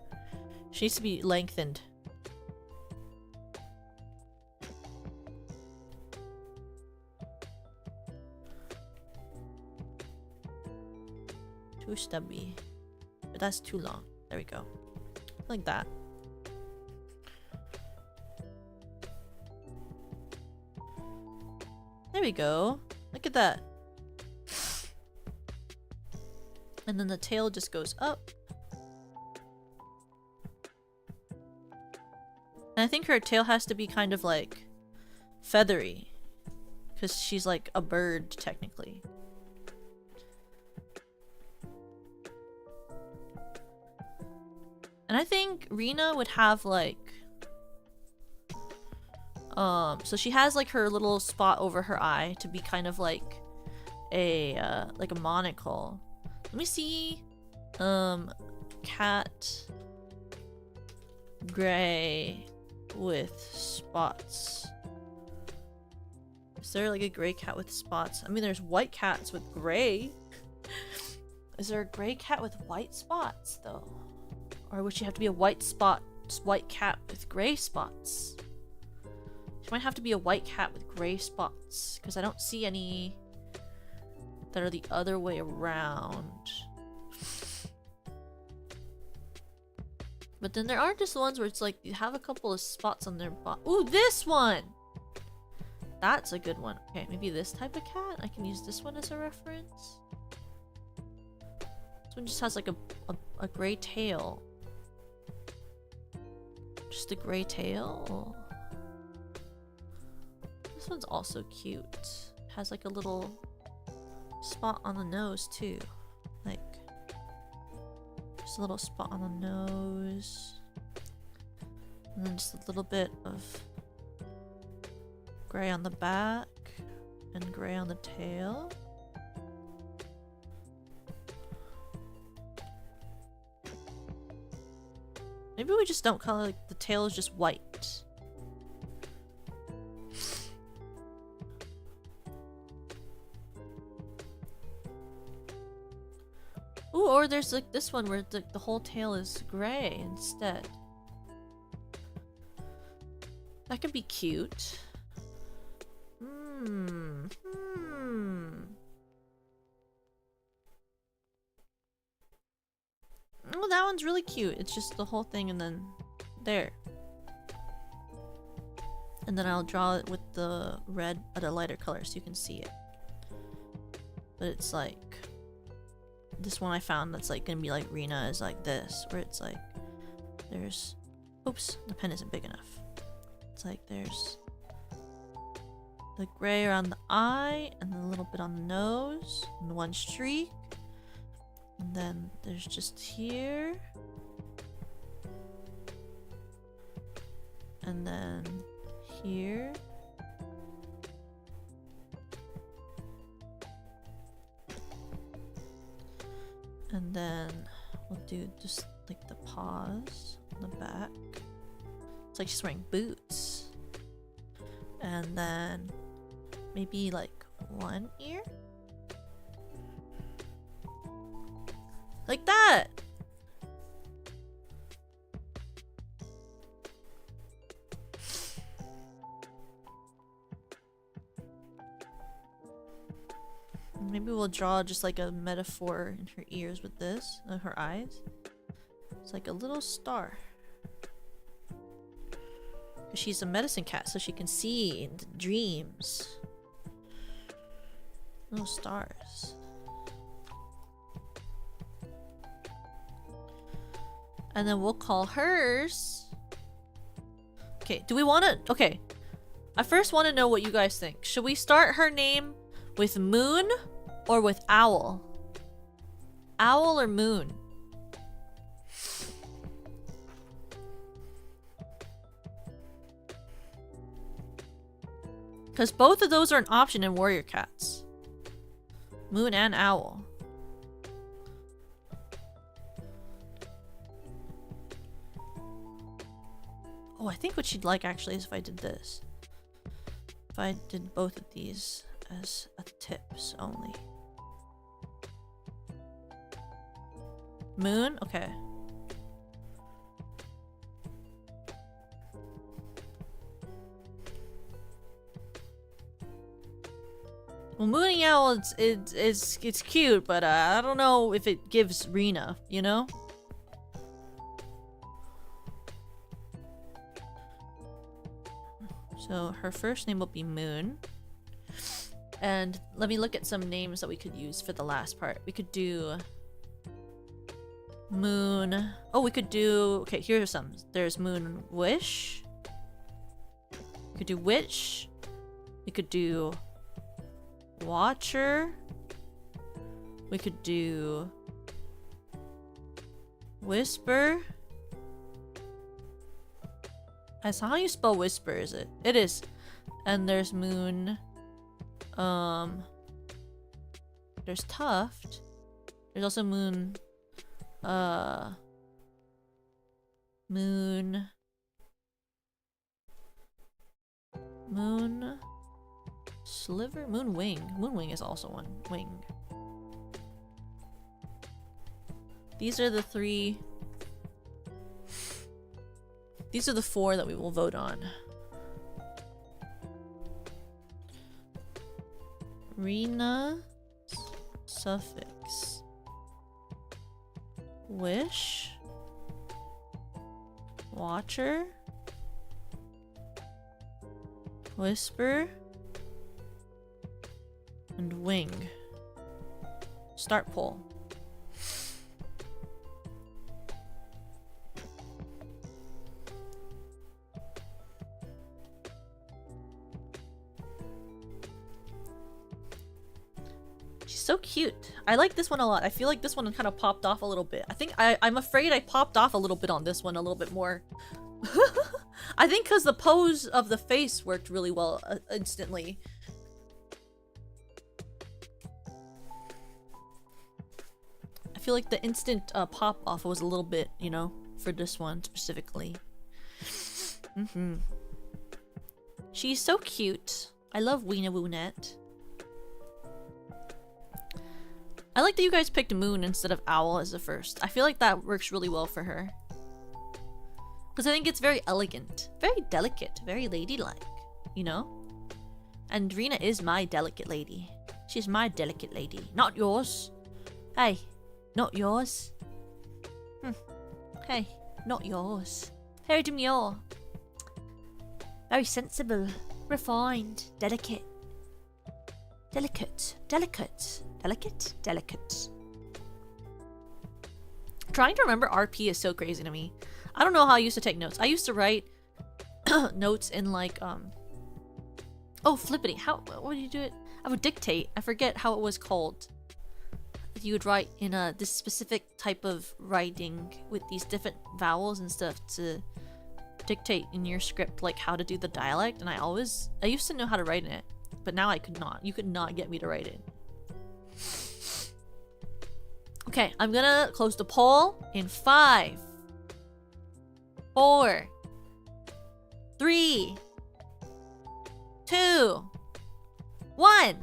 She needs to be lengthened. Too stubby. But that's too long. There we go. Like that. There we go. Look at that. And then the tail just goes up. And I think her tail has to be kind of like feathery. Because she's like a bird, technically. And I think Reena would have like... So she has like her little spot over her eye to be kind of like a monocle. Let me see. Cat gray with spots. Is there like a gray cat with spots? I mean, there's white cats with gray. Is there a gray cat with white spots though? Or would she have to be a white cat with gray spots? She might have to be a white cat with gray spots because I don't see any that are the other way around. But then there are just the ones where it's like you have a couple of spots on their butt. Ooh, this one! That's a good one. Okay, maybe this type of cat? I can use this one as a reference. This one just has like a gray tail. Just a gray tail. This one's also cute. It has like a little spot on the nose too. Like just a little spot on the nose. And then just a little bit of gray on the back and gray on the tail. Maybe we just don't color, like the tail is just white. Ooh, or there's like this one where the whole tail is gray instead. That could be cute. Oh, that one's really cute. It's just the whole thing and then there. And then I'll draw it with the red at a lighter color so you can see it. But it's like this one I found that's like gonna be like Reena is like this, where it's like there's oops, the pen isn't big enough. It's like there's the gray around the eye and then a little bit on the nose and one streak. And then there's just here. And then here. And then we'll do just like the paws on the back. It's like she's wearing boots. And then maybe like one ear. Like that! Maybe we'll draw just like a metaphor in her ears with this, her eyes. It's like a little star. She's a medicine cat, so she can see in dreams. Little stars. And then we'll call hers. Okay, do we want to... Okay. I first want to know what you guys think. Should we start her name with Moon or with Owl? Owl or Moon? Because both of those are an option in Warrior Cats. Moon and Owl. Oh, I think what she'd like actually is if I did this. If I did both of these as a tips only. Moon? Okay. Well, Moony Owl, it's cute, but I don't know if it gives Reena, you know? So her first name will be Moon. And let me look at some names that we could use for the last part. We could do Moon. Oh, we could do... Okay, here are some. There's Moon Wish. We could do Witch. We could do Watcher. We could do Whisper. That's how you spell whisper, is it? It is. And there's Moon. There's Tuft. There's also Moon. Moon Sliver? Moon Wing. Moon Wing is also one. Wing. These are the three. These are the four that we will vote on. Reena. Suffix. Wish. Watcher. Whisper. And Wing. Start poll. She's so cute. I like this one a lot. I feel like this one kind of popped off a little bit. I think I'm afraid I popped off a little bit on this one a little bit more. I think because the pose of the face worked really well instantly. I feel like the instant pop off was a little bit, you know, for this one specifically. She's so cute. I love Weena Woonette. I like that you guys picked Moon instead of Owl as the first. I feel like that works really well for her. Because I think it's very elegant. Very delicate. Very ladylike. You know? And Reena is my delicate lady. She's my delicate lady. Not yours. Hey. Not yours. Hey. Not yours. Very demure. Very sensible. Refined. Delicate. Delicate. Delicate. Delicate? Delicate. Trying to remember RP is so crazy to me. I don't know how I used to take notes. I used to write notes in like, oh, flippity. What do you do it? I would dictate. I forget how it was called. You would write in this specific type of writing with these different vowels and stuff to dictate in your script, like how to do the dialect. And I used to know how to write in it, but now I could not. You could not get me to write it. Okay, I'm gonna close the poll in 5, 4, 3, 2, 1.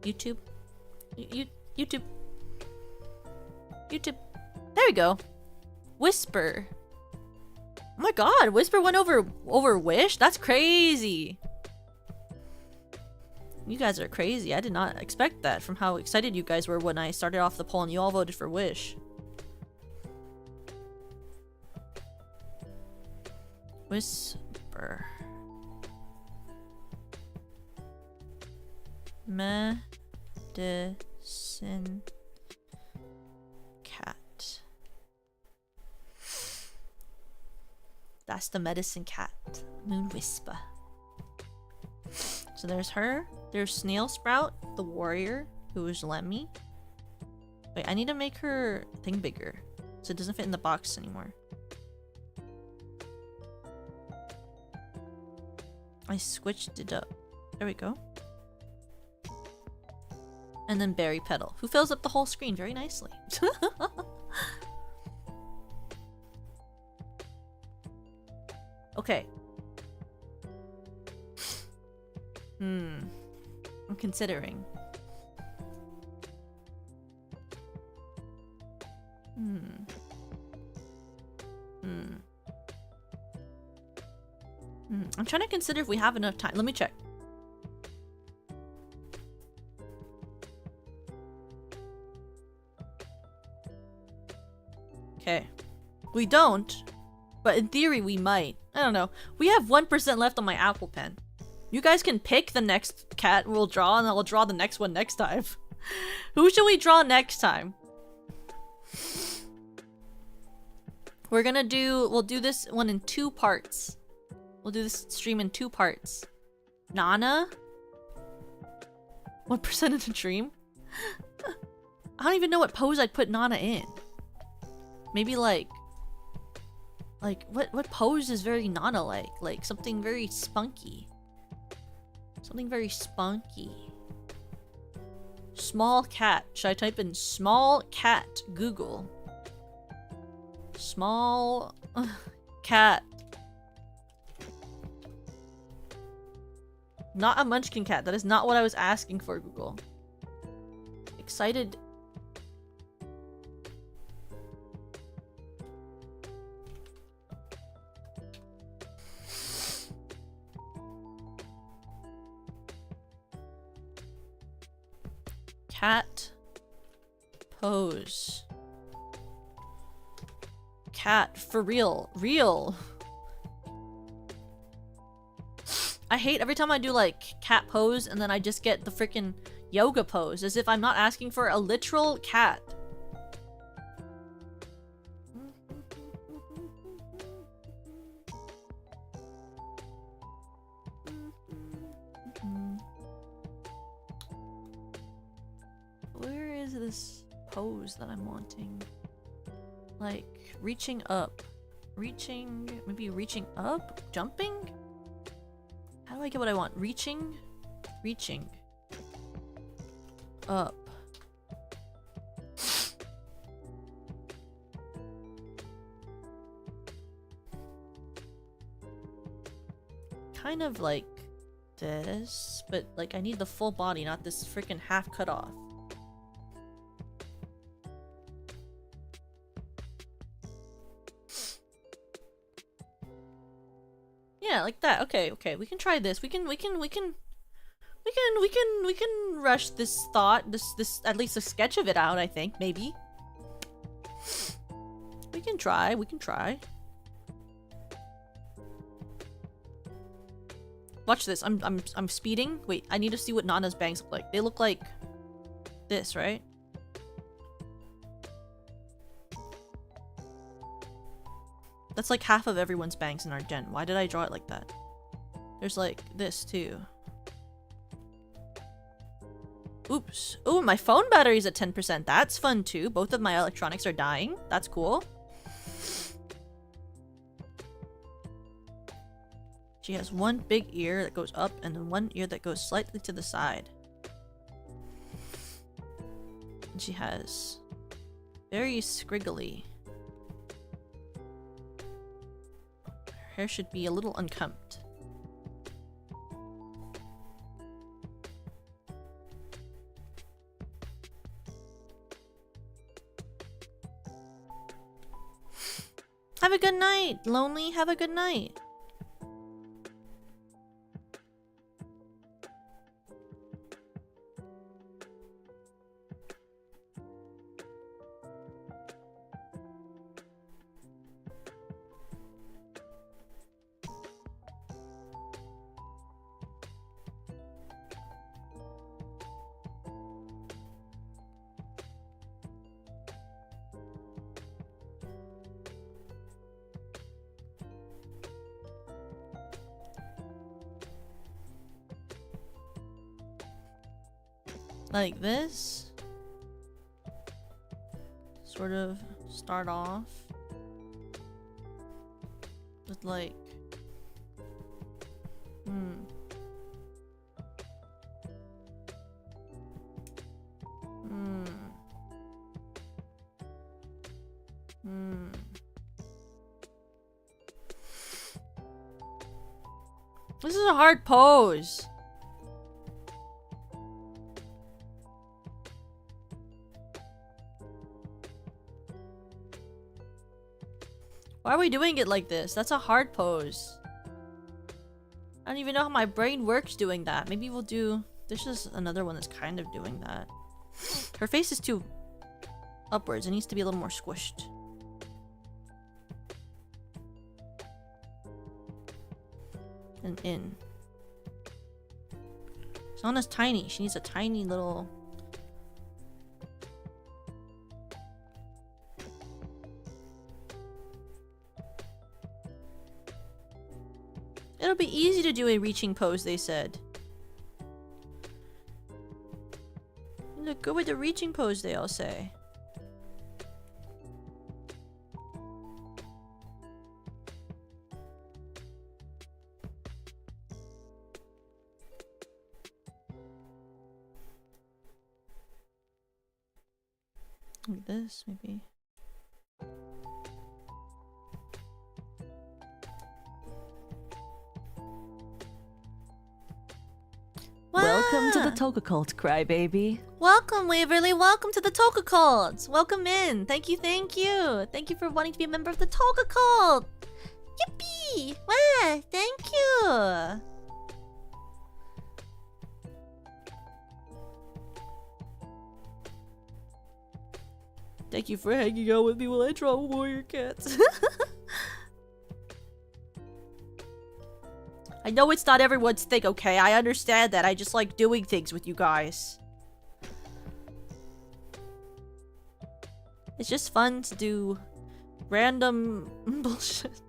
YouTube. YouTube. There we go. Whisper. Oh my god, Whisper went over Wish? That's crazy. You guys are crazy. I did not expect that from how excited you guys were when I started off the poll and you all voted for Wish. Whisper. Medicine cat. That's the medicine cat. Moon Whisper. So there's her. There's Snail Sprout, the warrior, who is Lemi. Wait, I need to make her thing bigger so it doesn't fit in the box anymore. I switched it up. There we go. And then Berry Petal, who fills up the whole screen very nicely. Okay. I'm considering. I'm trying to consider if we have enough time. Let me check. Okay. We don't, but in theory we might. I don't know. We have 1% left on my Apple Pen. You guys can pick the next cat we'll draw, and I'll draw the next one next time. Who should we draw next time? We'll do this one in 2 parts. We'll do this stream in 2 parts. Nana? What percent of the dream? I don't even know what pose I'd put Nana in. Maybe like what pose is very Nana-like? Like something very spunky. Something very spunky. Small cat. Should I type in small cat Google? Small cat. Not a munchkin cat. That is not what I was asking for, Google. Excited. Cat pose. Cat for real. Real. I hate every time I do like cat pose and then I just get the freaking yoga pose as if I'm not asking for a literal cat. Where is this pose that I'm wanting? Like reaching up. Maybe reaching up? Jumping? How do I get what I want? Reaching up. Kind of like this, but like I need the full body, not this freaking half cut off. Yeah, like that. Okay, we can try this. We can rush this thought, this at least a sketch of it out, I think, maybe. We can try. Watch this. I'm speeding. Wait, I need to see what Nana's bangs look like. They look like this, right? That's like half of everyone's bangs in our gen. Why did I draw it like that? There's like this too. Oops. Oh, my phone battery's at 10%. That's fun too. Both of my electronics are dying. That's cool. She has one big ear that goes up and then one ear that goes slightly to the side. And she has very scriggly. Her hair should be a little unkempt. Have a good night, Lonely. Have a good night. Like this. Sort of start off with like This is a hard pose. Why are we doing it like this? That's a hard pose. I don't even know how my brain works doing that. Maybe we'll do... This is another one that's kind of doing that. Her face is too upwards. It needs to be a little more squished. And in. Sana's tiny. She needs a tiny little... It'll be easy to do a reaching pose, they said. You look good with the reaching pose, they all say. Like this, maybe. Welcome to the Toga Cult, Crybaby. Welcome, Waverly. Welcome to the Toga Cult. Welcome in. Thank you, thank you. Thank you for wanting to be a member of the Toga Cult. Yippee! Wow, thank you. Thank you for hanging out with me while I draw warrior cats. I know it's not everyone's thing, okay? I understand that. I just like doing things with you guys. It's just fun to do random bullshit.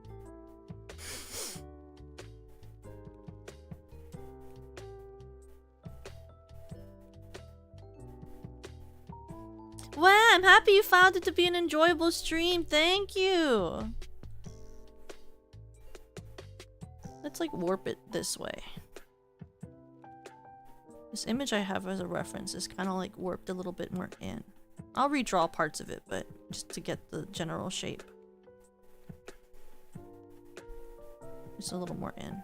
Wow, I'm happy you found it to be an enjoyable stream. Thank you. Let's like warp it this way. This image I have as a reference is kind of like warped a little bit more in. I'll redraw parts of it, but just to get the general shape. Just a little more in.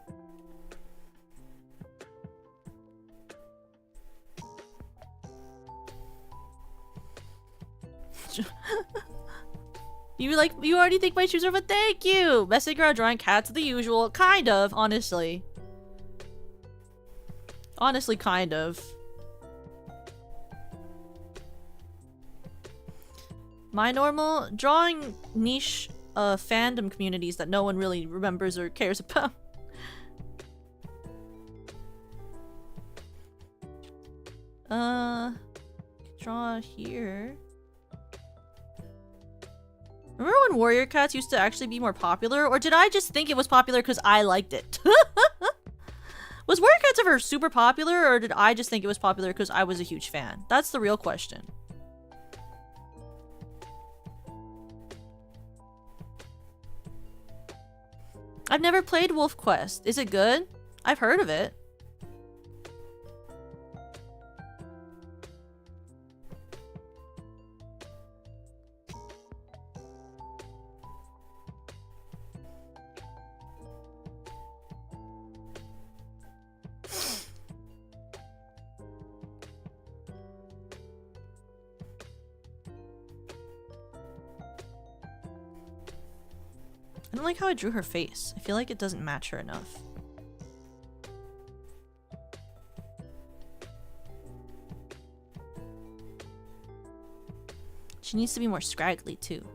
You already think my shoes are, but thank you! Messing around drawing cats the usual. Kind of, honestly. Honestly, kind of. My normal drawing niche fandom communities that no one really remembers or cares about. Draw here. Remember when warrior cats used to actually be more popular? Or did I just think it was popular because I liked it? Was warrior cats ever super popular, or did I just think it was popular because I was a huge fan? That's the real question. I've never played Wolf Quest. Is it good? I've heard of it. I don't like how I drew her face. I feel like it doesn't match her enough. She needs to be more scraggly too.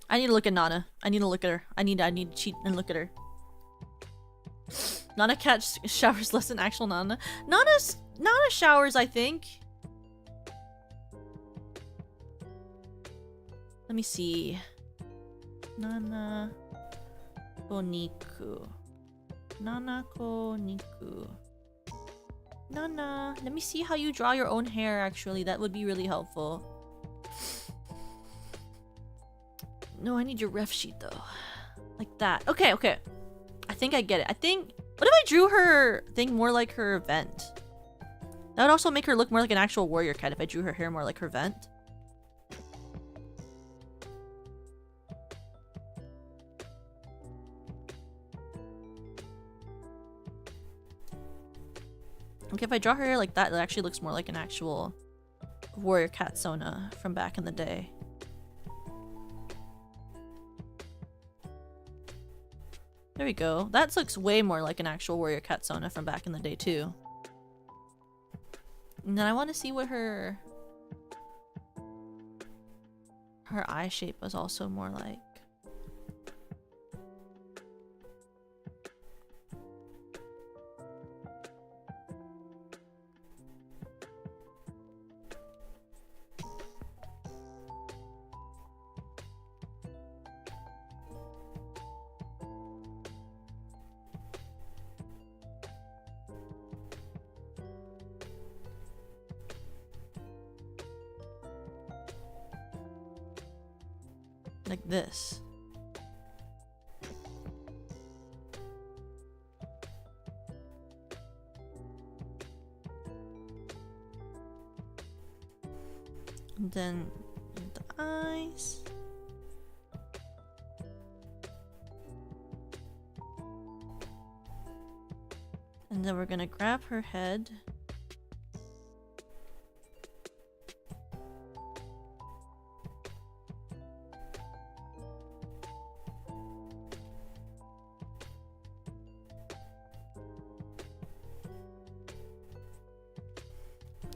I need to look at Nana. I need to look at her. I need to cheat and look at her. Nana cat showers less than actual Nana. Nana showers, I think. Let me see. Nana Koniku. Nana Koniku. Nana. Let me see how you draw your own hair, actually. That would be really helpful. No, I need your ref sheet though. Like that. Okay, okay. I think I get it. I think... What if I drew her thing more like her vent? That would also make her look more like an actual warrior cat if I drew her hair more like her vent. Okay, if I draw her hair like that, it actually looks more like an actual warrior cat Sona from back in the day. There we go. That looks way more like an actual warrior cat Sona from back in the day too. And then I want to see what her eye shape was also more like. Like this. And then the eyes. And then we're gonna grab her head.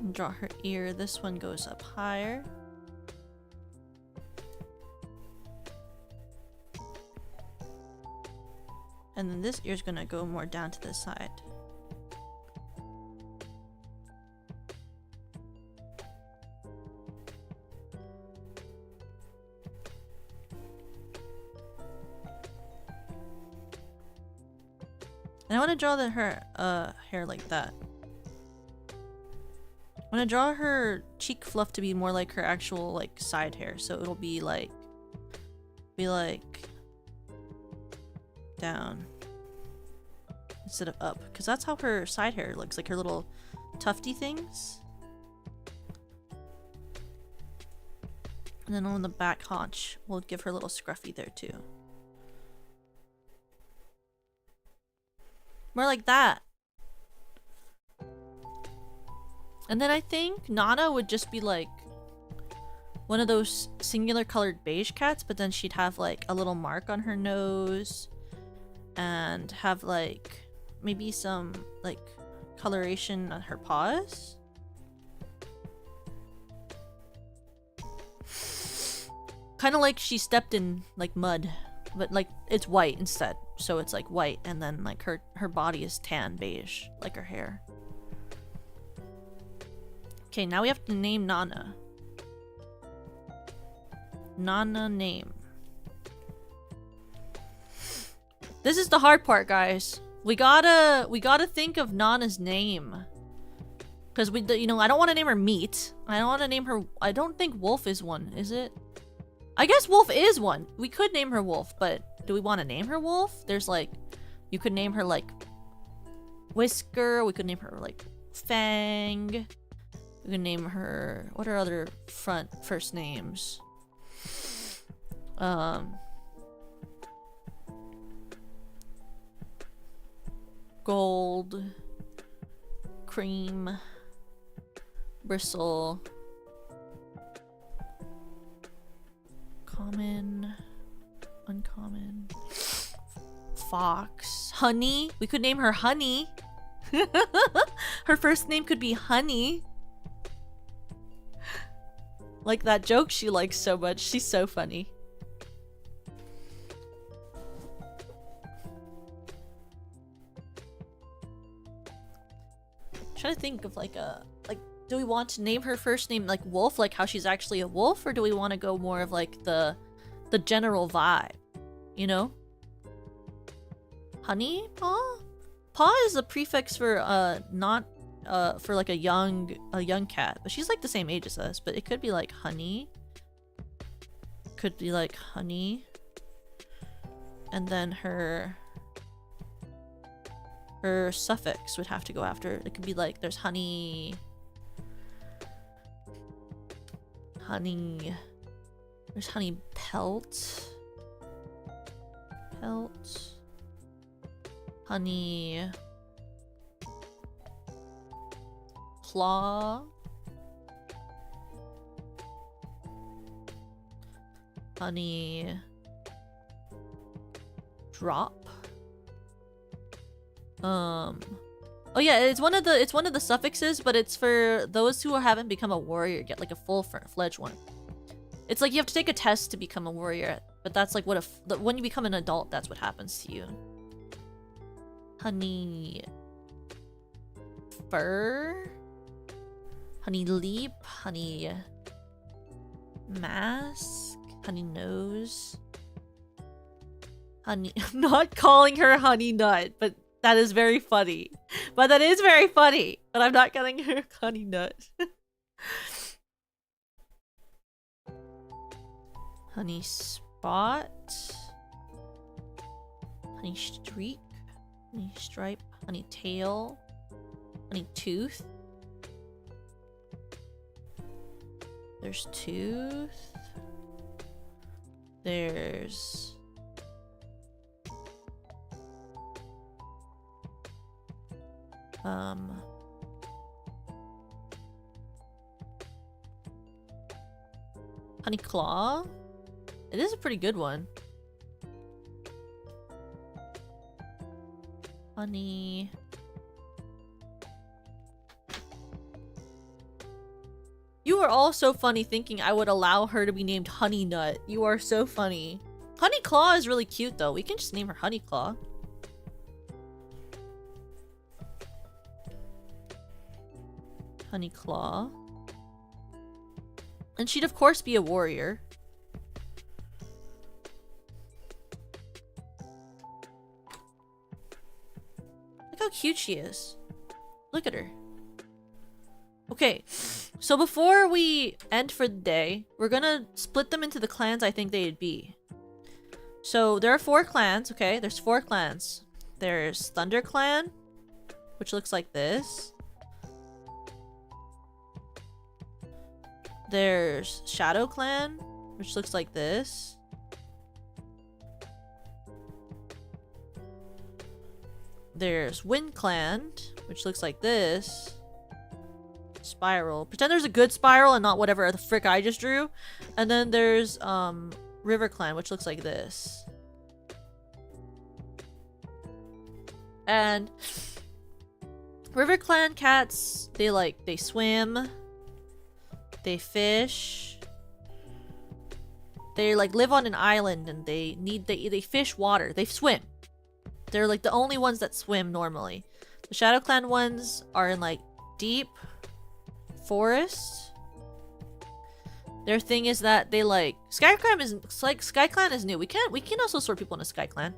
And draw her ear. This one goes up higher. And then this ear's gonna go more down to the side. And I want to draw her hair like that. I'm gonna draw her cheek fluff to be more like her actual like side hair, so it'll be like down instead of up, because that's how her side hair looks, like her little tufty things. And then on the back haunch, we'll give her a little scruffy there too. More like that. And then I think Nana would just be like one of those singular colored beige cats, but then she'd have like a little mark on her nose and have like maybe some like coloration on her paws. Kind of like she stepped in like mud, but like it's white instead. So it's like white, and then like her body is tan beige, like her hair. Okay, now we have to name Nana. Nana name. This is the hard part, guys. We gotta think of Nana's name. Cause I don't want to name her Meat. I don't want to name her. I don't think Wolf is one, is it? I guess Wolf is one. We could name her Wolf, but do we want to name her Wolf? There's like, you could name her like Whisker. We could name her like Fang. We can name her. What are other first names? Gold, Cream, Bristle, Common, Uncommon, Fox, Honey. We could name her Honey. Her first name could be Honey. Like that joke she likes so much. She's so funny. I'm trying to think of like do we want to name her first name like Wolf, like how she's actually a wolf, or do we want to go more of like the general vibe, you know? Honey Paw? Paw is a prefix for not for like a young cat, but she's like the same age as us, but it could be like Honey. Could be like Honey. And then her suffix would have to go after. It could be like there's Honey. There's Honey Pelt. Honey Claw. Honey Drop. Oh yeah, it's one of the suffixes, but it's for those who haven't become a warrior, get like a full-fledged one. It's like you have to take a test to become a warrior, but that's like what when you become an adult, that's what happens to you. Honey Fur. Honey Leap. Honey Mask. Honey Nose. Honey. I'm not calling her Honey Nut, but that is very funny. But that is very funny. But I'm not calling her Honey Nut. Honey Spot. Honey Streak. Honey Stripe. Honey Tail. Honey Tooth. There's Tooth. There's... Honey Claw? It is a pretty good one. Honey... You are all so funny thinking I would allow her to be named Honey Nut. You are so funny. Honey Claw is really cute though. We can just name her Honey Claw. Honey Claw. And she'd of course be a warrior. Look how cute she is. Look at her. Okay, so before we end for the day, we're gonna split them into the clans I think they'd be. So there are 4 clans, okay? There's 4 clans. There's Thunder Clan, which looks like this. There's Shadow Clan, which looks like this. There's Wind Clan, which looks like this. Spiral. Pretend there's a good spiral and not whatever the frick I just drew. And then there's River Clan, which looks like this. And River Clan cats, they swim. They fish. They live on an island and they fish water. They swim. They're like the only ones that swim normally. The Shadow Clan ones are in deep forest. Their thing is that they Sky Clan is new. We can also sort people into Sky Clan.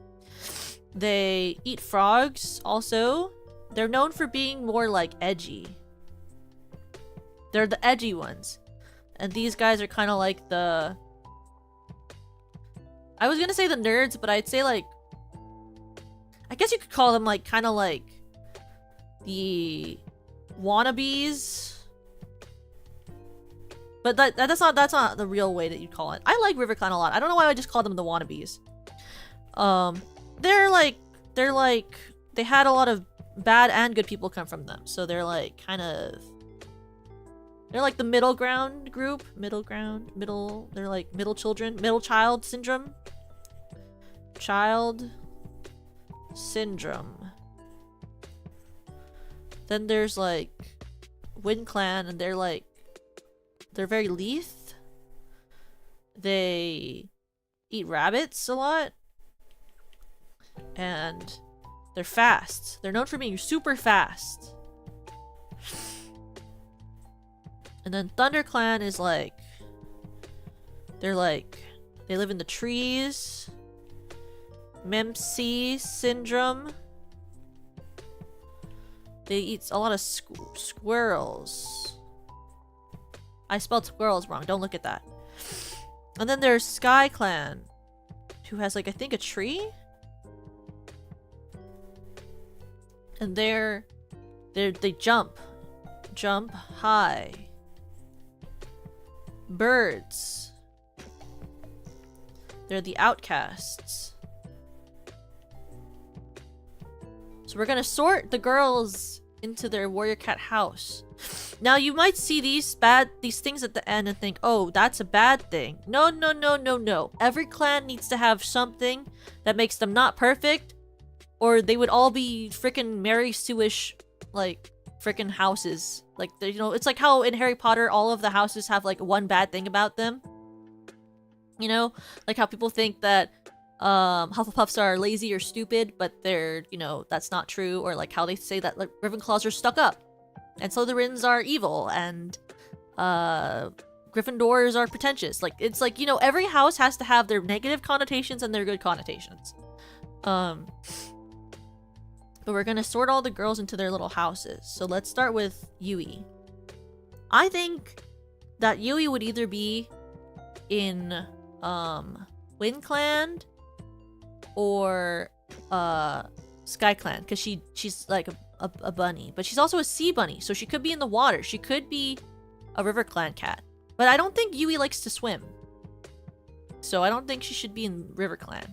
They eat frogs also. They're known for being more edgy. They're the edgy ones. And these guys are kind of like the... I was gonna say the nerds, but I'd say I guess you could call them kind of like the wannabes. But that's not the real way that you'd call it. I like River Clan a lot. I don't know why I just call them the wannabes. They had a lot of bad and good people come from them. So they're they're the middle ground group. They're middle children. Middle child syndrome. Child syndrome. Then there's Wind Clan, and they're very lithe. They eat rabbits a lot. And they're fast. They're known for being super fast. And then Thunder Clan is they live in the trees. Memsi syndrome. They eat a lot of squirrels. I spelled squirrels wrong. Don't look at that. And then there's Sky Clan, who has I think a tree. And they jump high. Birds. They're the outcasts. So we're gonna sort the girls into their warrior cat house. Now you might see these things at the end and think, oh, that's a bad thing. No, no, no, no, no. Every clan needs to have something that makes them not perfect, or they would all be freaking Mary Sue-ish, like, freaking houses. Like, you know, it's like how in Harry Potter all of the houses have like one bad thing about them. You know, like how people think that Hufflepuffs are lazy or stupid, but they're, you know, that's not true. Or like how they say that like Ravenclaws are stuck up, and Slytherins are evil, and Gryffindors are pretentious. Like, it's like, you know, every house has to have their negative connotations and their good connotations. But we're gonna sort all the girls into their little houses. So let's start with Yui. I think that Yui would either be in WindClan or SkyClan, because she's like a bunny, but she's also a sea bunny, so she could be in the water. She could be a RiverClan cat, but I don't think Yui likes to swim, so I don't think she should be in RiverClan.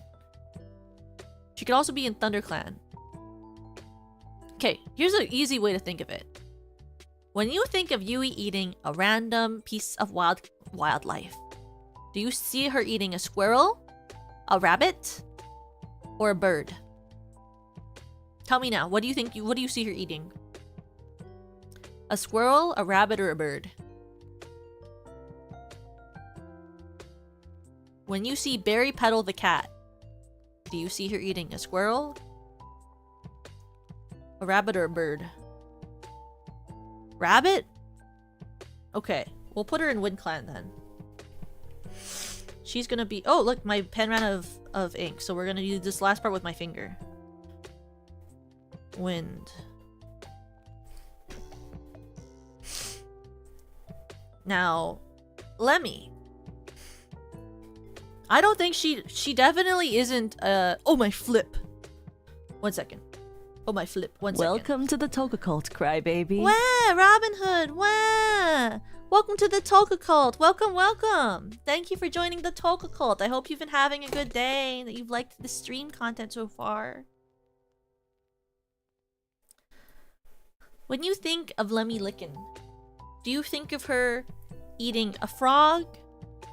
She could also be in ThunderClan. Okay, here's an easy way to think of it. When you think of Yui eating a random piece of wildlife, do you see her eating a squirrel, a rabbit, or a bird? Tell me now, what do you think? What do you see her eating? A squirrel, a rabbit, or a bird? When you see Berry Petal the cat, do you see her eating a squirrel, a rabbit, or a bird? Rabbit? Okay, we'll put her in WindClan then. She's gonna be... Oh, look, my pen ran out of ink, so we're gonna do this last part with my finger. Wind. Now, Lemi. I don't think she definitely isn't, oh, my flip. 1 second. Oh, my flip. 1 second. Welcome to the Toga Cult, Crybaby. Wah! Robin Hood! Wah! Welcome to the Toga Cult! Welcome, welcome! Thank you for joining the Toga Cult. I hope you've been having a good day and that you've liked the stream content so far. When you think of Lemi Lickin', do you think of her eating a frog?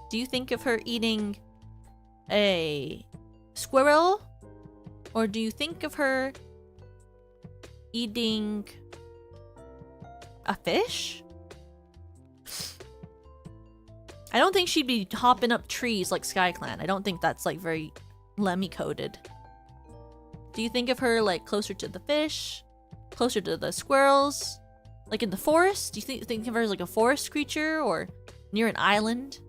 Do you think of her eating a squirrel? Or do you think of her eating a fish? I don't think she'd be hopping up trees like SkyClan. I don't think that's like very Lemi coded. Do you think of her like closer to the fish? Closer to the squirrels? Like in the forest? Do you think of her as like a forest creature or near an island?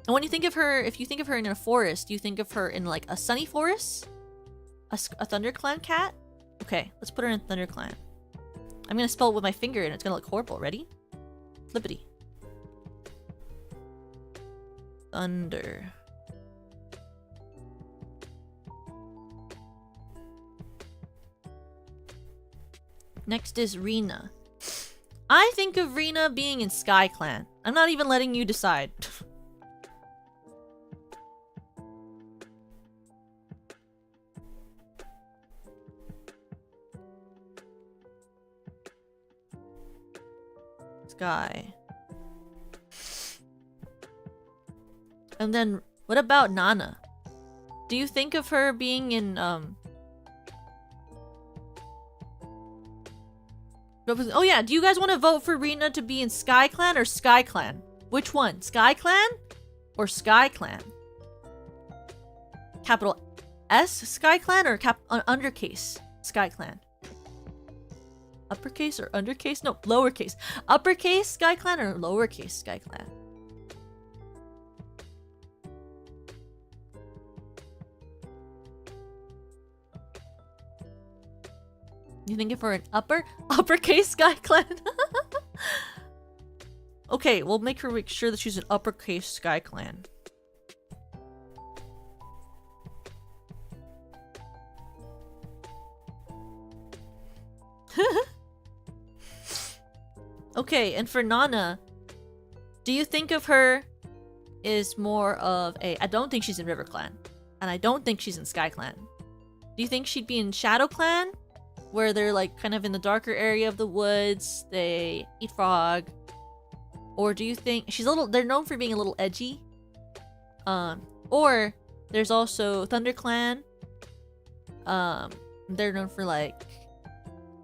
And when you think of her, if you think of her in a forest, do you think of her in like a sunny forest? A ThunderClan cat? Okay, let's put her in ThunderClan. I'm gonna spell it with my finger and it's gonna look horrible. Ready? Flippity. Thunder. Next is Reena. I think of Reena being in SkyClan. I'm not even letting you decide. Sky. And then, what about Nana? Do you think of her being in, Oh yeah, do you guys want to vote for Reena to be in SkyClan or SkyClan? Which one? SkyClan or SkyClan? Capital S SkyClan or undercase SkyClan? Uppercase or undercase? No, lowercase. Uppercase SkyClan or lowercase SkyClan? You think if we're an uppercase SkyClan? Okay, we'll make sure that she's an uppercase SkyClan. Okay, and for Nana, do you think of her as more of a... I don't think she's in RiverClan, and I don't think she's in SkyClan. Do you think she'd be in ShadowClan where they're like kind of in the darker area of the woods. They eat frog. Or do you think she's a little? They're known for being a little edgy. Or there's also ThunderClan. They're known for like,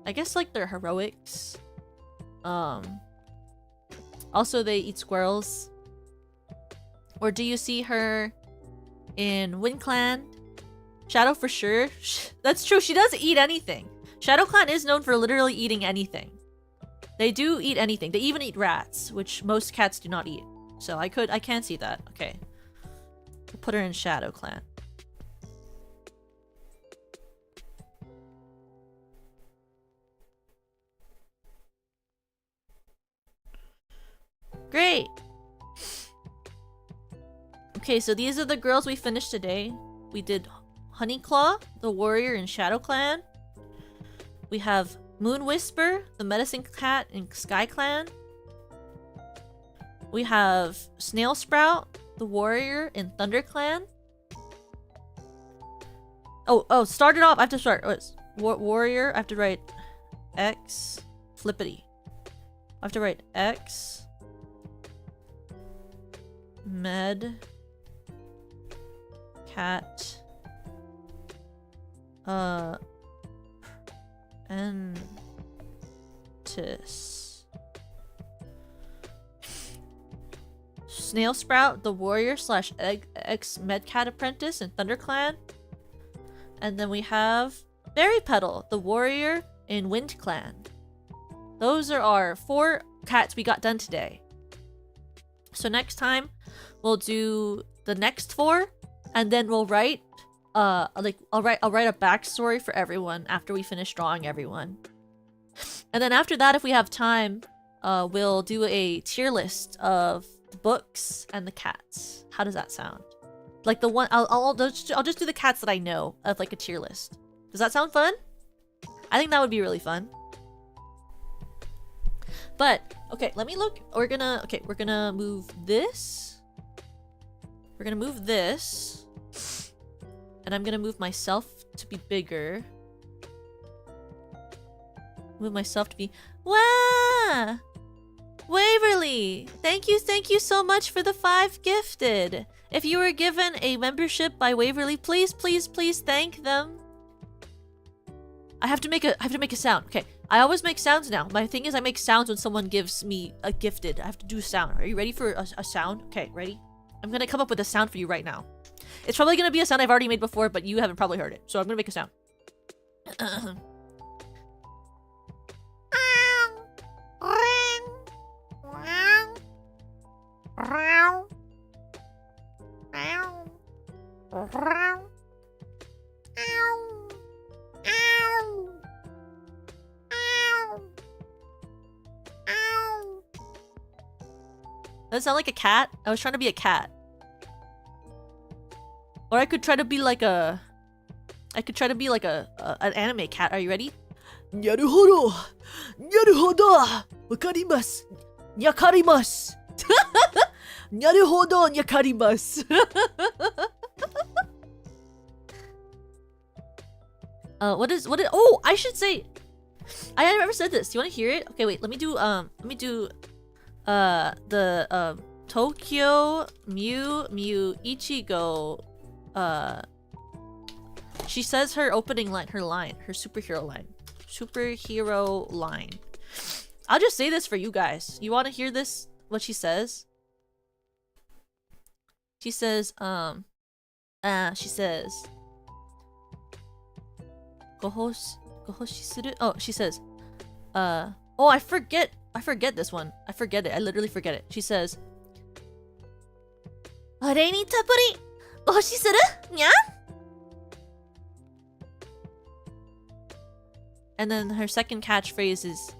I guess like their heroics. Also they eat squirrels. Or do you see her in WindClan? Shadow for sure. That's true. She does eat anything. ShadowClan is known for literally eating anything. They do eat anything. They even eat rats, which most cats do not eat. So I can see that. Okay. We'll put her in ShadowClan. Great. Okay, so these are the girls we finished today. We did Honeyclaw, the warrior in ShadowClan. We have Moon Whisper, the medicine cat in SkyClan. We have Snail Sprout, the warrior in ThunderClan. Oh, start it off. I have to start. Warrior. I have to write X flippity. I have to write X med cat Entis. Snail Sprout, the warrior slash ex medcat apprentice in ThunderClan. And then we have Berry Petal, the warrior in WindClan. Those are our 4 cats we got done today. So next time we'll do the next 4, and then we'll write I'll write a backstory for everyone after we finish drawing everyone. And then after that, if we have time, we'll do a tier list of the books and the cats. How does that sound? Like the one I'll just do the cats that I know of, like a tier list. Does that sound fun? I think that would be really fun. But okay, let me look. We're gonna move this. We're gonna move this. And I'm gonna move myself to be bigger. Move myself to be... Wow! Waverly! Thank you so much for the 5 gifted! If you were given a membership by Waverly, please thank them. I have to make a sound. Okay, I always make sounds now. My thing is I make sounds when someone gives me a gifted. I have to do a sound. Are you ready for a sound? Okay, ready? I'm gonna come up with a sound for you right now. It's probably gonna be a sound I've already made before, but you haven't probably heard it. So I'm gonna make a sound. Does that sound like a cat? I was trying to be a cat. Or I could try to be like a... an anime cat. Are you ready? Naruhodo! Naruhodo! Wakarimasu! Nyakarimasu! Naruhodo! Nyakarimasu! What is... Oh! I should say... I had never said this. Do you want to hear it? Okay, wait. Let me do... Tokyo Mew Ichigo... She says her opening line, her superhero line. I'll just say this for you guys. You want to hear this? What she says? She says, she says, Gohoshi-suru? Oh, she says, oh, I forget this one. I forget it. I literally forget it. She says, "Are ni tapuri gohoshi-suru? Nya?" And then her second catchphrase is,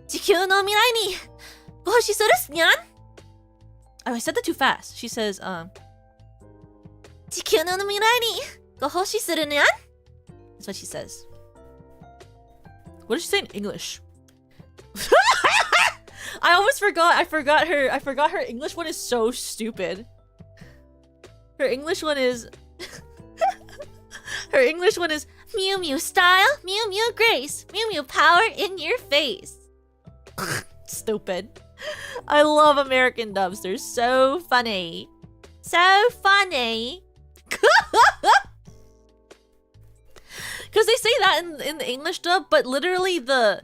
"Jikyou no mirai ni gohoshi-suru nyan?" Oh, I said that too fast. She says, "Jikyou no mirai ni gohoshi-suru nyan?" That's what she says. What did she say in English? I almost forgot. I forgot her English one is so stupid. Her English one is Mew Mew style, Mew Mew grace, Mew Mew power in your face. Stupid. I love American dubs. They're so funny. So funny. Because they say that in the English dub, but literally the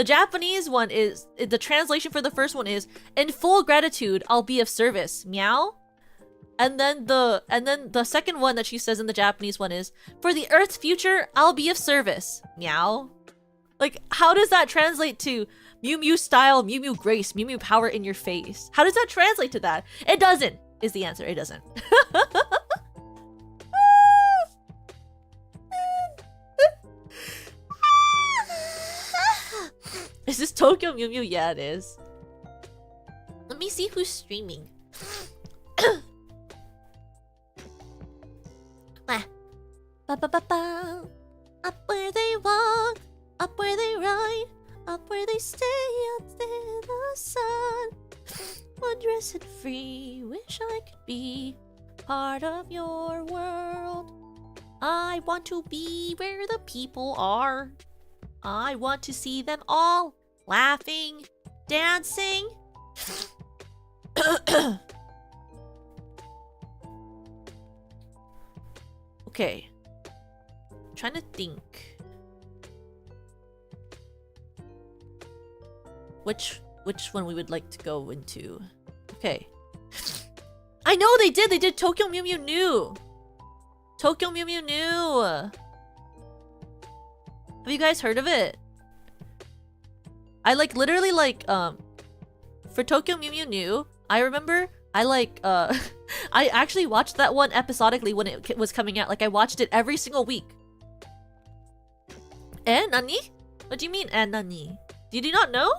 Japanese one is, the translation for the first one is, in full gratitude, I'll be of service. Meow. And then the second one that she says in the Japanese one is, for the Earth's future, I'll be of service. Meow. Like, how does that translate to Mew Mew style, Mew Mew grace, Mew Mew power in your face? How does that translate to that? It doesn't, is the answer. It doesn't. Is this Tokyo Mew Mew? Yeah, it is. Let me see who's streaming. Ba-ba-ba-ba. Up where they walk, up where they ride, up where they stay under the sun. Undressed free, wish I could be part of your world. I want to be where the people are. I want to see them all laughing, dancing. Okay. I'm trying to think. Which one we would like to go into. Okay. I know they did! They did Tokyo Mew Mew New! Tokyo Mew Mew New! Have you guys heard of it? I literally for Tokyo Mew Mew New, I remember I I actually watched that one episodically when it was coming out. Like, I watched it every single week. Eh? Nani? What do you mean, eh, nani? Did you not know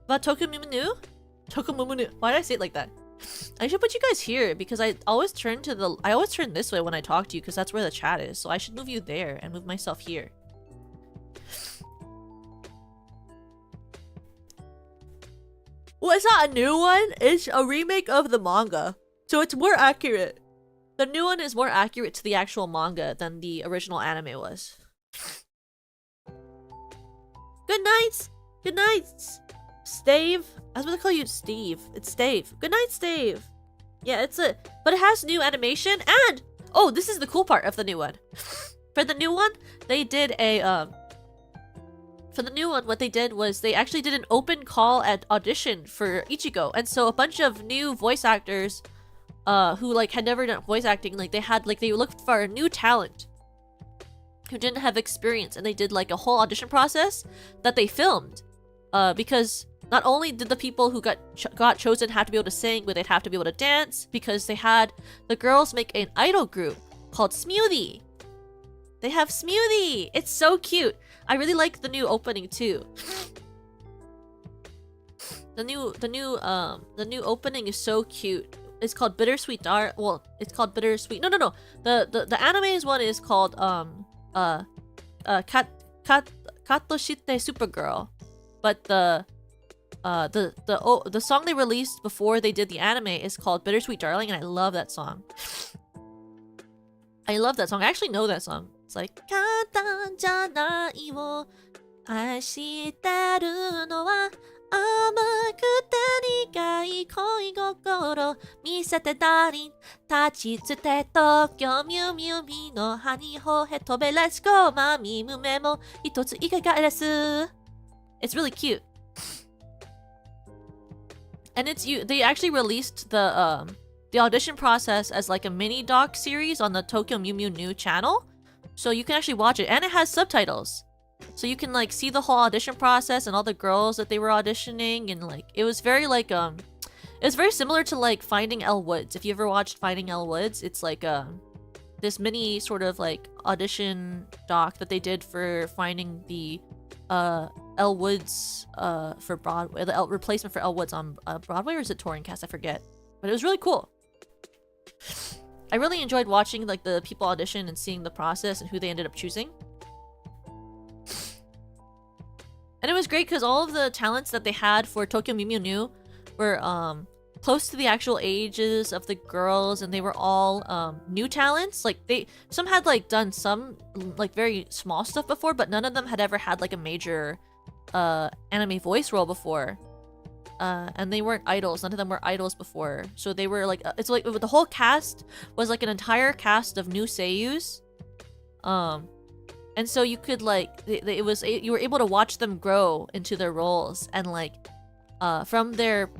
about Tokyo Mew Mew New? Tokyo Mew Mew New. Why did I say it like that? I should put you guys here because I always turn this way when I talk to you because that's where the chat is. So I should move you there and move myself here. Well, it's not a new one. It's a remake of the manga. So it's more accurate. The new one is more accurate to the actual manga than the original anime was. Good night! Good night! Stave? I was gonna call you Steve. It's Stave. Good night, Stave! Yeah, but it has new animation and... Oh, this is the cool part of the new one. For the new one, they did a, For the new one, what they did was they actually did an open call at audition for Ichigo. And so a bunch of new voice actors who had never done voice acting, they looked for a new talent who didn't have experience, and they did a whole audition process that they filmed. Because not only did the people who got chosen have to be able to sing, but they'd have to be able to dance, because they had the girls make an idol group called Smoothie. They have Smoothie! It's so cute! I really like the new opening too. The new opening is so cute. It's called Bittersweet Dark. Well, it's called Bittersweet. No. The anime's one is called Katoshite Supergirl. But the song they released before they did the anime is called Bittersweet Darling, and I love that song. I love that song. I actually know that song. It's like簡単じゃないを愛してるのは甘くて苦い恋心見せてダーリン立ちつて東京ミュウミュウミの葉にほへ飛べレッツゴーマミ胸も一ついかがです It's really cute. And they actually released the audition process as a mini doc series on the Tokyo Mew Mew New channel. So you can actually watch it, and it has subtitles. So you can see the whole audition process and all the girls that they were auditioning, and it was very it was very similar to Finding Elle Woods. If you ever watched Finding Elle Woods, it's this mini sort of audition doc that they did for finding the Elle Woods for Broadway, the replacement for Elle Woods on Broadway, or is it touring cast? I forget. But it was really cool. I really enjoyed watching the people audition and seeing the process and who they ended up choosing. And it was great because all of the talents that they had for Tokyo Mew Mew New were close to the actual ages of the girls, and they were all new talents. Like some had like done some like very small stuff before, but none of them had ever had like a major anime voice role before. And they weren't idols. None of them were idols before. So they were like, it's like the whole cast was like an entire cast of new seiyus. And so you could like, you were able to watch them grow into their roles, and like, from their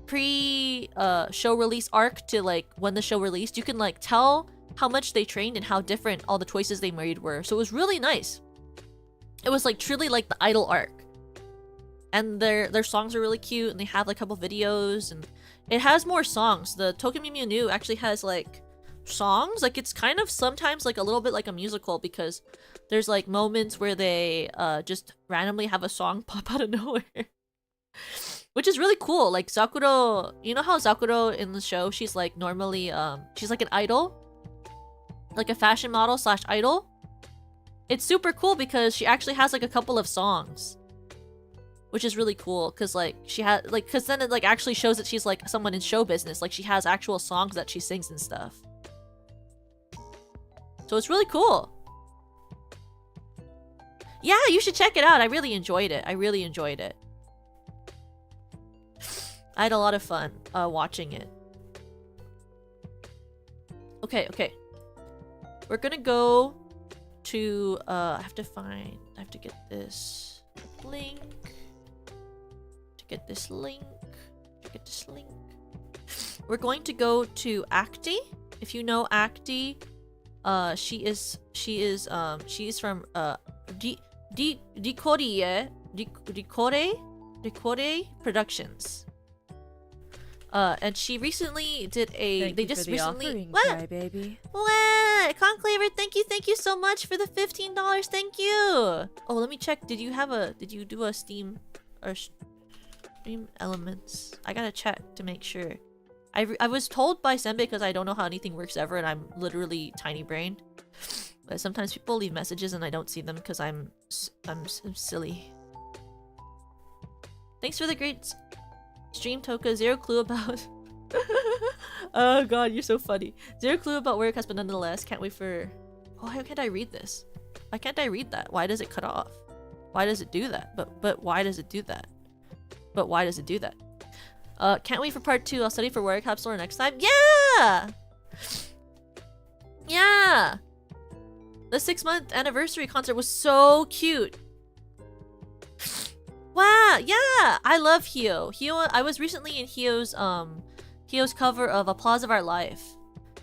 show release arc to like when the show released, you can like tell how much they trained and how different all the choices they made were. So it was really nice. It was like truly like the idol arc. And their songs are really cute, and they have like a couple videos, and it has more songs. The Tokimimu New actually has like songs. Like it's kind of sometimes like a little bit like a musical, because there's like moments where they just randomly have a song pop out of nowhere. Which is really cool. Like Sakura, you know how Sakura in the show, she's like normally she's like an idol? Like a fashion model / idol? It's super cool because she actually has like a couple of songs. Which is really cool, because like she had like, because then it like actually shows that she's like someone in show business. Like she has actual songs that she sings and stuff. So it's really cool. Yeah, you should check it out. I really enjoyed it. I had a lot of fun watching it. Okay. We're gonna go to I have to get this link. We're going to go to Acti. If you know Acti, she is from Decore Productions. And she recently did a Crybaby. What? Conclaver, thank you so much for the $15. Thank you. Oh, let me check. Did you do a Steam or Stream Elements? I gotta check to make sure. I was told by Senbei, because I don't know how anything works ever, and I'm literally tiny brained. But sometimes people leave messages and I don't see them because I'm silly. Thanks for the great stream, Toka. Zero clue about... Oh god, you're so funny. Zero clue about where it has, but nonetheless, can't wait for... Oh, how can't I read this? Why can't I read that? Why does it cut off? Why does it do that? But why does it do that? But why does it do that? Can't wait for part 2. I'll study for Warrior Capsule next time. Yeah! Yeah! The 6-month anniversary concert was so cute. Wow, yeah! I love Hio. I was recently in Hio's cover of Applause of Our Life.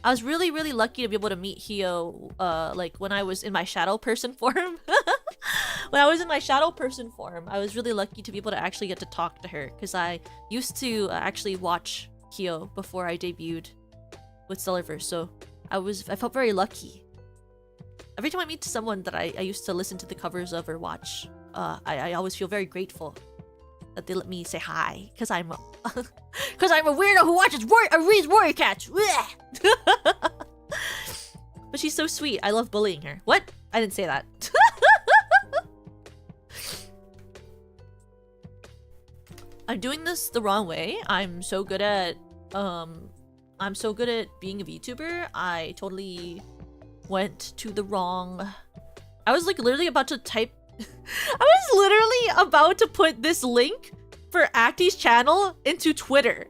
I was really lucky to be able to meet Hio like when I was in my shadow person form. When I was in my shadow person form, I was really lucky to be able to actually get to talk to her, because I used to actually watch Hio before I debuted with Stellarverse, so I felt very lucky. Every time I meet someone that I used to listen to the covers of or watch, I always feel very grateful that they let me say hi, because I'm a weirdo who reads Warrior Cats. But she's so sweet. I love bullying her. What? I didn't say that. I'm doing this the wrong way. I'm so good at being a VTuber. I totally went to the wrong... I was like literally about to type... I was literally about to put this link for Acti's channel into Twitter.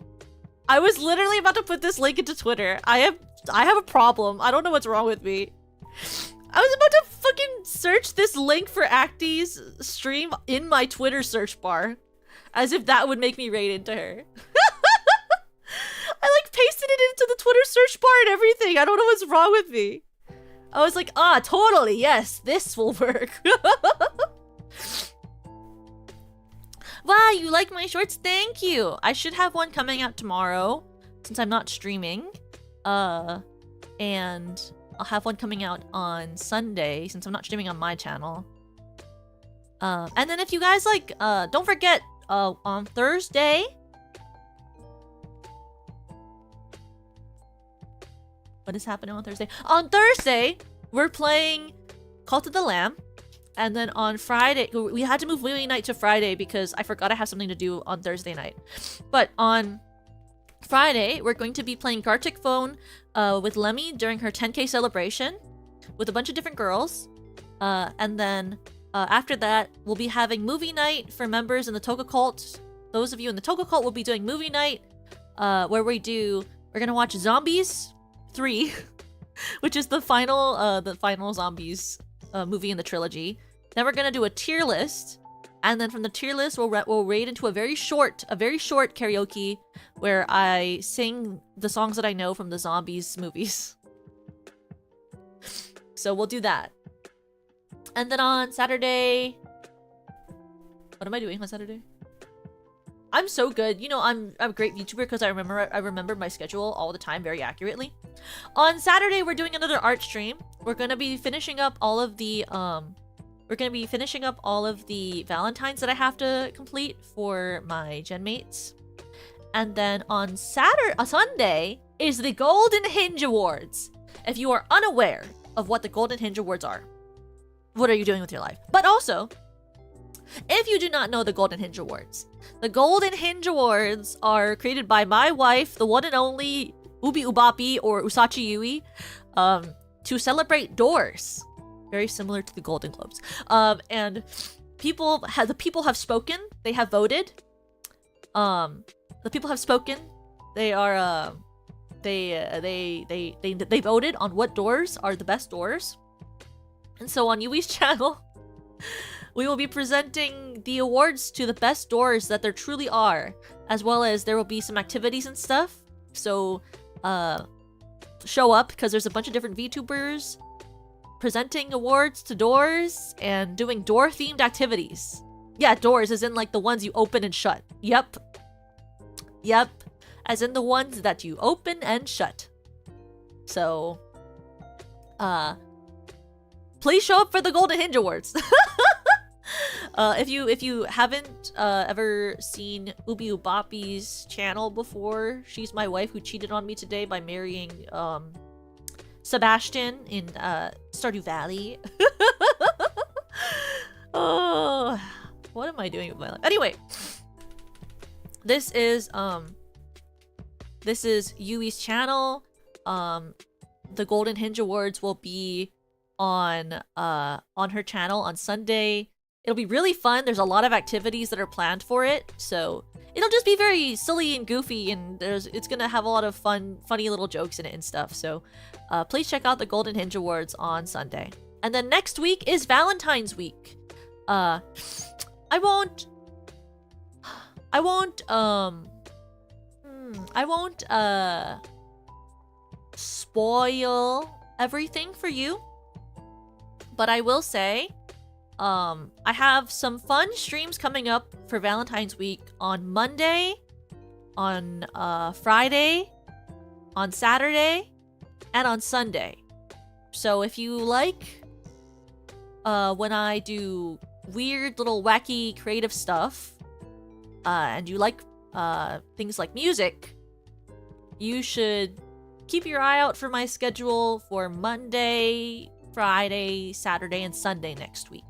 I was literally about to put this link into Twitter. I have a problem. I don't know what's wrong with me. I was about to fucking search this link for Acti's stream in my Twitter search bar. As if that would make me raid into her. I like pasted it into the Twitter search bar and everything. I don't know what's wrong with me. I was like, totally, yes, this will work. Wow, you like my shorts? Thank you. I should have one coming out tomorrow, since I'm not streaming. And I'll have one coming out on Sunday, since I'm not streaming on my channel. And then if you guys like, don't forget, on Thursday... What is happening on Thursday? On Thursday, we're playing Cult of the Lamb. And then on Friday, we had to move Movie Night to Friday because I forgot I have something to do on Thursday night. But on Friday, we're going to be playing Gartic Phone with Lemi during her 10K celebration with a bunch of different girls. And then after that, we'll be having movie night for members in the Toga Cult. Those of you in the Toga Cult will be doing movie night where we're gonna watch Zombies 3, which is the final Zombies movie in the trilogy. Then we're gonna do a tier list, and then from the tier list we'll raid into a very short karaoke where I sing the songs that I know from the Zombies movies. So we'll do that. And then on Saturday, what am I doing on Saturday? I'm so good. You know, I'm a great VTuber because I remember my schedule all the time very accurately. On Saturday, we're doing another art stream. We're gonna be finishing up all of the Valentines that I have to complete for my gen mates. And then on Sunday is the Golden Hinge Awards. If you are unaware of what the Golden Hinge Awards are, what are you doing with your life? But also, if you do not know the Golden Hinge Awards are created by my wife, the one and only Ubi Ubapi or Usachi Yui, to celebrate doors. Very similar to the Golden Globes. And the people have spoken. They have voted. The people have spoken. They are they voted on what doors are the best doors. And so on Yui's channel, we will be presenting the awards to the best doors that there truly are, as well as there will be some activities and stuff. So, show up because there's a bunch of different VTubers presenting awards to doors and doing door-themed activities. Yeah, doors as in like the ones you open and shut. Yep. As in the ones that you open and shut. So, please show up for the Golden Hinge Awards. If you haven't ever seen Ubi Ubapi's channel before, she's my wife who cheated on me today by marrying Sebastian in Stardew Valley. Oh, what am I doing with my life? Anyway, this is Yui's channel. The Golden Hinge Awards will be on her channel on Sunday. It'll be really fun. There's a lot of activities that are planned for it, so it'll just be very silly and goofy, and it's gonna have a lot of funny little jokes in it and stuff. So please check out the Golden Hinge Awards on Sunday. And then next week is Valentine's week. I won't spoil everything for you, but I will say I have some fun streams coming up for Valentine's week on Monday, on Friday, on Saturday, and on Sunday. So if you like when I do weird little wacky creative stuff, and you like things like music, you should keep your eye out for my schedule for Monday, Friday, Saturday, and Sunday next week.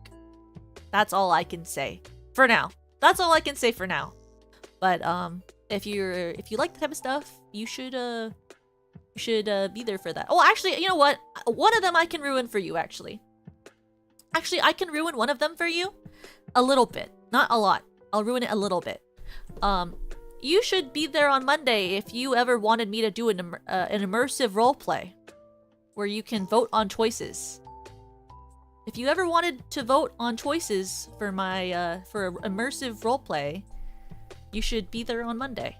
That's all I can say for now. That's all I can say for now. But if you like that type of stuff, you should be there for that. Oh, actually, you know what? One of them I can ruin for you. Actually, I can ruin one of them for you, a little bit, not a lot. I'll ruin it a little bit. You should be there on Monday if you ever wanted me to do an immersive roleplay where you can vote on choices. If you ever wanted to vote on choices for my for immersive roleplay, you should be there on Monday.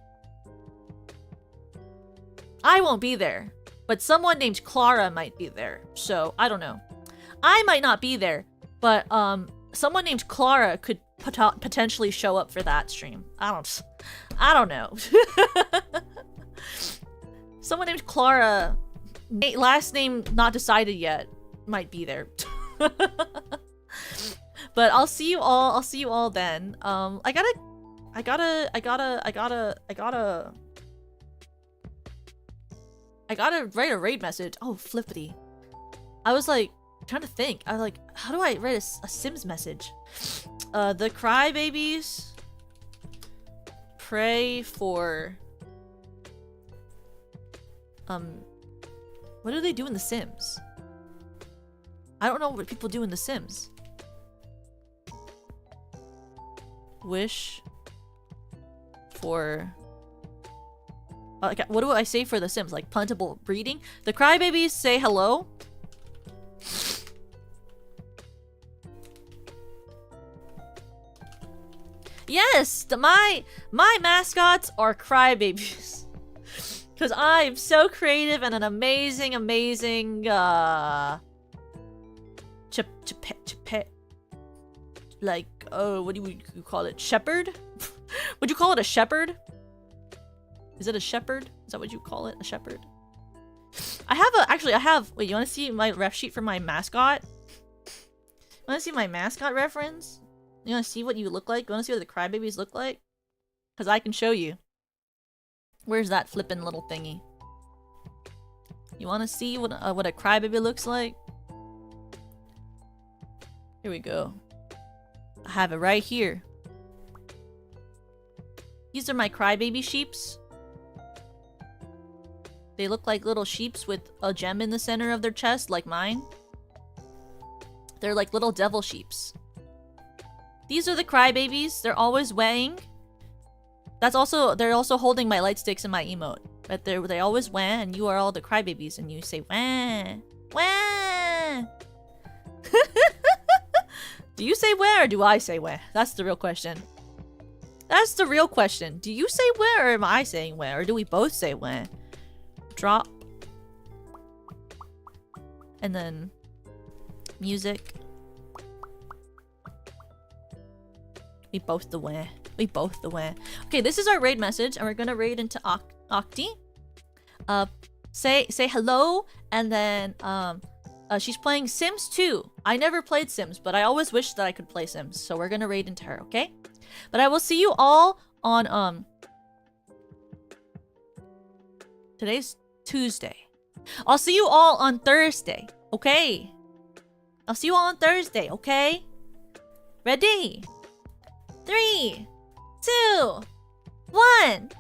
I won't be there, but someone named Clara might be there. So I don't know. I might not be there, but someone named Clara could potentially show up for that stream. I don't know. Someone named Clara, last name not decided yet, might be there. But I'll see you all then. I gotta write a raid message. Oh, flippity. I was like trying to think. I was like, how do I write a Sims message? The Crybabies pray for What do they do in The Sims? I don't know what people do in The Sims. Wish for... Okay, what do I say for The Sims? Like, plentiful breeding? The Crybabies say hello. Yes! My mascots are Crybabies. Because I'm so creative and an amazing, like, oh, what do you call it? Shepherd? Would you call it a shepherd? Is it a shepherd? Is that what you call it? A shepherd? Wait, you want to see my ref sheet for my mascot? You want to see my mascot reference? You want to see what you look like? You want to see what the Crybabies look like? Because I can show you. Where's that flippin' little thingy? You want to see what a Crybaby looks like? Here we go. I have it right here. These are my Crybaby sheeps. They look like little sheeps with a gem in the center of their chest, like mine. They're like little devil sheeps. These are the Crybabies. They're always weighing. They're also holding my light sticks and my emote. But they always wah, and you are all the Crybabies, and you say wah, wah. Do you say wah or do I say wah? That's the real question. That's the real question. Do you say wah or am I saying wah? Or do we both say wah? Drop. And then music. We both the wah. We both the wah. Okay, this is our raid message, and we're gonna raid into Octi. Say hello, and then she's playing Sims 2. I never played Sims, but I always wished that I could play Sims, so we're gonna raid into her, okay? But I will see you all on today's Tuesday. I'll see you all on Thursday, okay? I'll see you all on Thursday, okay? Ready? 3, 2, 1.